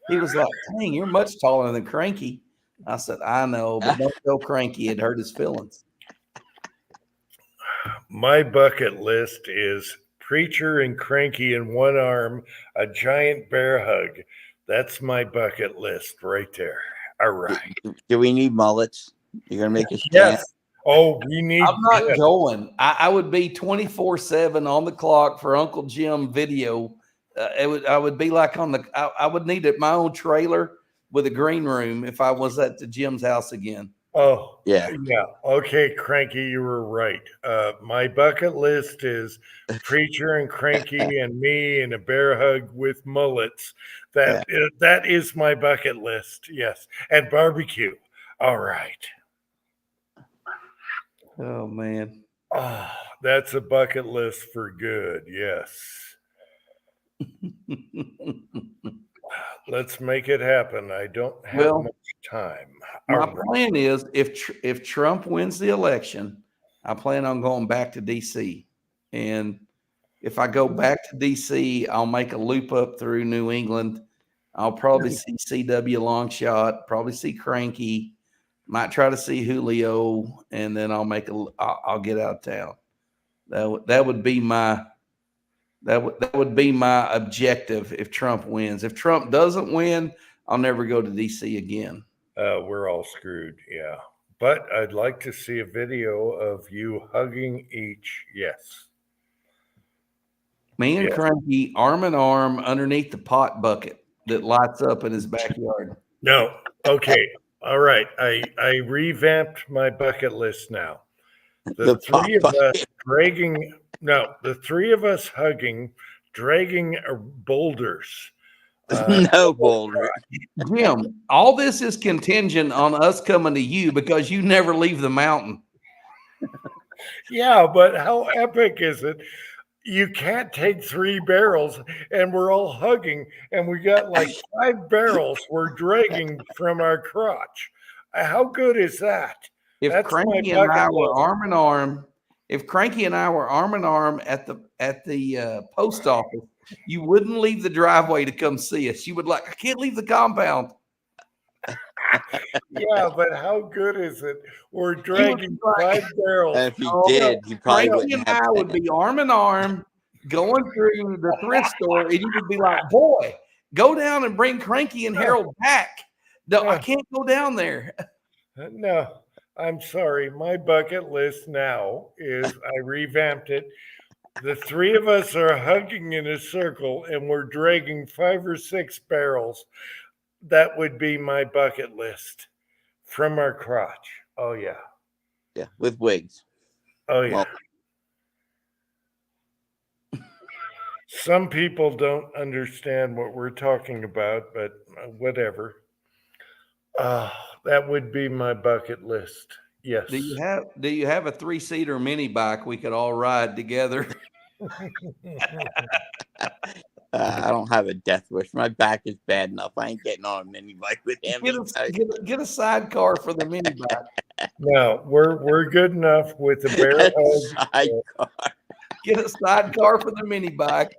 He was like, dang, you're much taller than Cranky. I said, I know, but don't tell Cranky. It hurt his feelings. My bucket list is Preacher and Cranky in one arm, a giant bear hug. That's my bucket list right there. All right. Do we need mullets? You're going to make us yes. Oh, we need. I'm not going. I would be 24/7 on the clock for Uncle Jim video. I would be like I would need my own trailer with a green room if I was at the Jim's house again. Oh, yeah. Okay, Cranky, you were right. My bucket list is Preacher and Cranky and me in a bear hug with mullets. That is my bucket list. Yes, and barbecue. All right. Oh man. Oh, that's a bucket list for good. Yes. Let's make it happen. I don't have much time. My plan is if Trump wins the election, I plan on going back to DC. And if I go back to DC, I'll make a loop up through New England. I'll probably see CW Longshot, probably see Cranky, might try to see Julio, and then I'll get out of town. That would be my objective if Trump wins. If Trump doesn't win, I'll never go to DC again. We're all screwed, yeah. But I'd like to see a video of you hugging each. Yes. Me and Cranky arm in arm underneath the pot bucket that lights up in his backyard. No. Okay. All right. I revamped my bucket list now. The three of us the three of us hugging, dragging boulders No boulder. Jim, all this is contingent on us coming to you because you never leave the mountain. Yeah, but how epic is it? You can't take 3 barrels and we're all hugging and we got like 5 barrels we're dragging from our crotch. How good is that? If That's my Cranky and I bucket were list. arm in arm, if Cranky and I were arm in arm at the post office, you wouldn't leave the driveway to come see us. You would like, I can't leave the compound. Yeah, but how good is it? We're You would dragging be like, 5 barrels. And if he Oh, did, he probably Frankie and wouldn't I have would be arm in arm going through the thrift store, and you would be like, "Boy, go down and bring Cranky and Harold back." No, I can't go down there. No, I'm sorry. My bucket list now is I revamped it. The 3 of us are hugging in a circle and we're dragging 5 or 6 barrels. That would be my bucket list from our crotch. Oh, yeah. Yeah, with wigs. Oh, yeah. Well- Some people don't understand what we're talking about, but whatever. That would be my bucket list. Yes. Do you have a 3-seater mini bike we could all ride together? I don't have a death wish. My back is bad enough. I ain't getting on a mini bike with him. Get a sidecar for the mini bike. No, we're good enough with the bear hug. Get a sidecar for the mini bike.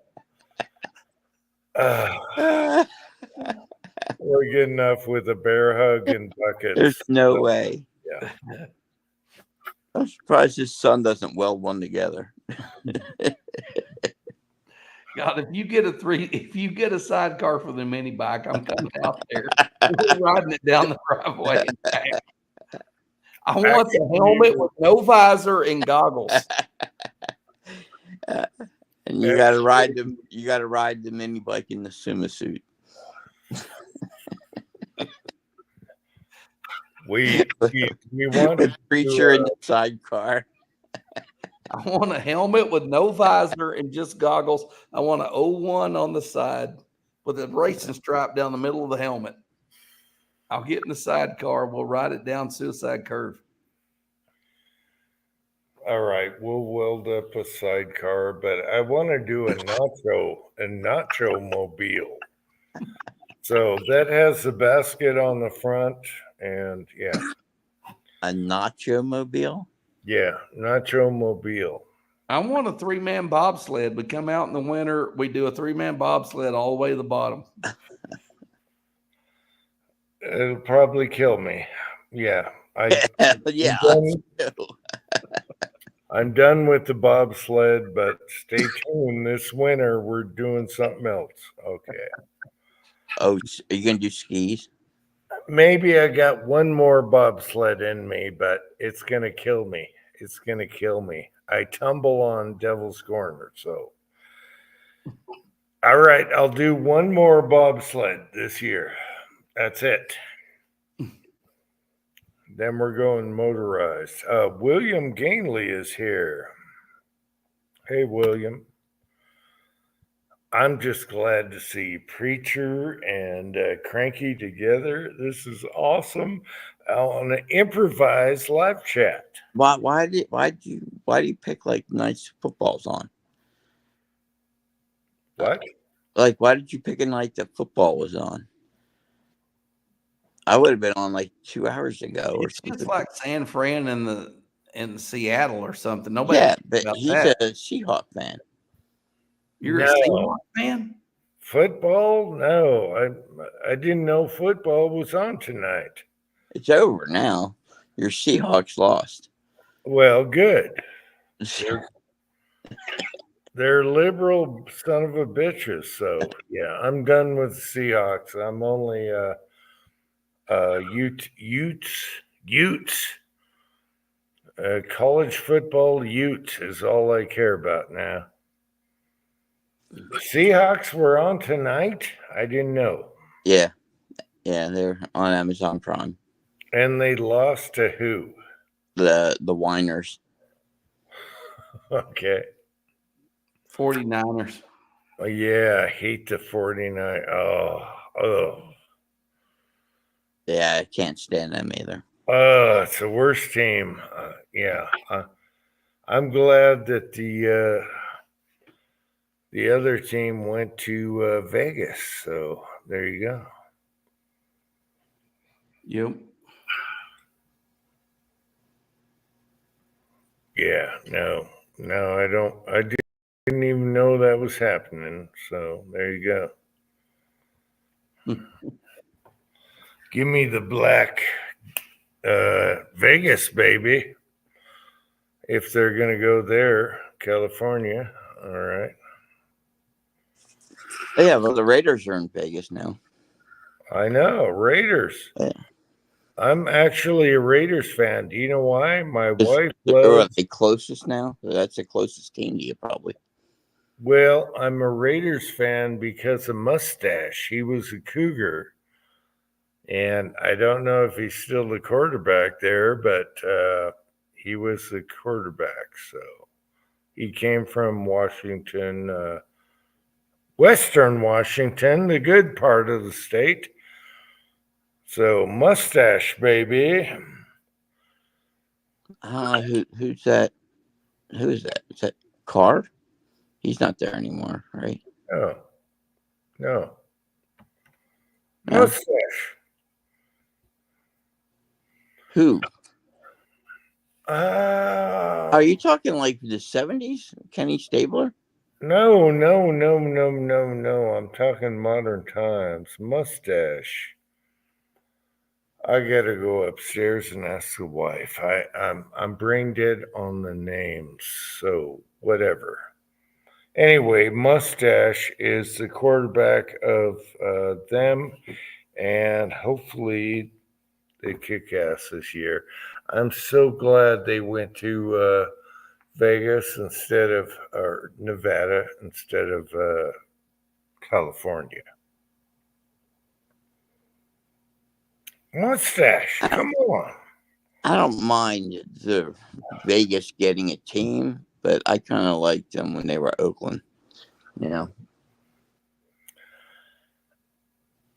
We're good enough with a bear hug and buckets. There's no way. Yeah. I'm surprised his son doesn't weld one together. God, if you get a sidecar for the mini bike, I'm coming out there. We're riding it down the driveway and back. I want the helmet with no visor and goggles. And you gotta ride them. You gotta ride the mini bike in the sumo suit. We want With preacher in the sidecar. I want a helmet with no visor and just goggles. I want an 01 on the side with a racing stripe down the middle of the helmet. I'll get in the sidecar. We'll ride it down Suicide Curve. All right, we'll weld up a sidecar, but I want to do a nacho mobile. So that has the basket on the front, and yeah, A nacho mobile. yeah, nacho mobile. I want a 3-man bobsled. We come out in the winter. We do a 3-man bobsled all the way to the bottom. It'll probably kill me. Yeah, Yeah. I'm done with the bobsled, but stay tuned. This winter, we're doing something else. Okay. Oh, are you gonna do skis? Maybe I got one more bobsled in me, but it's going to kill me. It's going to kill me. I tumble on Devil's Corner. So, all right, I'll do one more bobsled this year. That's it. Then we're going motorized. William Gainley is here. Hey, William. I'm just glad to see Preacher and Cranky together. This is awesome on an improvised live chat. Why do you pick like nights football's on? What? Like, why did you pick a night that football was on? I would have been on like 2 hours ago or It's something. just like San Fran in Seattle or something. Nobody Yeah, thinks but about he's that. a Seahawk fan. You're No. a Seahawks fan? Football? No, I didn't know football was on tonight. It's over now. Your Seahawks lost. Well, good. They're liberal son of a bitches. So yeah, I'm done with the Seahawks. I'm only Utes. College football Utes is all I care about now. Seahawks were on tonight. I didn't know. Yeah, they're on Amazon Prime. And they lost to who? The Whiners. Okay. 49ers. Yeah, I hate the 49. Oh. Yeah, I can't stand them either. It's the worst team. Yeah. I'm glad that the other team went to Vegas. So there you go. Yep. Yeah, no, I don't. I didn't even know that was happening. So there you go. Give me the black Vegas, baby. If they're going to go there, California. All right. Yeah, well, the Raiders are in Vegas now. I know. Raiders. Yeah. I'm actually a Raiders fan. Do you know why? My wife Are loves. they closest now? That's the closest team to you, probably. Well, I'm a Raiders fan because of Mustache. He was a Cougar. And I don't know if he's still the quarterback there, but he was the quarterback. So he came from Washington, Western Washington, the good part of the state. So Mustache, baby. Who's that? Who is that? Is that Carr? He's not there anymore, right? Oh, no. No? Mustache. Who? Uh, Are you talking like the 70s? Kenny Stabler? no. I'm talking modern times. Mustache. I gotta go upstairs and ask the wife. I'm brain dead on the names, so whatever. Anyway, Mustache is the quarterback of them, and hopefully they kick ass this year. I'm so glad they went to Vegas instead of or Nevada instead of California. Mustache, come on. I don't mind the Vegas getting a team, but I kind of liked them when they were Oakland. You know?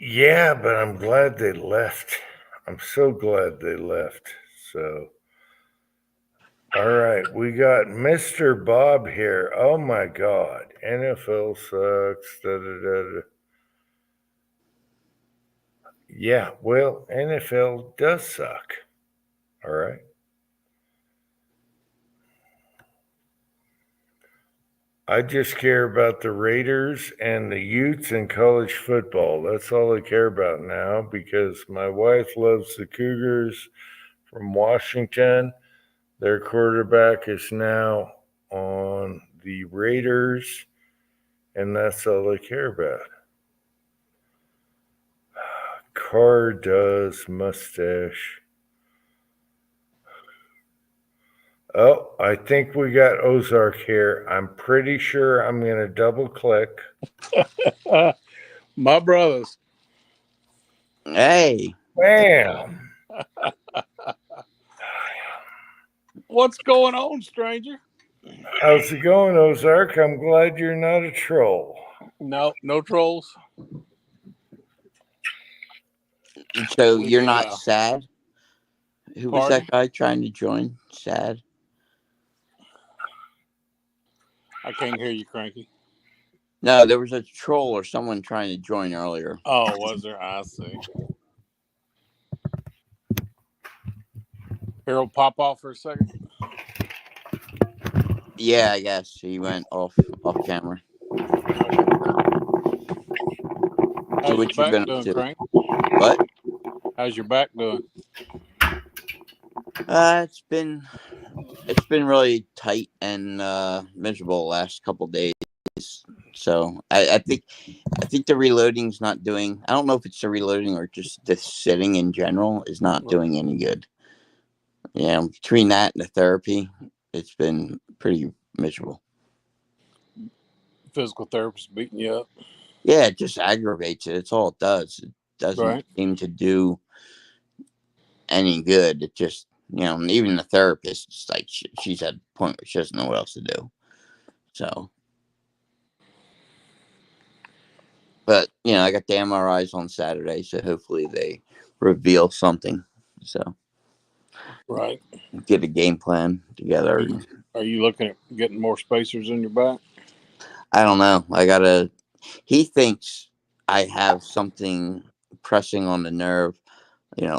Yeah, but I'm glad they left. I'm so glad they left. So, all right, we got Mr. Bob here. Oh my God, NFL sucks. Da, da, da, da. Yeah, well, NFL does suck. All right. I just care about the Raiders and the Utes in college football. That's all I care about now because my wife loves the Cougars from Washington. Their quarterback is now on the Raiders, and that's all I care about. Carr does mustache. Oh, I think we got Ozark here. I'm pretty sure I'm going to double click. My brothers. Hey. Bam. What's going on, stranger? How's it going, Ozark? I'm glad you're not a troll. No trolls. So you're not sad? Who was Pardon? that guy trying to join? Sad? I can't hear you, Cranky. No, there was a troll or someone trying to join earlier. Oh, was there? I see. Harold, pop off for a second. Yeah, I guess he went off camera. How's So what your you back been up doing, to? Crank? What? How's your back doing? It's been really tight and miserable the last couple days. So I think the reloading's not doing. I don't know if it's the reloading or just the sitting in general is not doing any good. Yeah, between that and the therapy, it's been pretty miserable. Physical therapist beating you up? Yeah, it just aggravates it. It's all it does. It doesn't seem to do any good. It just, even the therapist, it's like she's at a point where she doesn't know what else to do. So. But I got the MRIs on Saturday, so hopefully they reveal something. So Right. get a game plan together. Are you looking at getting more spacers in your back? I don't know. He thinks I have something pressing on the nerve,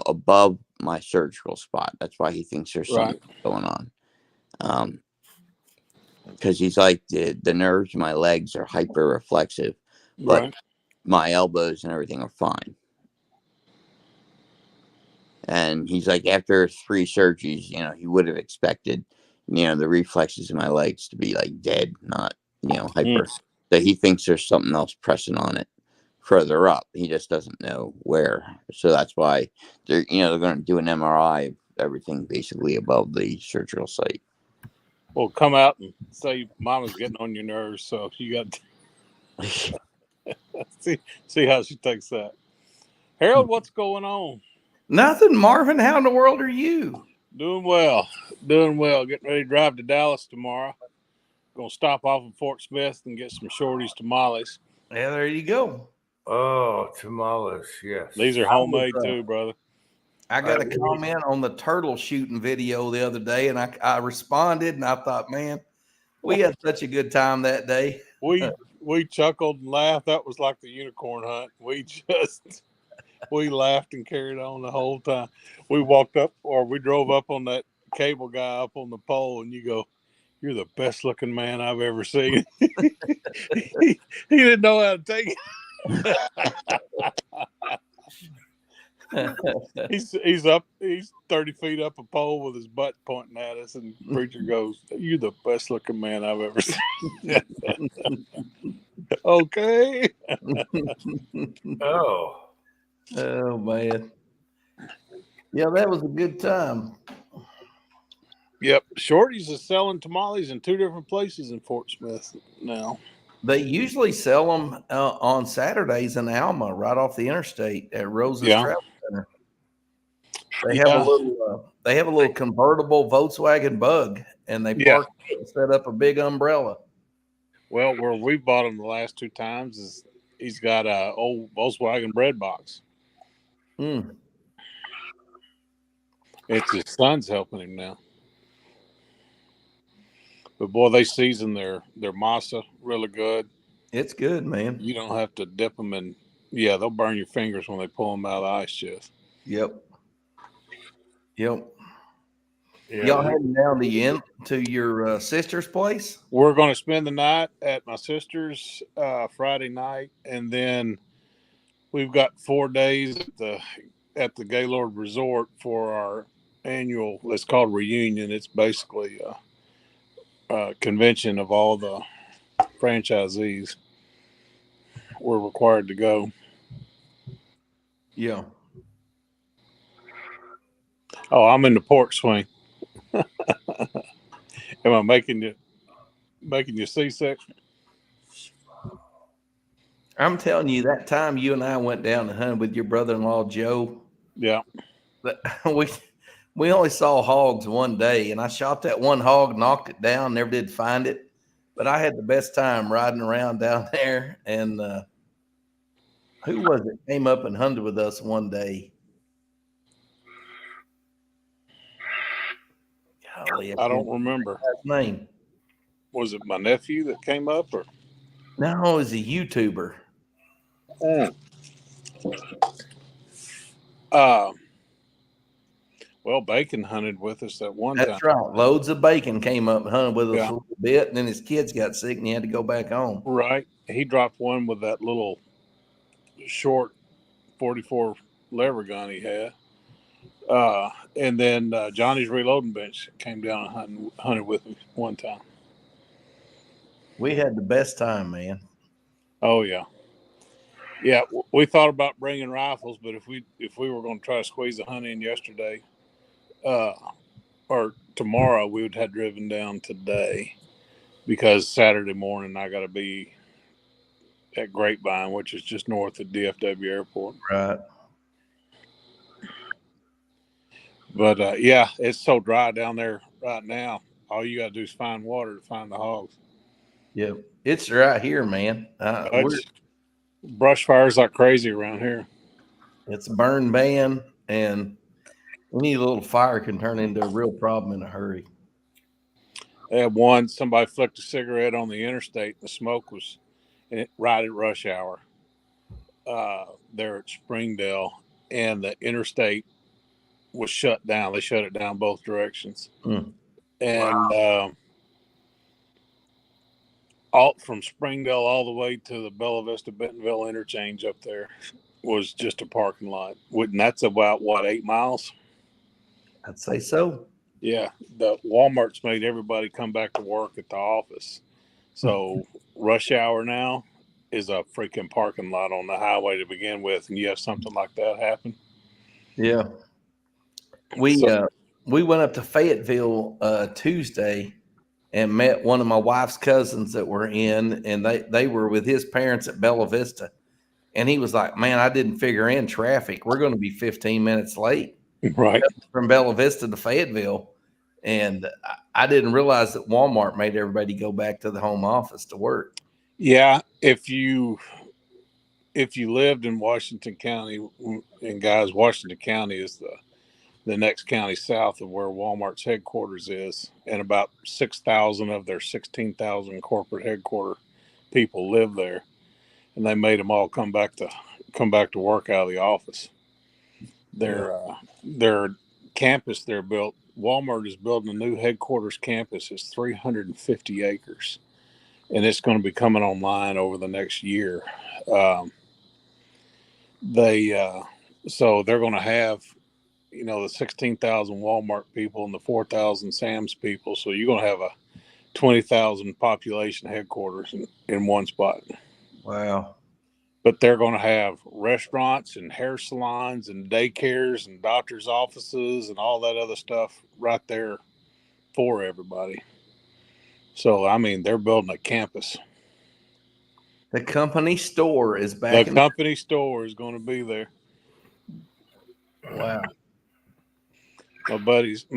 above my surgical spot. That's why he thinks there's something going on. Because he's like, the nerves in my legs are hyper reflexive, but my elbows and everything are fine. And he's like, after 3 surgeries, he would have expected, the reflexes in my legs to be like dead, not, hyper. So he thinks there's something else pressing on it further up. He just doesn't know where. So that's why they're going to do an MRI of everything basically above the surgical site. Well, come out and say Mama's getting on your nerves, so you got to see how she takes that. Harold, what's going on? Nothing, Marvin. How in the world are you? Doing well. Getting ready to drive to Dallas tomorrow. Gonna stop off in Fort Smith and get some shorties tamales. Yeah, there you go. Oh, tamales, yes. These are homemade too, brother. I got a comment on the turtle shooting video the other day, and I responded, and I thought, man, we had such a good time that day. We chuckled and laughed. That was like the unicorn hunt. We laughed and carried on the whole time. We drove up on that cable guy up on the pole, and you go, "You're the best looking man I've ever seen." he didn't know how to take it. He's 30 feet up a pole with his butt pointing at us, and the preacher goes, "You're the best looking man I've ever seen." Okay. Oh man. Yeah, that was a good time. Yep. Shorty's is selling tamales in 2 different places in Fort Smith now. They usually sell them on Saturdays in Alma, right off the interstate at Rose's Travel Center. They have a little convertible Volkswagen Bug, and they park and set up a big umbrella. Well, where we bought him the last 2 times is he's got a old Volkswagen bread box. It's his son's helping him now. But boy, they season their masa really good. It's good, man. You don't have to dip them in. Yeah, they'll burn your fingers when they pull them out of the ice chest. Yep. Yeah, y'all heading down to your sister's place? We're going to spend the night at my sister's Friday night, and then we've got 4 days at the Gaylord Resort for our annual. It's called reunion. It's basically a convention of all the franchisees. We're required to go. Yeah. Oh, I'm in the porch swing. Am I making you seasick? I'm telling you, that time you and I went down to hunt with your brother-in-law Joe. Yeah. We only saw hogs one day, and I shot that one hog, knocked it down, never did find it. But I had the best time riding around down there. And who was it came up and hunted with us one day? Golly, I don't remember his name. Was it my nephew that came up, or no? It was a YouTuber. Well, Bacon hunted with us that one time. That's right. Loads of Bacon came up and hunted with us a little bit, and then his kids got sick, and he had to go back home. Right. He dropped one with that little short 44 lever gun he had. And then Johnny's reloading bench came down and hunted with me one time. We had the best time, man. Oh yeah, yeah. We thought about bringing rifles, but if we were going to try to squeeze the hunt in yesterday, or tomorrow, we would have driven down today, because Saturday morning I got to be at Grapevine, which is just north of DFW Airport. Right. But yeah, it's so dry down there right now. All you got to do is find water to find the hogs. Yep. It's right here, man. Brush fires like crazy around here. It's a burn ban, and any little fire can turn into a real problem in a hurry. They had one, somebody flicked a cigarette on the interstate, and the smoke was right at rush hour there at Springdale, and the interstate was shut down. They shut it down both directions. And all from Springdale all the way to the Bella Vista Bentonville interchange up there was just a parking lot. And that's about, 8 miles? I'd say so. Yeah, the Walmart's made everybody come back to work at the office. So rush hour now is a freaking parking lot on the highway to begin with, and you have something like that happen. Yeah. We went up to Fayetteville Tuesday and met one of my wife's cousins that were in, and they were with his parents at Bella Vista. And he was like, man, I didn't figure in traffic. We're going to be 15 minutes late. Right. From Bella Vista to Fayetteville. And I didn't realize that Walmart made everybody go back to the home office to work. Yeah. If you lived in Washington County, and guys, Washington County is the next county south of where Walmart's headquarters is, and about 6,000 of their 16,000 corporate headquarter people live there, and they made them all come back to work out of the office. Their campus they're built. Walmart is building a new headquarters campus. It's 350 acres, and it's going to be coming online over the next year. So they're going to have, the 16,000 Walmart people and the 4,000 Sam's people. So you're going to have a 20,000 population headquarters in one spot. Wow. But they're going to have restaurants and hair salons and daycares and doctors' offices and all that other stuff right there for everybody. So, I mean, they're building a campus. The company store is back. The company store is going to be there. Wow. My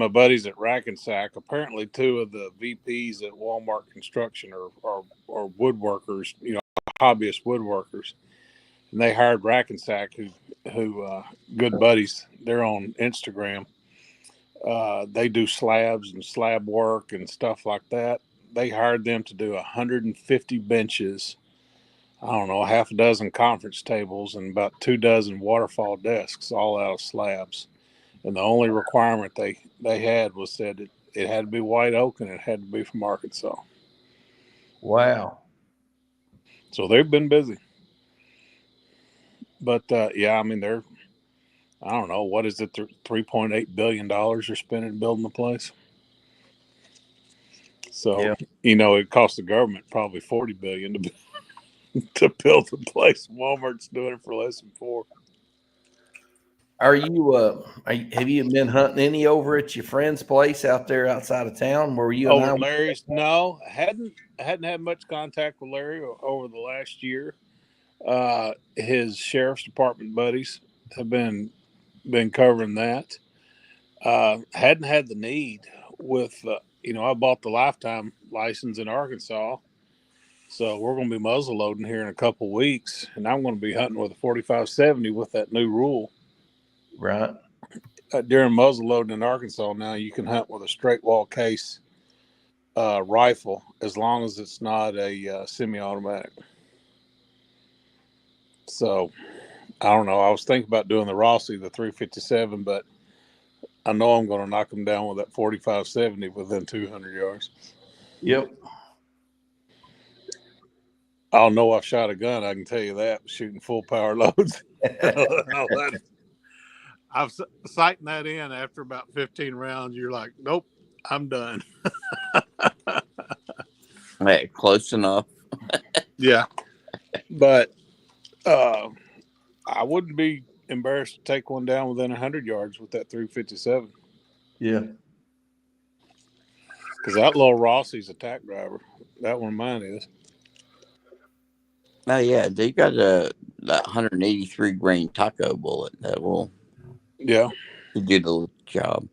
buddies at Rackensack, apparently two of the VPs at Walmart Construction are woodworkers, hobbyist woodworkers. And they hired Rackensack, who good buddies. They're on Instagram. They do slabs and slab work and stuff like that. They hired them to do 150 benches, I don't know, half a dozen conference tables, and about 24 waterfall desks, all out of slabs. And the only requirement they had was that it had to be white oak and it had to be from Arkansas. Wow. So they've been busy. But, I mean, I don't know, what is it, $3.8 billion they're spending building the place? So, yeah. It cost the government probably $40 billion to build the place. Walmart's doing it for less than $4 billion. Are you, have you been hunting any over at your friend's place out there outside of town? Were you over Larry's? No, hadn't had much contact with Larry over the last year. His sheriff's department buddies have been covering that. Hadn't had the need with, I bought the lifetime license in Arkansas. So we're going to be muzzle loading here in a couple of weeks, and I'm going to be hunting with a 45-70 with that new rule. Right. During muzzle loading in Arkansas now, you can hunt with a straight wall case rifle as long as it's not a semi-automatic. So I don't know. I was thinking about doing the Rossi, the 357, but I know I'm going to knock them down with that 45-70 within 200 yards. Yep. I'll know I've shot a gun. I can tell you that, shooting full power loads. I'm sighting that in after about 15 rounds. You're like, nope, I'm done. Hey, close enough. Yeah. But I wouldn't be embarrassed to take one down within 100 yards with that 357. Yeah. Because that little Rossi's a tack driver. That one of mine is. Oh, yeah. They got that 183 grain taco bullet that will do the job.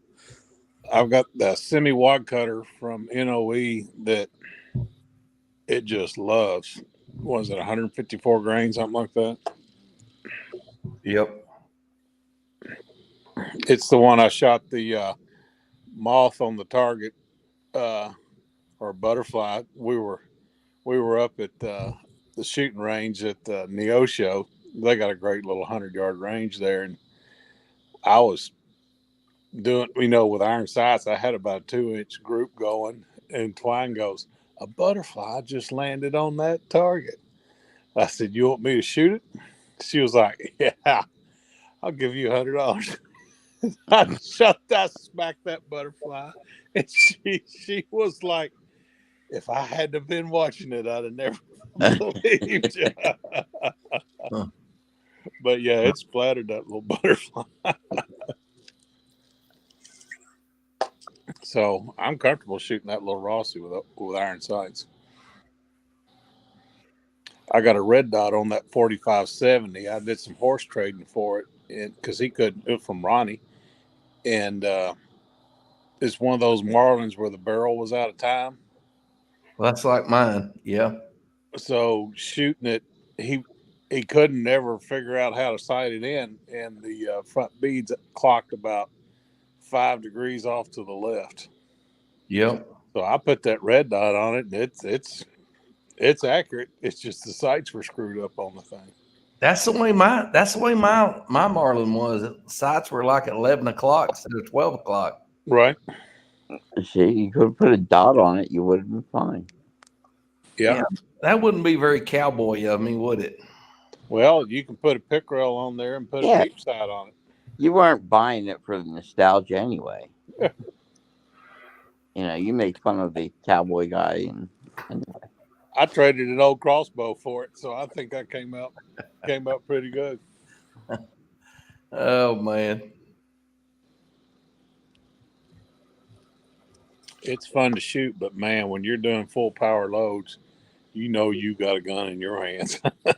I've got the semi-wad cutter from NOE that it just loves. was it 154 grain, something like that. Yep. It's the one I shot the moth on the target, or butterfly. We were up at the shooting range at the Neosho. They got a great little 100-yard range there, and I was doing, with iron sights. I had about a 2-inch group going, and Twine goes, "A butterfly just landed on that target." I said, "You want me to shoot it?" She was like, "Yeah, I'll give you $100." I smacked that butterfly, and she was like, "If I hadn't have been watching it, I'd have never believed you." Huh. But yeah, it splattered that little butterfly. So I'm comfortable shooting that little Rossi with iron sights. I got a red dot on that 4570. I did some horse trading for it because he couldn't do it from Ronnie. And it's one of those Marlins where the barrel was out of time. Well, that's like mine. Yeah. So shooting it, he couldn't ever figure out how to sight it in, and the front beads clocked about 5 degrees off to the left. Yep. So I put that red dot on it, and it's accurate. It's just the sights were screwed up on the thing. That's the way my Marlin was. The sights were like at 11 o'clock instead of 12 o'clock. Right. See, you could have put a dot on it. You would have been fine. Yeah. That wouldn't be very cowboy of me, would it? Well, you can put a pickerel on there and put a deep sight on it. You weren't buying it for the nostalgia anyway. You make fun of the cowboy guy, and I traded an old crossbow for it, so I think that came out pretty good. Oh man, it's fun to shoot, but man, when you're doing full power loads, you got a gun in your hands, and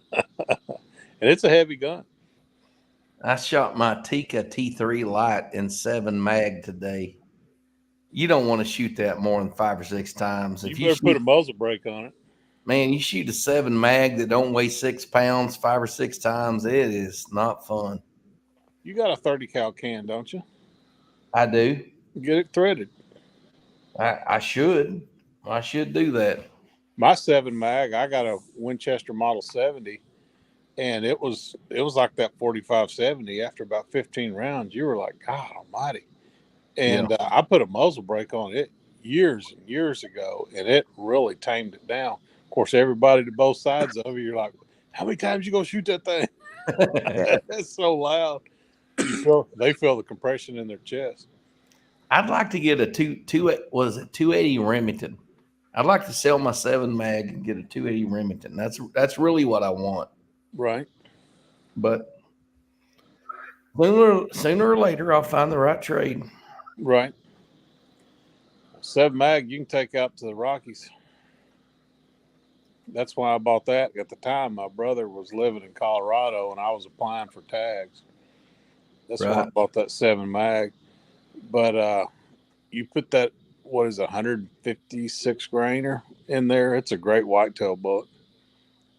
it's a heavy gun. I shot my Tika T3 Light in 7 mag today. You don't want to shoot that more than 5 or 6 times. If you put a muzzle brake on it. Man, you shoot a 7 mag that don't weigh 6 pounds 5 or 6 times, it is not fun. You got a 30 cal can, don't you? I do. Get it threaded. I should. I should do that. My 7 mag, I got a Winchester Model 70, and it was like that 4570. After about 15 rounds, you were like, God almighty. And I put a muzzle brake on it years and years ago, and it really tamed it down. Of course, everybody to both sides of you, you're like, how many times you gonna shoot that thing? It's so loud. They feel the compression in their chest. I'd like to get a 280 Remington. I'd like to sell my 7 mag and get a 280 Remington. That's really what I want. Right. But sooner or later, I'll find the right trade. Right. 7 mag, you can take out to the Rockies. That's why I bought that. At the time, my brother was living in Colorado, and I was applying for tags. That's why I bought that 7 mag. But you put that, 156 grainer in there. It's a great whitetail bullet.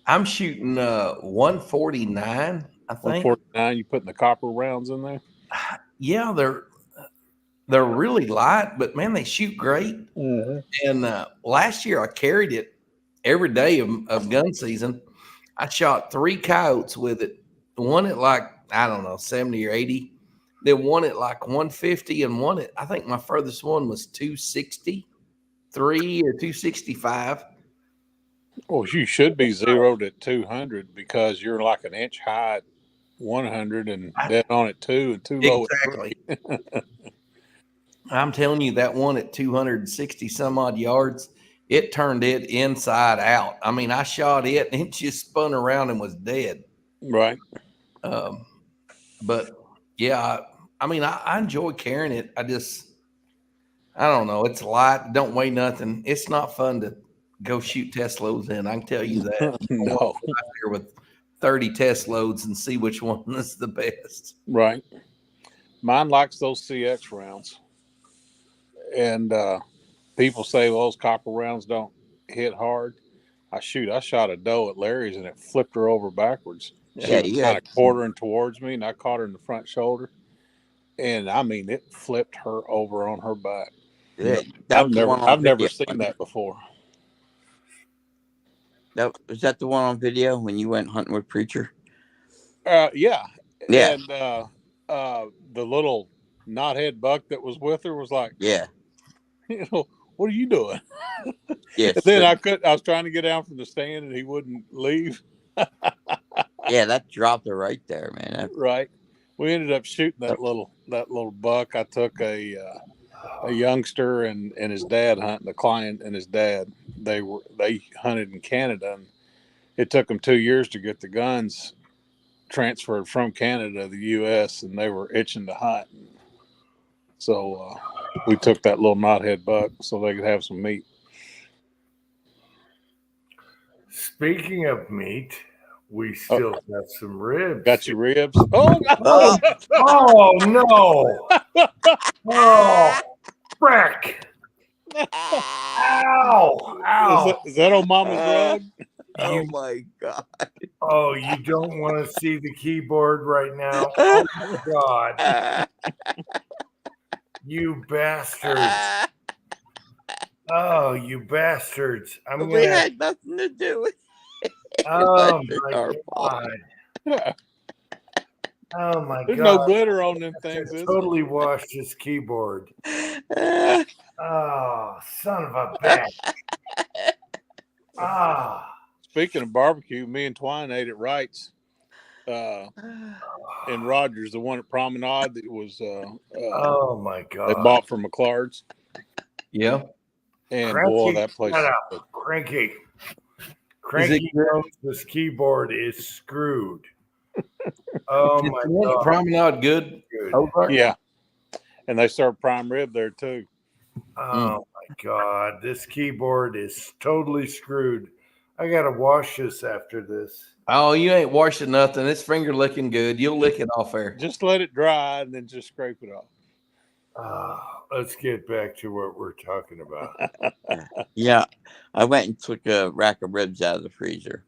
I'm shooting 149, I think. 149. You putting the copper rounds in there? Yeah, they're really light, but man, they shoot great. Mm-hmm. And last year I carried it every day of gun season. I shot 3 coyotes with it. One at like, I don't know, 70 or 80. Then one at like 150, and one at, I think my furthest one was 263 or 265. Well, you should be zeroed at 200 because you're like an inch high at 100 and dead on at 2 and 2 low. Exactly. I'm telling you, that one at 260 some odd yards, it turned it inside out. I mean, I shot it and it just spun around and was dead. Right. But yeah, I mean, I enjoy carrying it. I don't know. It's light, don't weigh nothing. It's not fun to go shoot test loads in. I can tell you that. No. Out there with 30 test loads and see which one is the best. Right. Mine likes those CX rounds. And people say, well, those copper rounds don't hit hard. I shot a doe at Larry's and it flipped her over backwards. She Yeah, was you kind had of quartering towards me, and I caught her in the front shoulder. And I mean, it flipped her over on her back. that was the one on I've never video. seen that before. Was that the one on video when you went hunting with Preacher? Yeah. Yeah, And the little knothead buck that was with her was like, yeah, what are you doing? yes. And then I was trying to get down from the stand and he wouldn't leave. Yeah, that dropped her right there, man. Right. We ended up shooting that little buck. I took a youngster and his dad hunting, the client and his dad. They hunted in Canada, and it took them 2 years to get the guns transferred from Canada to the U.S. and they were itching to hunt. So we took that little knothead buck so they could have some meat. Speaking of meat, we still have some ribs. Got your ribs? Oh, Oh. Oh no! Oh, frick! Ow! Ow! is that on Mama's rug? Oh my God. Oh, you don't want to see the keyboard right now. Oh my God! You bastards! Oh, you bastards! I'm We gonna. had nothing to do with it. Oh It's my our fault. God! Oh my There's God! no glitter on them I things, is there? totally washed this keyboard. Ah. Oh, son of a bitch! Ah. Speaking of barbecue, me and Twine ate at Wright's in Rogers, the one at Promenade that was Oh my they God! bought from McClard's. Yeah. And Cranky, boy, that place shut is up. Cranky. Cranky knows this keyboard is screwed. Oh Is my the one at God! Promenade good? Good. Ozark? yeah. And they serve prime rib there too. Oh my God! This keyboard is totally screwed. I gotta wash this after this. Oh, you ain't washing nothing. It's finger licking good. You'll lick it off there. Just let it dry and then just scrape it off. Let's get back to what we're talking about. Yeah, I went and took a rack of ribs out of the freezer.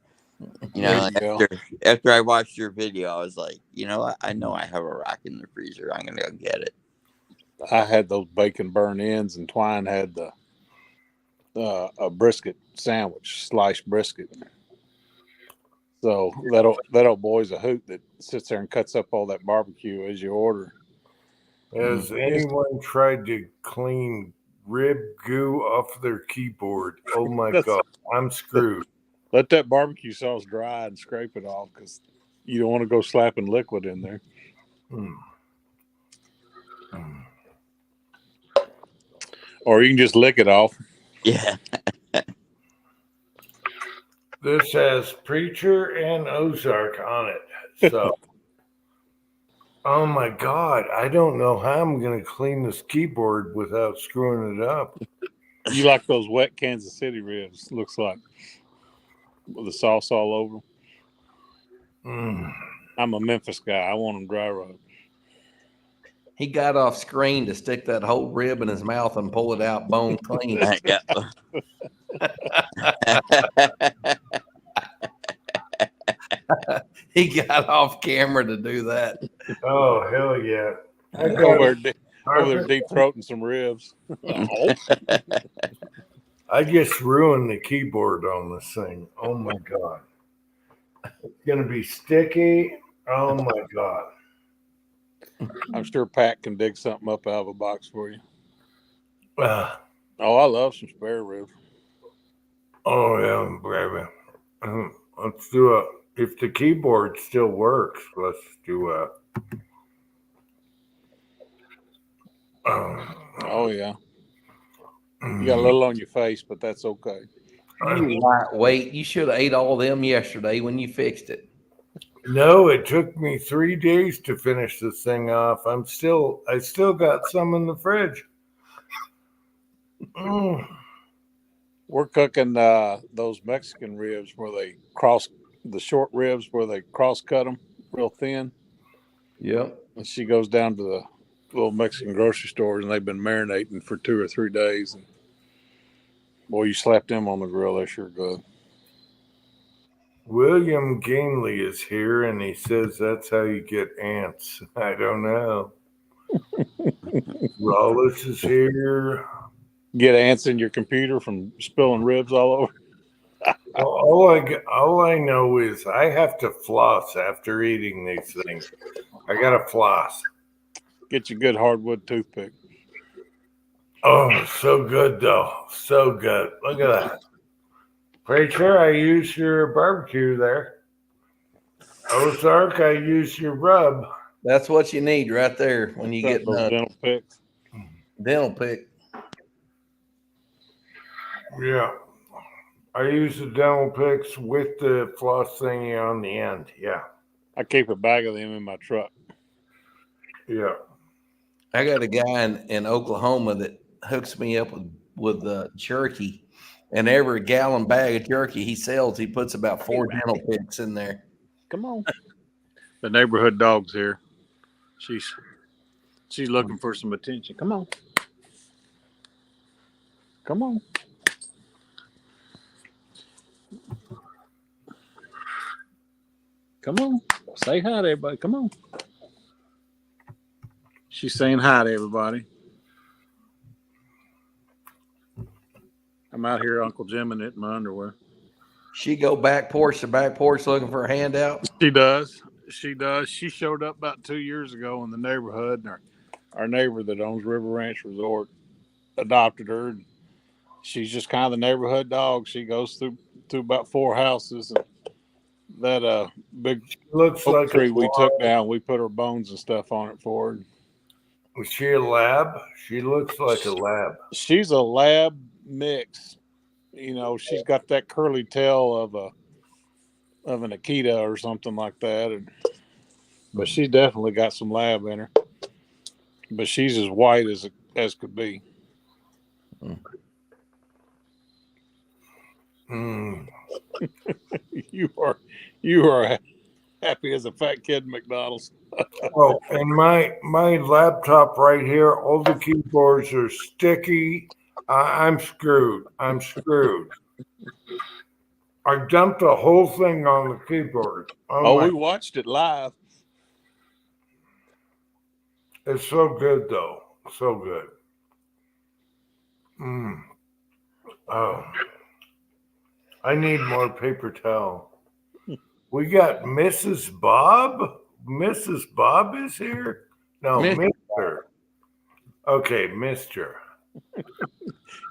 You know, There you after I watched your video, I was like, you know what? I know I have a rack in the freezer. I'm gonna go get it. I had those bacon burn ends, and Twine had a brisket sandwich, sliced brisket. So that old boy's a hoot that sits there and cuts up all that barbecue as you order. Has anyone tried to clean rib goo off their keyboard? Oh my God, I'm screwed. Let that barbecue sauce dry and scrape it off because you don't want to go slapping liquid in there. Mm. Mm. Or you can just lick it off. Yeah. This has Preacher and Ozark on it. So, oh my God, I don't know how I'm going to clean this keyboard without screwing it up. You like those wet Kansas City ribs, looks like, with the sauce all over. Mm. I'm a Memphis guy. I want them dry rub. He got off screen to stick that whole rib in his mouth and pull it out bone clean. Yeah. He got off camera to do that. Oh, hell yeah. I Over got there deep throating some ribs. I just ruined the keyboard on this thing. Oh my God. It's going to be sticky. Oh my God. I'm sure Pat can dig something up out of a box for you. Ah. Oh, I love some spare ribs. Oh yeah, baby. Let's do it. If the keyboard still works, let's do it. Oh, yeah. You got a little on your face, but that's okay. You lightweight. You should have ate all of them yesterday when you fixed it. No, it took me 3 days to finish this thing off. I still got some in the fridge. Mm. We're cooking those Mexican ribs where they the short ribs where they cross cut them real thin. Yep. And she goes down to the little Mexican grocery stores, and they've been marinating for 2 or 3 days. And boy, you slap them on the grill, they're sure good. William Gainley is here, and he says that's how you get ants. I don't know. Wallace is here. Get ants in your computer from spilling ribs all over. Well, all I know is I have to floss after eating these things. I gotta floss. Get your good hardwood toothpick. Oh, so good though. So good. Look at that. Preacher, I used your barbecue there. Ozark, I used your rub. That's what you need right there when you get Those done. dental picks. Dental pick. Yeah. I use the dental picks with the floss thingy on the end. Yeah. I keep a bag of them in my truck. Yeah. I got a guy in Oklahoma that hooks me up with jerky, and every gallon bag of jerky he sells, he puts about 4 dental picks in there. Come on. The neighborhood dog's here. She's looking for some attention. Come on. Come on. Come on. Say hi to everybody. Come on. She's saying hi to everybody. I'm out here, Uncle Jim, in it in my underwear. She go back porch to back porch looking for a handout. She does. She does. She showed up about 2 years ago in the neighborhood, and our neighbor that owns River Ranch Resort adopted her. And she's just kind of the neighborhood dog. She goes through about 4 houses, and that big Looks oak like tree a we took down, we put her bones and stuff on it for her. Was she a lab? She looks like a lab. She's a lab mix. You know, she's got that curly tail of an Akita or something like that, but she's definitely got some lab in her. But she's as white as could be. Mm. You are happy as a fat kid in McDonald's. Oh, and my laptop right here, all the keyboards are sticky. I'm screwed. I'm screwed. I dumped the whole thing on the keyboard. We watched it live. It's so good, though. So good. Oh. I need more paper towel. We got Mrs. Bob. Mrs. Bob is here? No, Mr. Okay, Mr.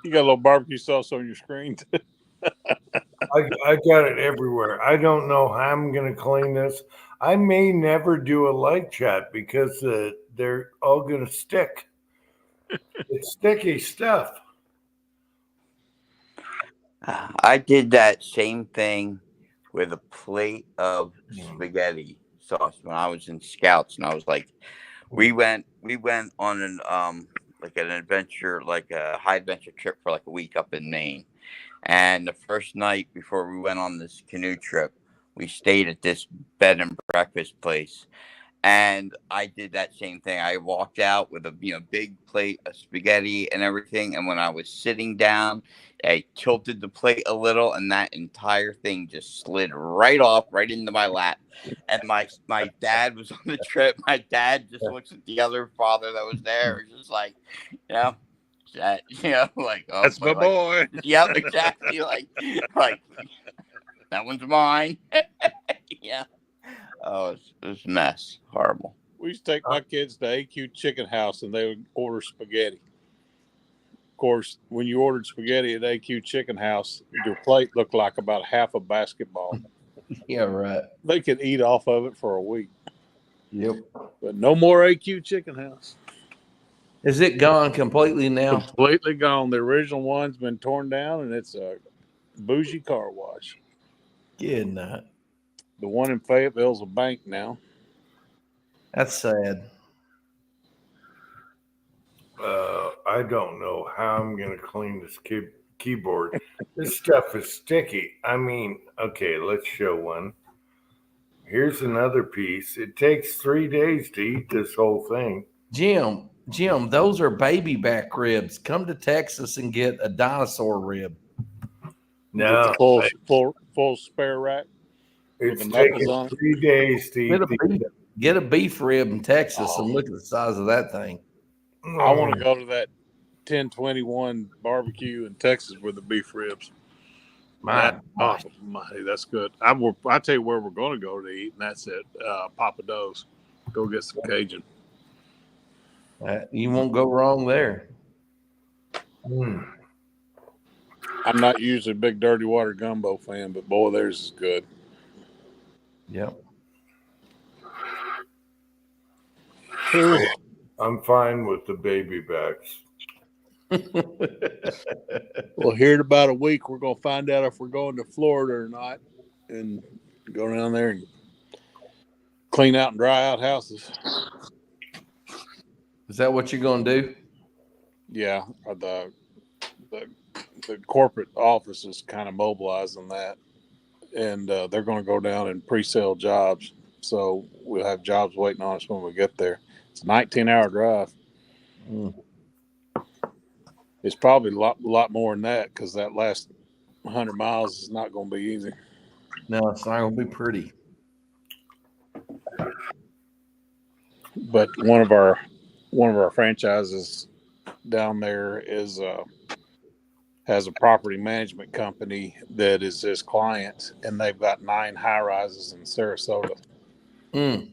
You got a little barbecue sauce on your screen. I got it everywhere. I don't know how I'm going to clean this. I may never do a light chat because they're all going to stick. It's sticky stuff. I did that same thing with a plate of spaghetti sauce when I was in Scouts, and I was like, we went on an adventure, like a high adventure trip for like a week up in Maine. And the first night before we went on this canoe trip, we stayed at this bed and breakfast place. And I did that same thing. I walked out with a big plate of spaghetti and everything. And when I was sitting down, I tilted the plate a little, and that entire thing just slid right off, right into my lap. And my dad was on the trip. My dad just looks at the other father that was there, just like, like, oh, That's my boy. Yep, exactly. Like that one's mine. Yeah. Oh, it was a mess. Horrible. We used to take my kids to AQ Chicken House, and they would order spaghetti. Of course, when you ordered spaghetti at AQ Chicken House, your plate looked like about half a basketball. Yeah, right. They could eat off of it for a week. Yep. But no more AQ Chicken House. Is it gone completely now? Completely gone. The original one's been torn down, and it's a bougie car wash. Good night. The one in Fayetteville's a bank now. That's sad. I don't know how I'm going to clean this keyboard. This stuff is sticky. I mean, okay, let's show one. Here's another piece. It takes 3 days to eat this whole thing. Jim, those are baby back ribs. Come to Texas and get a dinosaur rib. No. Full spare rack. It's the knuckles taken on it. 3 days to eat Get a beef rib in Texas Oh. and look at the size of that thing. I want to go to that 1021 barbecue in Texas with the beef ribs. My gosh. That's good. I tell you where we're going to go to eat, and that's at Papa Do's. Go get some Cajun. You won't go wrong there. Mm. I'm not usually a big dirty water gumbo fan, but boy, theirs is good. Yep. I'm fine with the baby backs. Well, here in about a week, we're going to find out if we're going to Florida or not, and go down there and clean out and dry out houses. Is that what you're going to do? Yeah, the corporate office is kind of mobilizing that, and they're going to go down and pre-sale jobs. So we'll have jobs waiting on us when we get there. It's a 19-hour drive. Mm. It's probably a lot more than that because that last 100 miles is not going to be easy. No, it's not going to be pretty. But one of our franchises down there has a property management company that is his client, and they've got 9 high rises in Sarasota. Mm.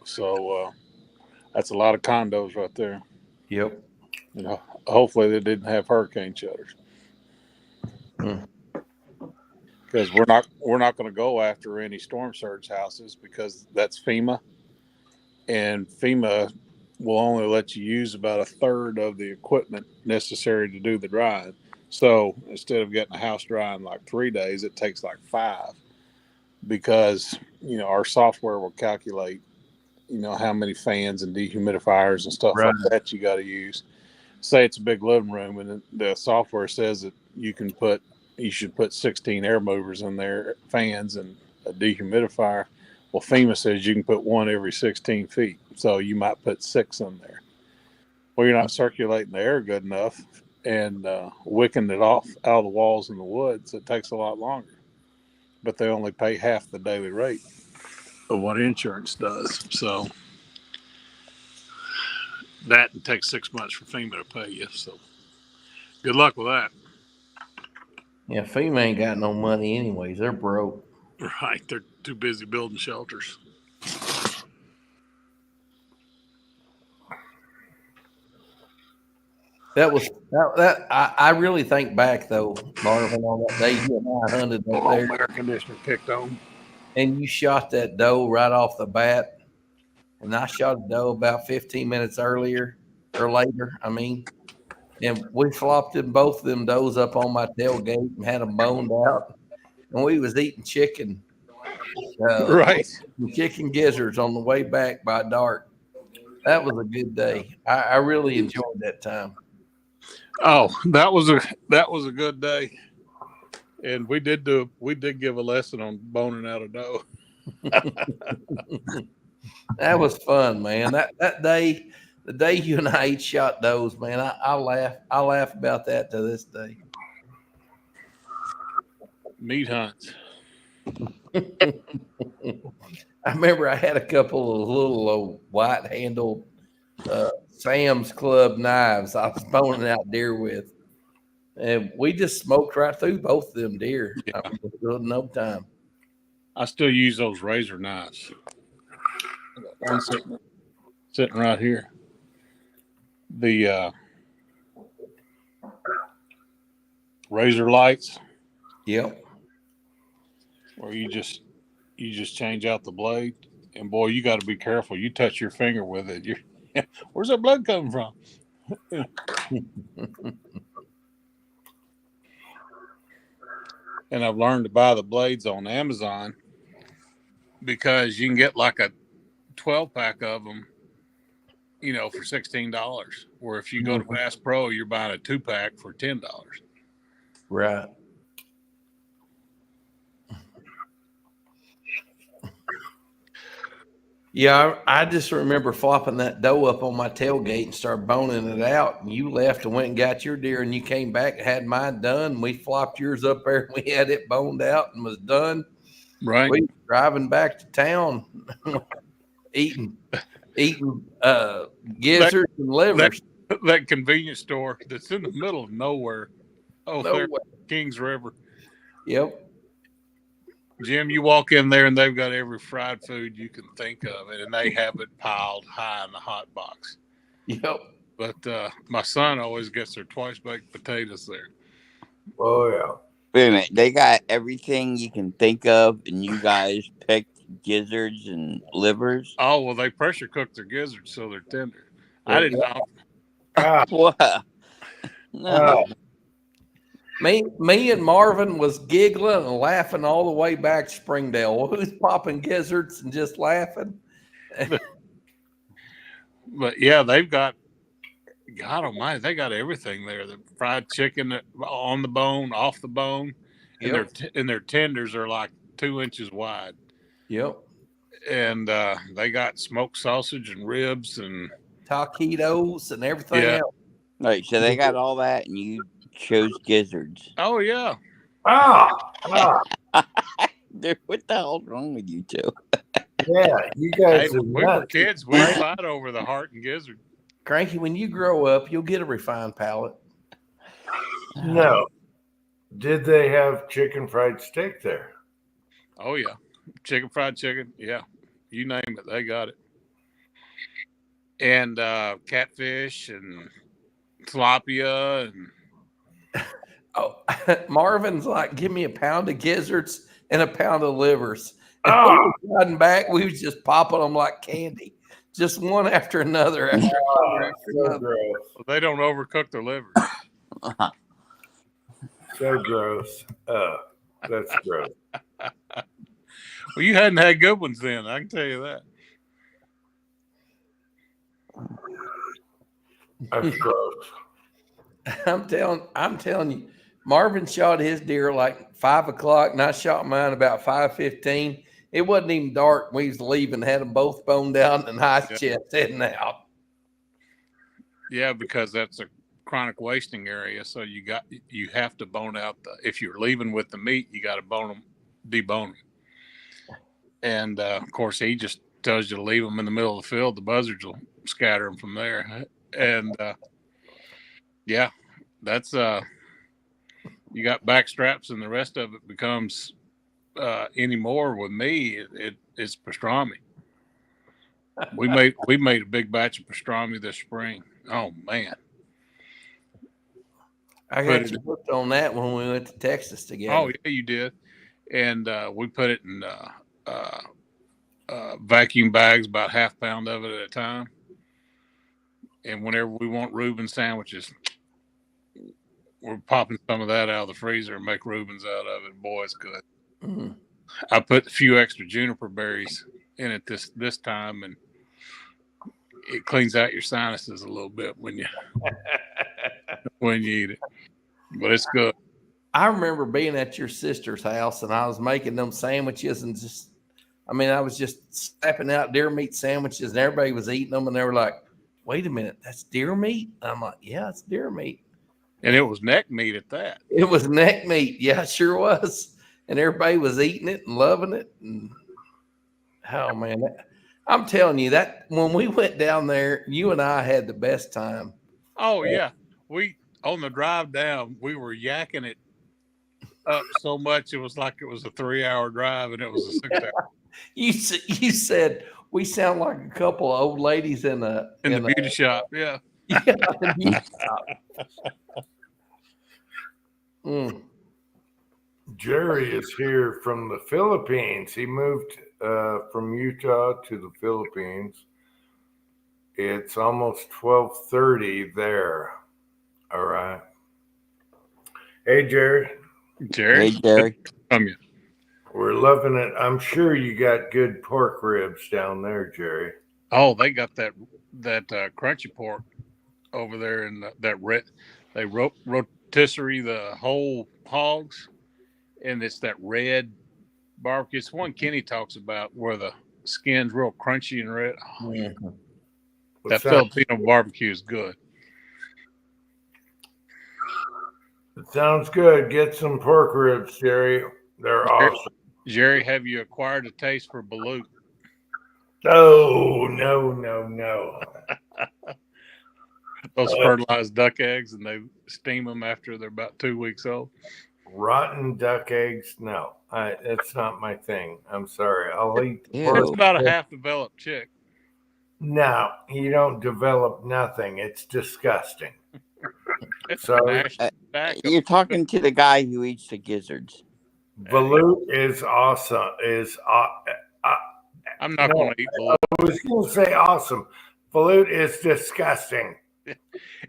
So that's a lot of condos right there. Yep. You know, hopefully they didn't have hurricane shutters. Mm. Because we're not going to go after any storm surge houses because that's FEMA, and FEMA will only let you use about a third of the equipment necessary to do the drying. So instead of getting a house dry in like 3 days, it takes like 5, because our software will calculate how many fans and dehumidifiers and stuff like that you got to use. Say it's a big living room, and the software says that you should put 16 air movers in there, fans and a dehumidifier. Well, FEMA says you can put 1 every 16 feet. So you might put 6 in there. Well, you're not circulating the air good enough and wicking it off out of the walls in the woods. It takes a lot longer. But they only pay half the daily rate of what insurance does. So that takes 6 months for FEMA to pay you. So good luck with that. Yeah, FEMA ain't got no money anyways. They're broke. Right. They're too busy building shelters. I really think back though, Marvin, on that day you and I hunted up there. Air conditioner kicked on. And you shot that doe right off the bat. And I shot a doe about 15 minutes earlier or later. And we flopped both of them does up on my tailgate and had them boned out. And we was eating chicken. Right. Chicken gizzards on the way back by dark. That was a good day. I really enjoyed that time. Oh, that was a good day. And we did give a lesson on boning out a doe. That was fun, man. That day, the day you and I each shot does, man, I laugh about that to this day. Meat hunts. I remember I had a couple of little white handled Sam's Club knives I was boning out deer with. And we just smoked right through both of them deer. Yeah. No time. I still use those razor knives. I got one sitting right here. The razor lights. Yep. Where you just change out the blade, and boy, you got to be careful. You touch your finger with it. Where's that blood coming from? And I've learned to buy the blades on Amazon because you can get like a 12-pack of them, for $16. Where if you go to Bass Pro, you're buying a 2-pack for $10. Right. Yeah, I just remember flopping that doe up on my tailgate and started boning it out. And you left and went and got your deer, and you came back and had mine done. We flopped yours up there, and we had it boned out and was done. Right. We were driving back to town, eating gizzards and livers. That convenience store that's in the middle of nowhere. Oh, No there, way. Kings River. Yep. Jim, you walk in there and they've got every fried food you can think of, and they have it piled high in the hot box. Yep. But my son always gets their twice baked potatoes there. Oh yeah. Wait a minute. They got everything you can think of, and you guys picked gizzards and livers. Oh, well, they pressure cook their gizzards so they're tender. I didn't know. Ah, What? No. Me and Marvin was giggling and laughing all the way back to Springdale. Who's popping gizzards and just laughing? But yeah, they've got, God almighty, they got everything there. The fried chicken on the bone, off the bone, and Yep. their tenders are like 2 inches wide. Yep. And they got smoked sausage and ribs and Taquitos and everything Yeah. else. Right, so they got all that, and you chose gizzards. oh yeah, Dude, what the hell's wrong with you two? yeah. You hey, guys are when we were nuts. kids, we fight over the heart and gizzard. Cranky, when you grow up, you'll get a refined palate. No. Did they have chicken fried steak there? Oh yeah, fried chicken, yeah, you name it, they got it. And catfish and tilapia and Oh, Marvin's like, give me a pound of gizzards and a pound of livers. And Oh. we were riding back, we was just popping them like candy, just one after another. After another, after So another. gross. they don't overcook their liver. So gross. That's gross. Well, you hadn't had good ones then, I can tell you that. That's gross. I'm telling you, Marvin shot his deer like 5 o'clock, and I shot mine about 5:15. It wasn't even dark. We was leaving, had them both boned down and high chest heading out. Yeah, because that's a chronic wasting area, so you have to bone out if you're leaving with the meat, you got to debone them. And of course, he just tells you to leave them in the middle of the field. The buzzards will scatter them from there. And yeah, that's you got back straps, and the rest of it becomes anymore with me. It's pastrami. We made a big batch of pastrami this spring. Oh man, I got you hooked on that when we went to Texas together. oh yeah, you did. And we put it in vacuum bags, about half pound of it at a time. And whenever we want Reuben sandwiches, we're popping some of that out of the freezer and make Reubens out of it. Boy, it's good. Mhm. I put a few extra juniper berries in it this time, and it cleans out your sinuses a little bit when you eat it. But it's good. I remember being at your sister's house, and I was making them sandwiches, and I was just slapping out deer meat sandwiches, and everybody was eating them, and they were like, "Wait a minute, that's deer meat?" And I'm like, "Yeah, it's deer meat." And it was neck meat at that. It was neck meat. Yeah, it sure was. And everybody was eating it and loving it. And oh man, I'm telling you that when we went down there, you and I had the best time. Oh yeah, we on the drive down, we were yakking it up so much it was like it was a 3-hour drive, and it was a 6-hour. You said we sound like a couple of old ladies in the beauty shop. Yeah. Yeah, the beauty shop. Jerry is here from the Philippines. He moved from Utah to the Philippines. It's almost 12:30 there. All right. Hey, Jerry. Jerry. Hey, Jerry. From you. We're loving it. I'm sure you got good pork ribs down there, Jerry. Oh, they got that crunchy pork over there, and they rotisserie the whole hogs, and it's that red barbecue. It's one Kenny talks about where the skin's real crunchy and red. Oh, yeah. That Filipino barbecue is good. It sounds good. Get some pork ribs, Jerry. They're awesome. Jerry, have you acquired a taste for balut? Oh, no. Those fertilized duck eggs, and they steam them after they're about 2 weeks old. Rotten duck eggs? No, it's not my thing. I'm sorry. I'll eat. Ew. That's about a half-developed chick. No, you don't develop nothing. It's disgusting. It's Sorry. national tobacco. You're talking to the guy who eats the gizzards. Balut is awesome. I'm not No. going to eat balut. I was going to say awesome. Balut is disgusting.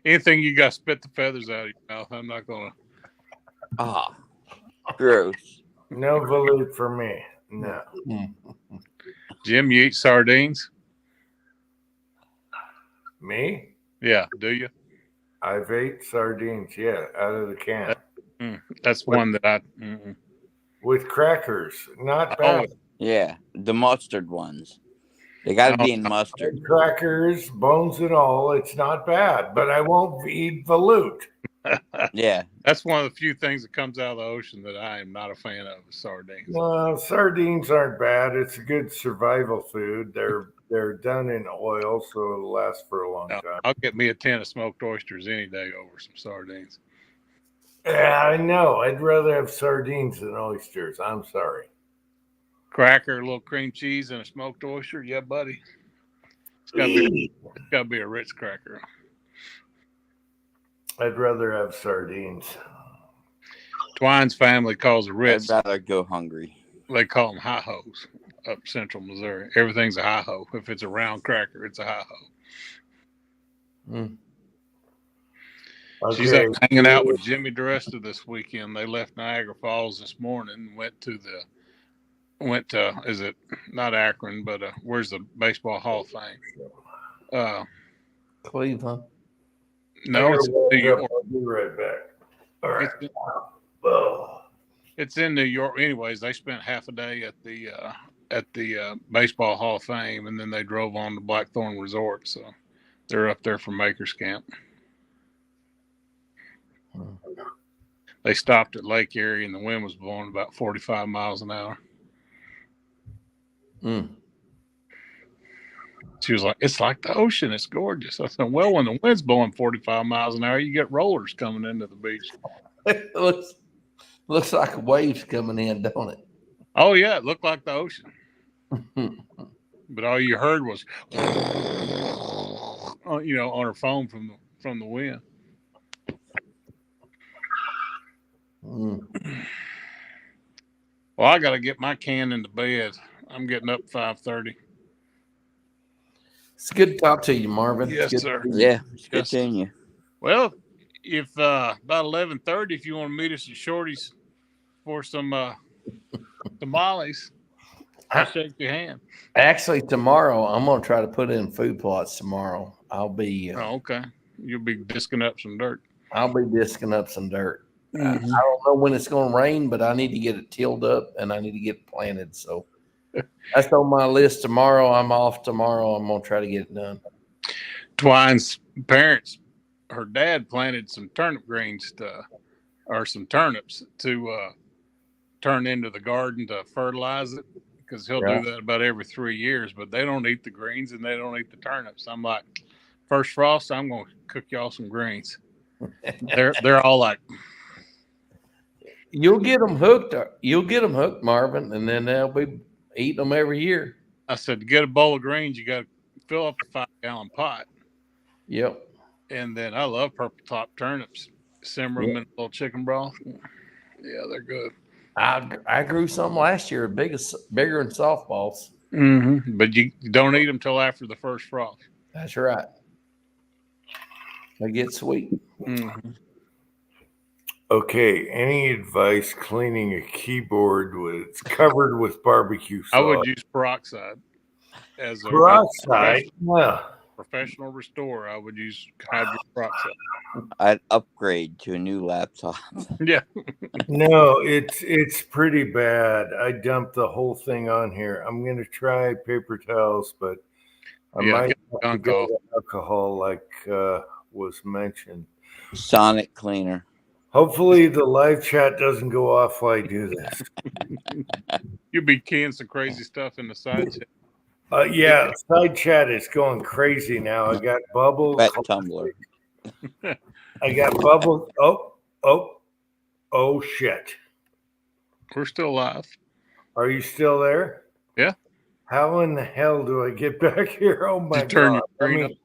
Anything you got to spit the feathers out of your mouth. I'm not going to. Ah, gross. No balut for me. No. Jim, you eat sardines? Me? Yeah, do you? I've ate sardines, yeah, out of the can. That's one that I. With crackers. Not bad. Yeah, the mustard ones. They got to be in mustard. Crackers, bones and all. It's not bad, but I won't eat balut. Yeah. That's one of the few things that comes out of the ocean that I am not a fan of is sardines. No, sardines aren't bad. It's a good survival food. They're done in oil, so it'll last for a long No, time. I'll get me a tin of smoked oysters any day over some sardines. Yeah, I know. I'd rather have sardines than oysters. I'm sorry. Cracker, a little cream cheese, and a smoked oyster. Yeah, buddy. It's got to be a Ritz cracker. I'd rather have sardines. Twine's family calls a I'd Ritz. rather go hungry. They call them hi-hos up central Missouri. Everything's a hi-ho. If it's a round cracker, it's a hi-ho. Okay. She's up hanging out with Jimmy DeResta this weekend. They left Niagara Falls this morning and went to is it not Akron, but where's the Baseball Hall of Fame? Cleveland. No, it's New York. I'll be right back. All right. It's in New York. Anyways, they spent half a day at the Baseball Hall of Fame, and then they drove on to Blackthorn Resort. So they're up there for Makers Camp. They stopped at Lake Erie, and the wind was blowing about 45 miles an hour. She was like, "It's like the ocean. It's gorgeous." I said, "Well, when the wind's blowing 45 miles an hour, you get rollers coming into the beach." It looks like waves coming in, don't it? Oh yeah, it looked like the ocean. But all you heard was, on her phone from the wind. Well, I got to get my can into bed. I'm getting up 5:30. It's good to talk to you, Marvin. Yes, It's good sir. to see you. Yeah, it's good Yes. seeing you. Well, if about 11:30, if you want to meet us at Shorty's for some tamales, I'll shake your hand. Actually, tomorrow I'm gonna try to put in food plots tomorrow. I'll be Oh, okay. You'll be disking up some dirt. disking up some dirt. Mhm. I don't know when it's gonna rain, but I need to get it tilled up and I need to get it planted. So that's on my list tomorrow. I'm off tomorrow. I'm gonna try to get it done. Twine's parents, her dad planted some turnip greens or some turnips to turn into the garden to fertilize it, because he'll Yeah. do that about every 3 years. But they don't eat the greens and they don't eat the turnips. I'm like, first frost, I'm gonna cook y'all some greens. They're all like, You'll get them hooked. You'll get them hooked, Marvin, and then they'll be eating them every year. I said, to get a bowl of greens, you got to fill up a 5-gallon pot. Yep. And then I love purple top turnips. Simmer them in a little chicken broth. Yeah, they're good. I grew some last year, bigger than softballs. Mm-hmm. But you don't eat them till after the first frost. That's right. They get sweet. Mm-hmm. Okay, any advice cleaning a keyboard with it's covered with barbecue sauce? I would use peroxide as a peroxide. Yeah. professional restorer. I would use hydrogen peroxide. I'd upgrade to a new laptop. Yeah. No, it's pretty bad. I dumped the whole thing on here. I'm gonna try paper towels, but I Yeah, might get have to gunk go off. with alcohol, like was mentioned. Sonic cleaner. Hopefully the live chat doesn't go off while I do this. You'll be keying some crazy stuff in the side chat. Yeah, side chat is going crazy now. I got Bubble. Wet Tumblr. I got Bubble. Oh, shit. We're still live. Are you still there? Yeah. How in the hell do I get back here? Oh my Just turn God. your screen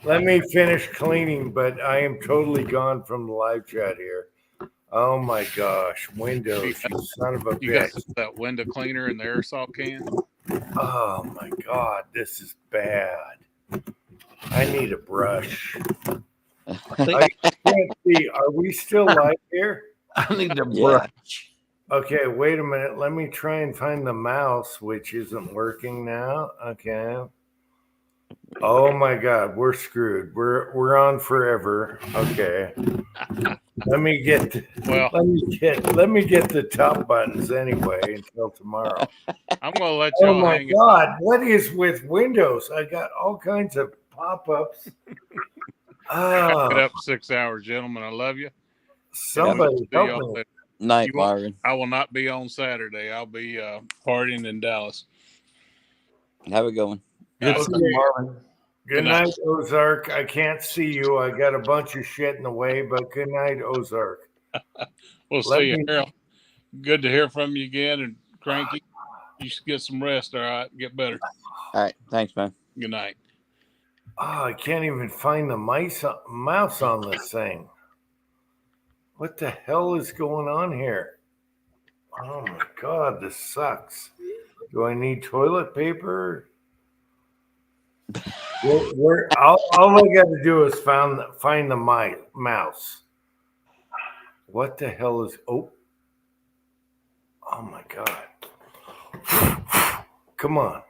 Let me finish cleaning, but I am totally gone from the live chat here. Oh my gosh. Windows, you son of a You got bitch. that window cleaner and the aerosol can? Oh my God. This is bad. I need a brush. I can't see. Are we still live here? I need a Yeah. brush. Okay, wait a minute. Let me try and find the mouse, which isn't working now. Okay. Oh my God, we're screwed. We're on forever. Okay. Let me get the top buttons anyway until tomorrow. I'm gonna let Oh y'all my hang God, what is with Windows? I got all kinds of pop-ups. it Ah, up 6 hours, gentlemen. I love you. somebody See help y'all me. later. Night, You won't- Marvin. I will not be on Saturday. I'll be partying in Dallas. Have a good one. Good Okay. seeing you, Marvin. Good night, Ozark. I can't see you. I got a bunch of shit in the way, but good night, Ozark. We'll Let see you, me- Harold. Good to hear from you again. And Cranky, you should get some rest. All right, get better. All right. Thanks, man. Good night. Oh, I can't even find the mouse on this thing. What the hell is going on here? Oh my God, this sucks. Do I need toilet paper? All I got to do is find the mouse. What the hell is? Oh my God! Come on,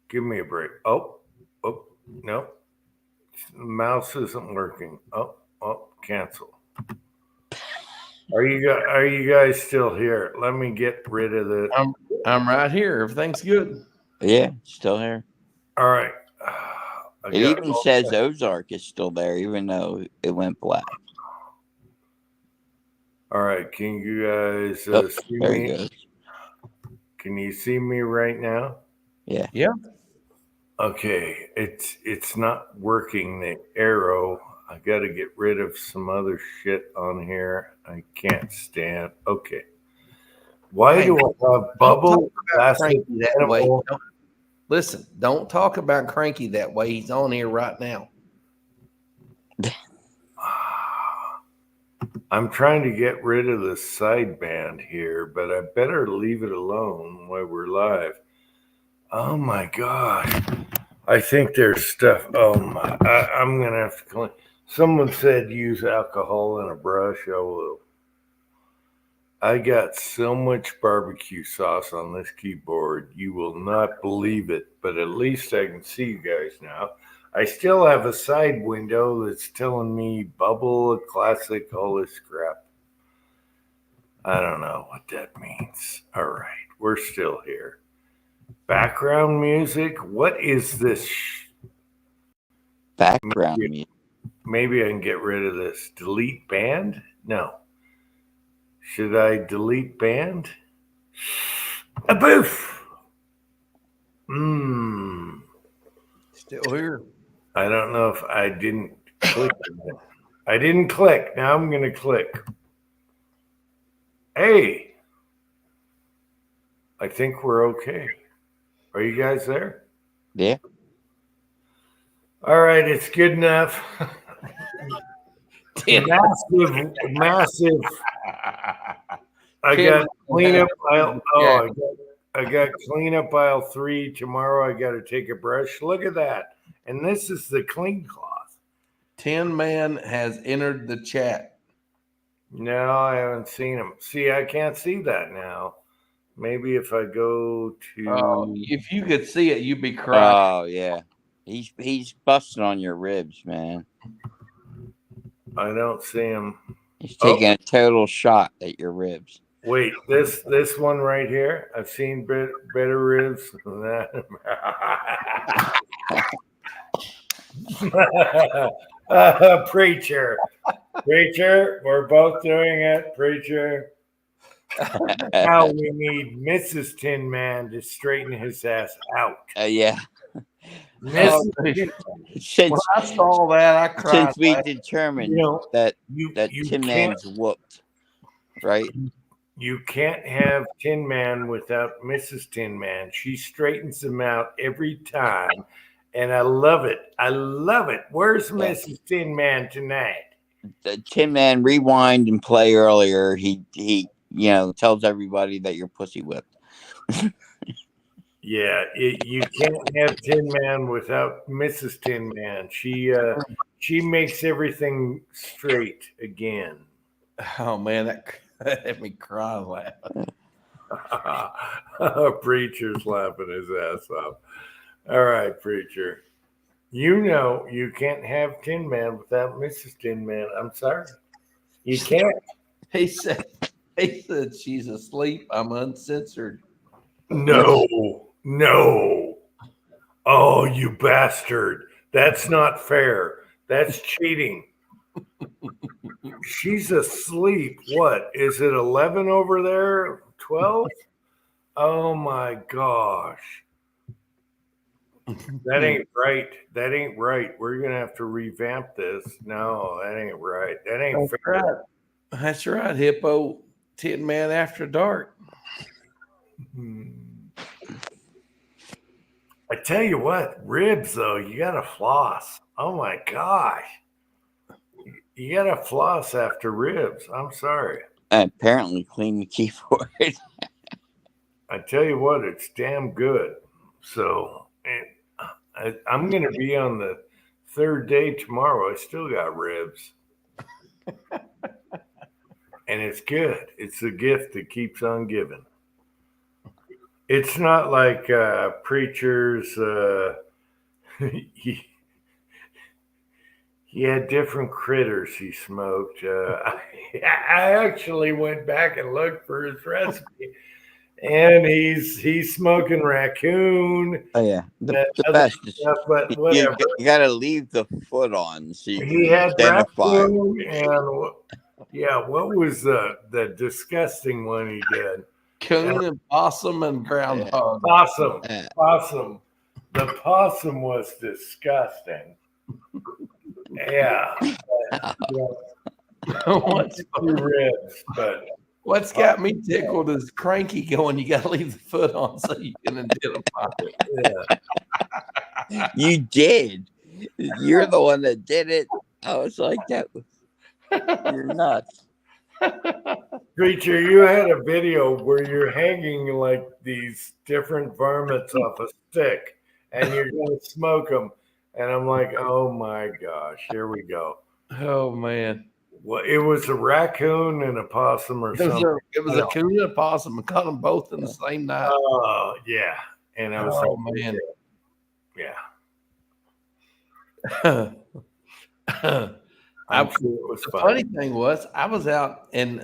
give me a break. Oh, no, the mouse isn't working. Oh, cancel. Are you guys still here? Let me get rid of the. I'm right here. Everything's good. Yeah, still here. All right. It even says Ozark is still there, even though it went black. All right. Can you guys Oh, see there me? he goes. Can you see me right now? Yeah. Yeah. Okay. It's not working. The arrow. I got to get rid of some other shit on here. I can't stand. Okay. Why Hey, do I have bubble plastic Cranky that way. animal? Listen, don't talk about Cranky that way. He's on here right now. I'm trying to get rid of the sideband here, but I better leave it alone while we're live. Oh my God. I think there's stuff. Oh my, I'm going to have to clean. Someone said use alcohol and a brush. I will. I got so much barbecue sauce on this keyboard. You will not believe it, but at least I can see you guys now. I still have a side window that's telling me bubble, classic, all this crap. I don't know what that means. All right, we're still here. Background music. What is this? Background music. Maybe I can get rid of this. Delete band? No. Should I delete band? A boof. Still here. I don't know if I didn't click. I didn't click. Now I'm going to click. Hey. I think we're okay. Are you guys there? Yeah. All right. It's good enough. Massive. I got cleanup aisle. Oh, I got cleanup aisle 3 tomorrow. I got to take a brush. Look at that. And this is the clean cloth. 10 Man has entered the chat. No, I haven't seen him. See, I can't see that now. Maybe if I go to. If you could see it, you'd be crying. Oh yeah. He's busting on your ribs, man. I don't see him. He's taking a total shot at your ribs. Wait, this one right here. I've seen better ribs than that. Preacher, we're both doing it, preacher. Now we need Mrs. Tin Man to straighten his ass out. Yeah. Mrs. dude. Tin Since When I saw that, I cried. since we laughing. determined You know, that you Tin can't Man's whooped, right? you can't have Tin Man without Mrs. Tin Man. She straightens him out every time, and I love it. I love it. Where's Yeah. Mrs. Tin Man tonight? The Tin Man rewind and play earlier. He tells everybody that you're pussy whipped. Yeah, you can't have Tin Man without Mrs. Tin Man. She makes everything straight again. Oh man, that had me cry laughing. Preacher's laughing his ass off. All right, preacher. You know you can't have Tin Man without Mrs. Tin Man. I'm sorry. You can't. He said she's asleep. I'm uncensored. No. Oh, you bastard. That's not fair. That's cheating. She's asleep. What? Is it 11 over there? 12? Oh my gosh. That ain't right. That ain't right. We're going to have to revamp this. No, that ain't right. That ain't That's fair. right. That's right, Hippo. Tin Man After Dark. I tell you what, ribs though, you gotta floss. Oh my gosh. You gotta floss after ribs. I'm sorry. And apparently clean the keyboard. I tell you what, it's damn good. So I'm gonna be on the third day tomorrow. I still got ribs. And it's good. It's a gift that keeps on giving. It's not like preachers. He had different critters he smoked. I actually went back and looked for his recipe, and he's smoking raccoon. Oh yeah, the other best. stuff, but You whatever. gotta leave the foot on so you He can had identify. raccoon and yeah, what was the disgusting one he did? Coon and possum and groundhog. Possum. Yeah. Possum. The possum was disgusting. Yeah. What's got me tickled is Cranky going, you got to leave the foot on so you can identify it. Yeah. You did. You're the one that did it. I was like, you're nuts. Preacher, you had a video where you're hanging like these different varmints off a stick and you're going to smoke them. And I'm like, oh my gosh, here we go. Oh, man. Well, it was a raccoon and a possum or something. It was a coon and a possum. I caught them both in the same night. Oh, yeah. And I was like, man. Yeah. I'm sure it was The fun. funny thing was, I was out in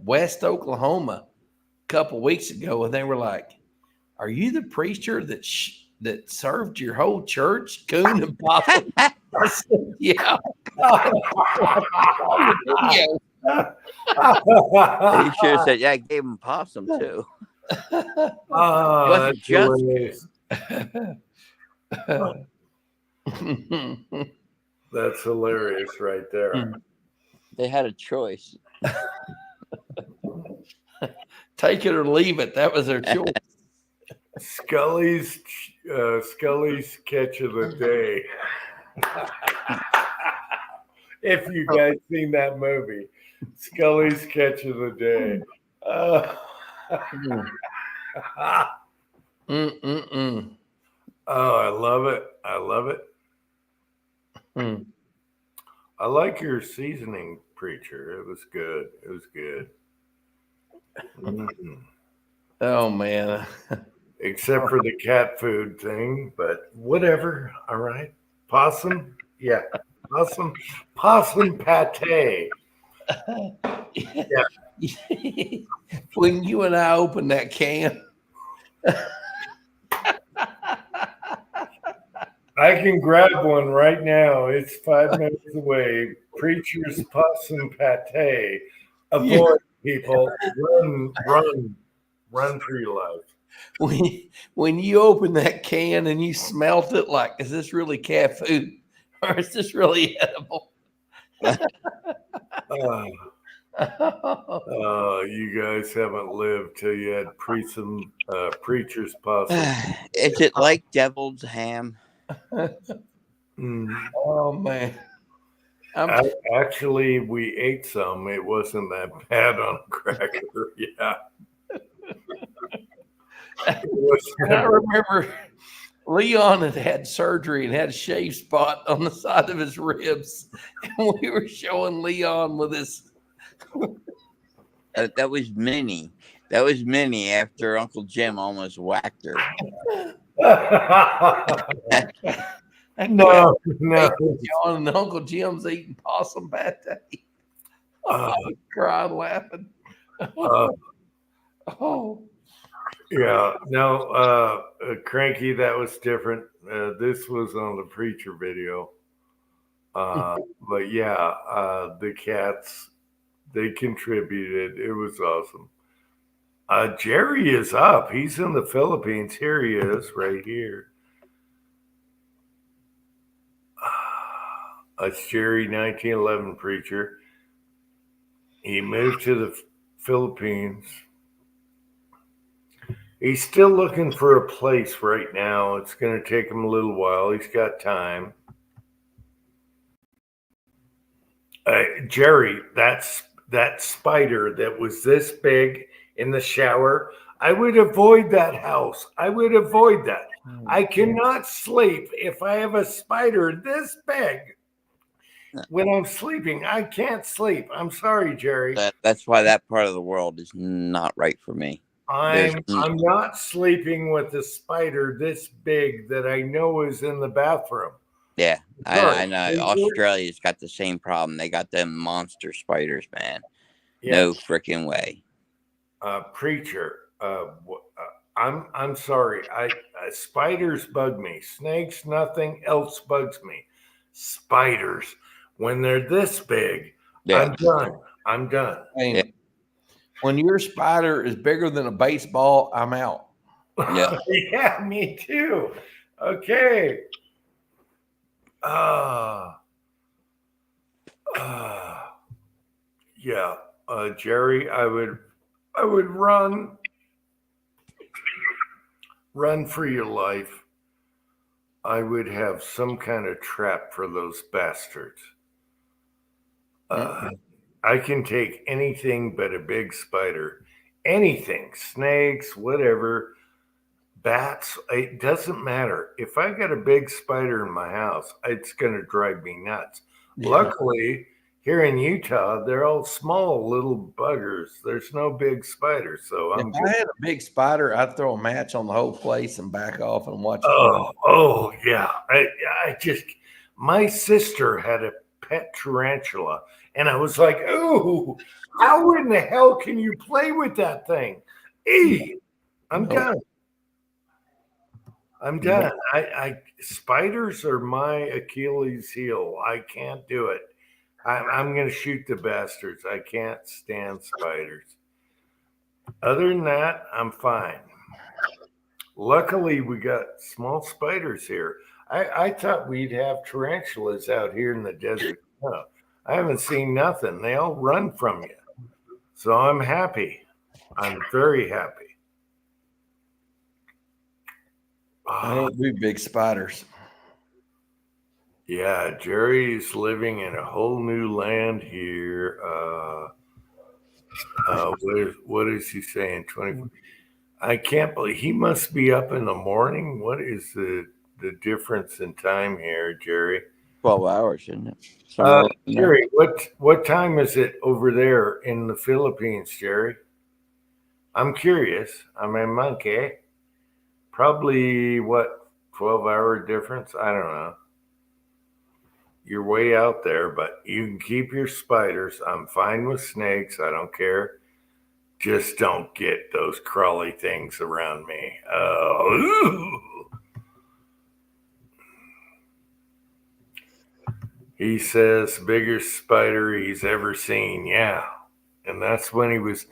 West Oklahoma a couple weeks ago, and they were like, "Are you the preacher that served your whole church, coon and possum?" I said, "Yeah." You should have said, yeah, I gave him possum too. Oh, Wasn't that's just hilarious. That's hilarious right there. They had a choice. Take it or leave it. That was their choice. Scully's catch of the day. If you guys seen that movie, Scully's catch of the day. Oh, I love it. I love it. I like your seasoning, preacher. It was good. It was good. Oh man. Except for the cat food thing, but whatever. All right. Possum? Yeah. Possum pate. Yeah. When you and I opened that can. I can grab one right now. It's 5 minutes away. Preacher's possum pate. Avoid people. Run for your life. When you open that can and you smelt it, like, is this really cat food or is this really edible? You guys haven't lived till you had preacher's possum. Is it like devil's ham? Oh man. Actually, we ate some. It wasn't that bad on a cracker. Yeah. I remember Leon had surgery and had a shave spot on the side of his ribs. And we were showing Leon with his. That was Minnie. That was Minnie after Uncle Jim almost whacked her. No. John and Uncle Jim's eating possum pate. I cried laughing. Oh. Yeah, no, Cranky, that was different. This was on the preacher video. But yeah, the cats, they contributed. It was awesome. Jerry is up. He's in the Philippines. Here he is, right here. It's Jerry, 1911 preacher. He moved to the Philippines. He's still looking for a place right now. It's going to take him a little while. He's got time. Jerry, that spider that was this big in the shower, I would avoid that house. I would avoid that. I cannot sleep if I have a spider this big. When I'm sleeping, I can't sleep. I'm sorry, Jerry. That's why that part of the world is not right for me. I'm not sleeping with a spider this big that I know is in the bathroom. Yeah, I know. Australia's got the same problem. They got them monster spiders, man. Yeah. No freaking way. Preacher, I'm sorry. Spiders bug me. Snakes, nothing else bugs me. Spiders, when they're this big, yeah. I'm done. Yeah. When your spider is bigger than a baseball, I'm out. Yeah, yeah, me too. Okay. Yeah, Jerry, I would run for your life. I would have some kind of trap for those bastards. I can take anything but a big spider. Anything, snakes, whatever, bats, it doesn't matter. If I got a big spider in my house, it's going to drive me nuts. Yeah. Luckily, here in Utah, they're all small little buggers. There's no big spiders. So if I had a big spider, I'd throw a match on the whole place and back off and watch. Oh, yeah. I just, my sister had a pet tarantula. And I was like, "Ooh, how in the hell can you play with that thing?" I'm done. I'm done. Spiders are my Achilles heel. I can't do it. I'm going to shoot the bastards. I can't stand spiders. Other than that, I'm fine. Luckily, we got small spiders here. I thought we'd have tarantulas out here in the desert. No. I haven't seen nothing. They all run from you. So I'm happy. I'm very happy. I don't do big spiders. Yeah, Jerry's living in a whole new land here. What is he saying? 20. I can't believe he must be up in the morning. What is the difference in time here, Jerry? 12 hours, isn't it? Jerry, what time is it over there in the Philippines, Jerry? I'm curious. I'm a monkey. Probably 12-hour difference? I don't know. You're way out there, but you can keep your spiders. I'm fine with snakes. I don't care. Just don't get those crawly things around me. He says biggest spider he's ever seen. Yeah. And that's when he was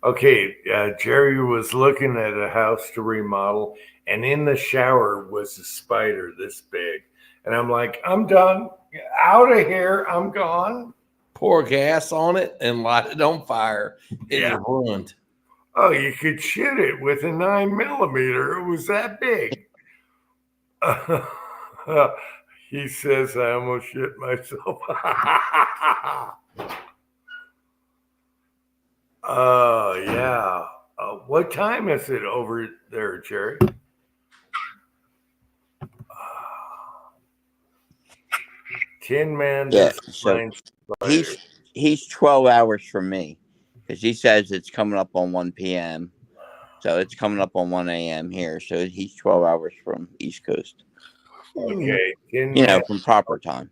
okay. Jerry was looking at a house to remodel, and in the shower was a spider this big. And I'm like, I'm done. Out of here. I'm gone. Pour gas on it and light it on fire. It Yeah. is ruined. Oh, you could shoot it with a 9mm. It was that big. He says I almost shit myself. Oh, yeah. What time is it over there, Jerry? Tin Man. Yeah, just so finds spiders. he's 12 hours from me because he says it's coming up on 1 p.m. So it's coming up on 1 a.m. here. So he's 12 hours from East Coast. Okay, Tin You Man. know, from proper time.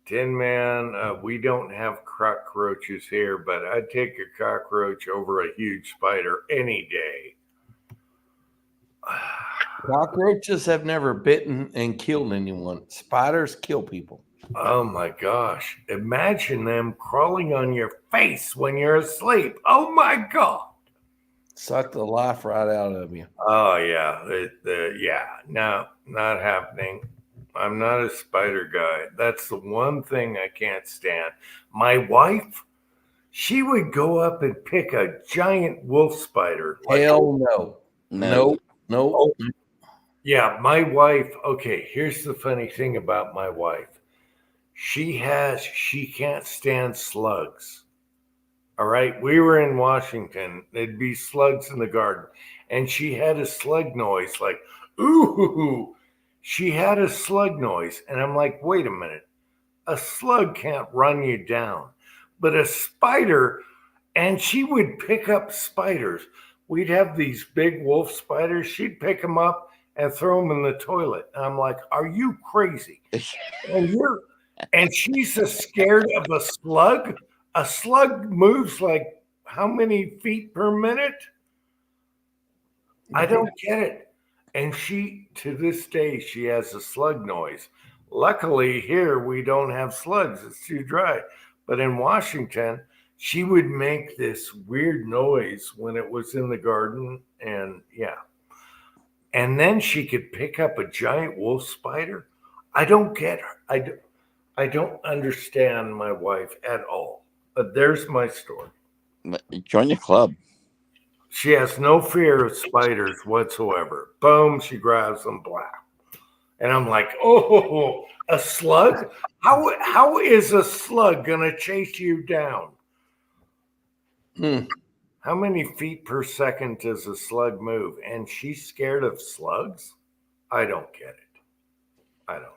Tin Man, we don't have cockroaches here, but I'd take a cockroach over a huge spider any day. Cockroaches have never bitten and killed anyone. Spiders kill people. Oh my gosh. Imagine them crawling on your face when you're asleep. Oh my God. Suck the life right out of you. Oh, yeah. Yeah. No, not happening. I'm not a spider guy. That's the one thing I can't stand. My wife, she would go up and pick a giant wolf spider. Hell no. No. No. Yeah, my wife. Okay, here's the funny thing about my wife. She can't stand slugs. All right. We were in Washington. There'd be slugs in the garden. And she had a slug noise like, ooh. She had a slug noise. And I'm like, wait a minute. A slug can't run you down. But a spider, and she would pick up spiders. We'd have these big wolf spiders. She'd pick them up and throw them in the toilet. And I'm like, are you crazy? And she's scared of a slug? A slug moves like how many feet per minute? I don't get it. And she, to this day, she has a slug noise. Luckily, here we don't have slugs. It's too dry. But in Washington, she would make this weird noise when it was in the garden. And yeah. And then she could pick up a giant wolf spider. I don't get her. I don't understand my wife at all. But there's my story. Join the club. She has no fear of spiders whatsoever. Boom, she grabs them, blah. And I'm like, oh, a slug? How is a slug going to chase you down? How many feet per second does a slug move? And she's scared of slugs? I don't get it. I don't get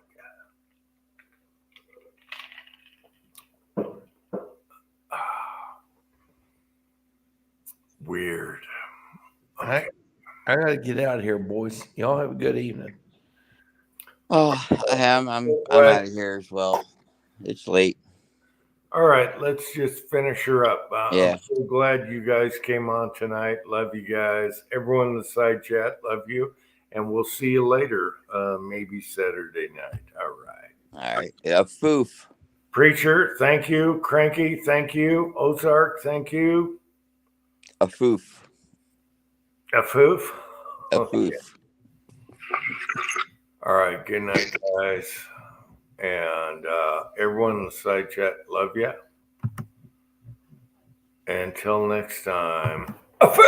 it. Weird. I gotta get out of here, boys. Y'all have a good evening. Oh, I'm out of here as well. It's late. All right, let's just finish her up. Yeah. I'm so glad you guys came on tonight. Love you guys. Everyone in the side chat, love you. And we'll see you later, maybe Saturday night. All right. All right. Yeah, foof. Preacher, thank you. Cranky, thank you. Ozark, thank you. A foof. A foof? A Okay. foof. All right, good night, guys. And everyone in the side chat, love ya. Until next time, a foo!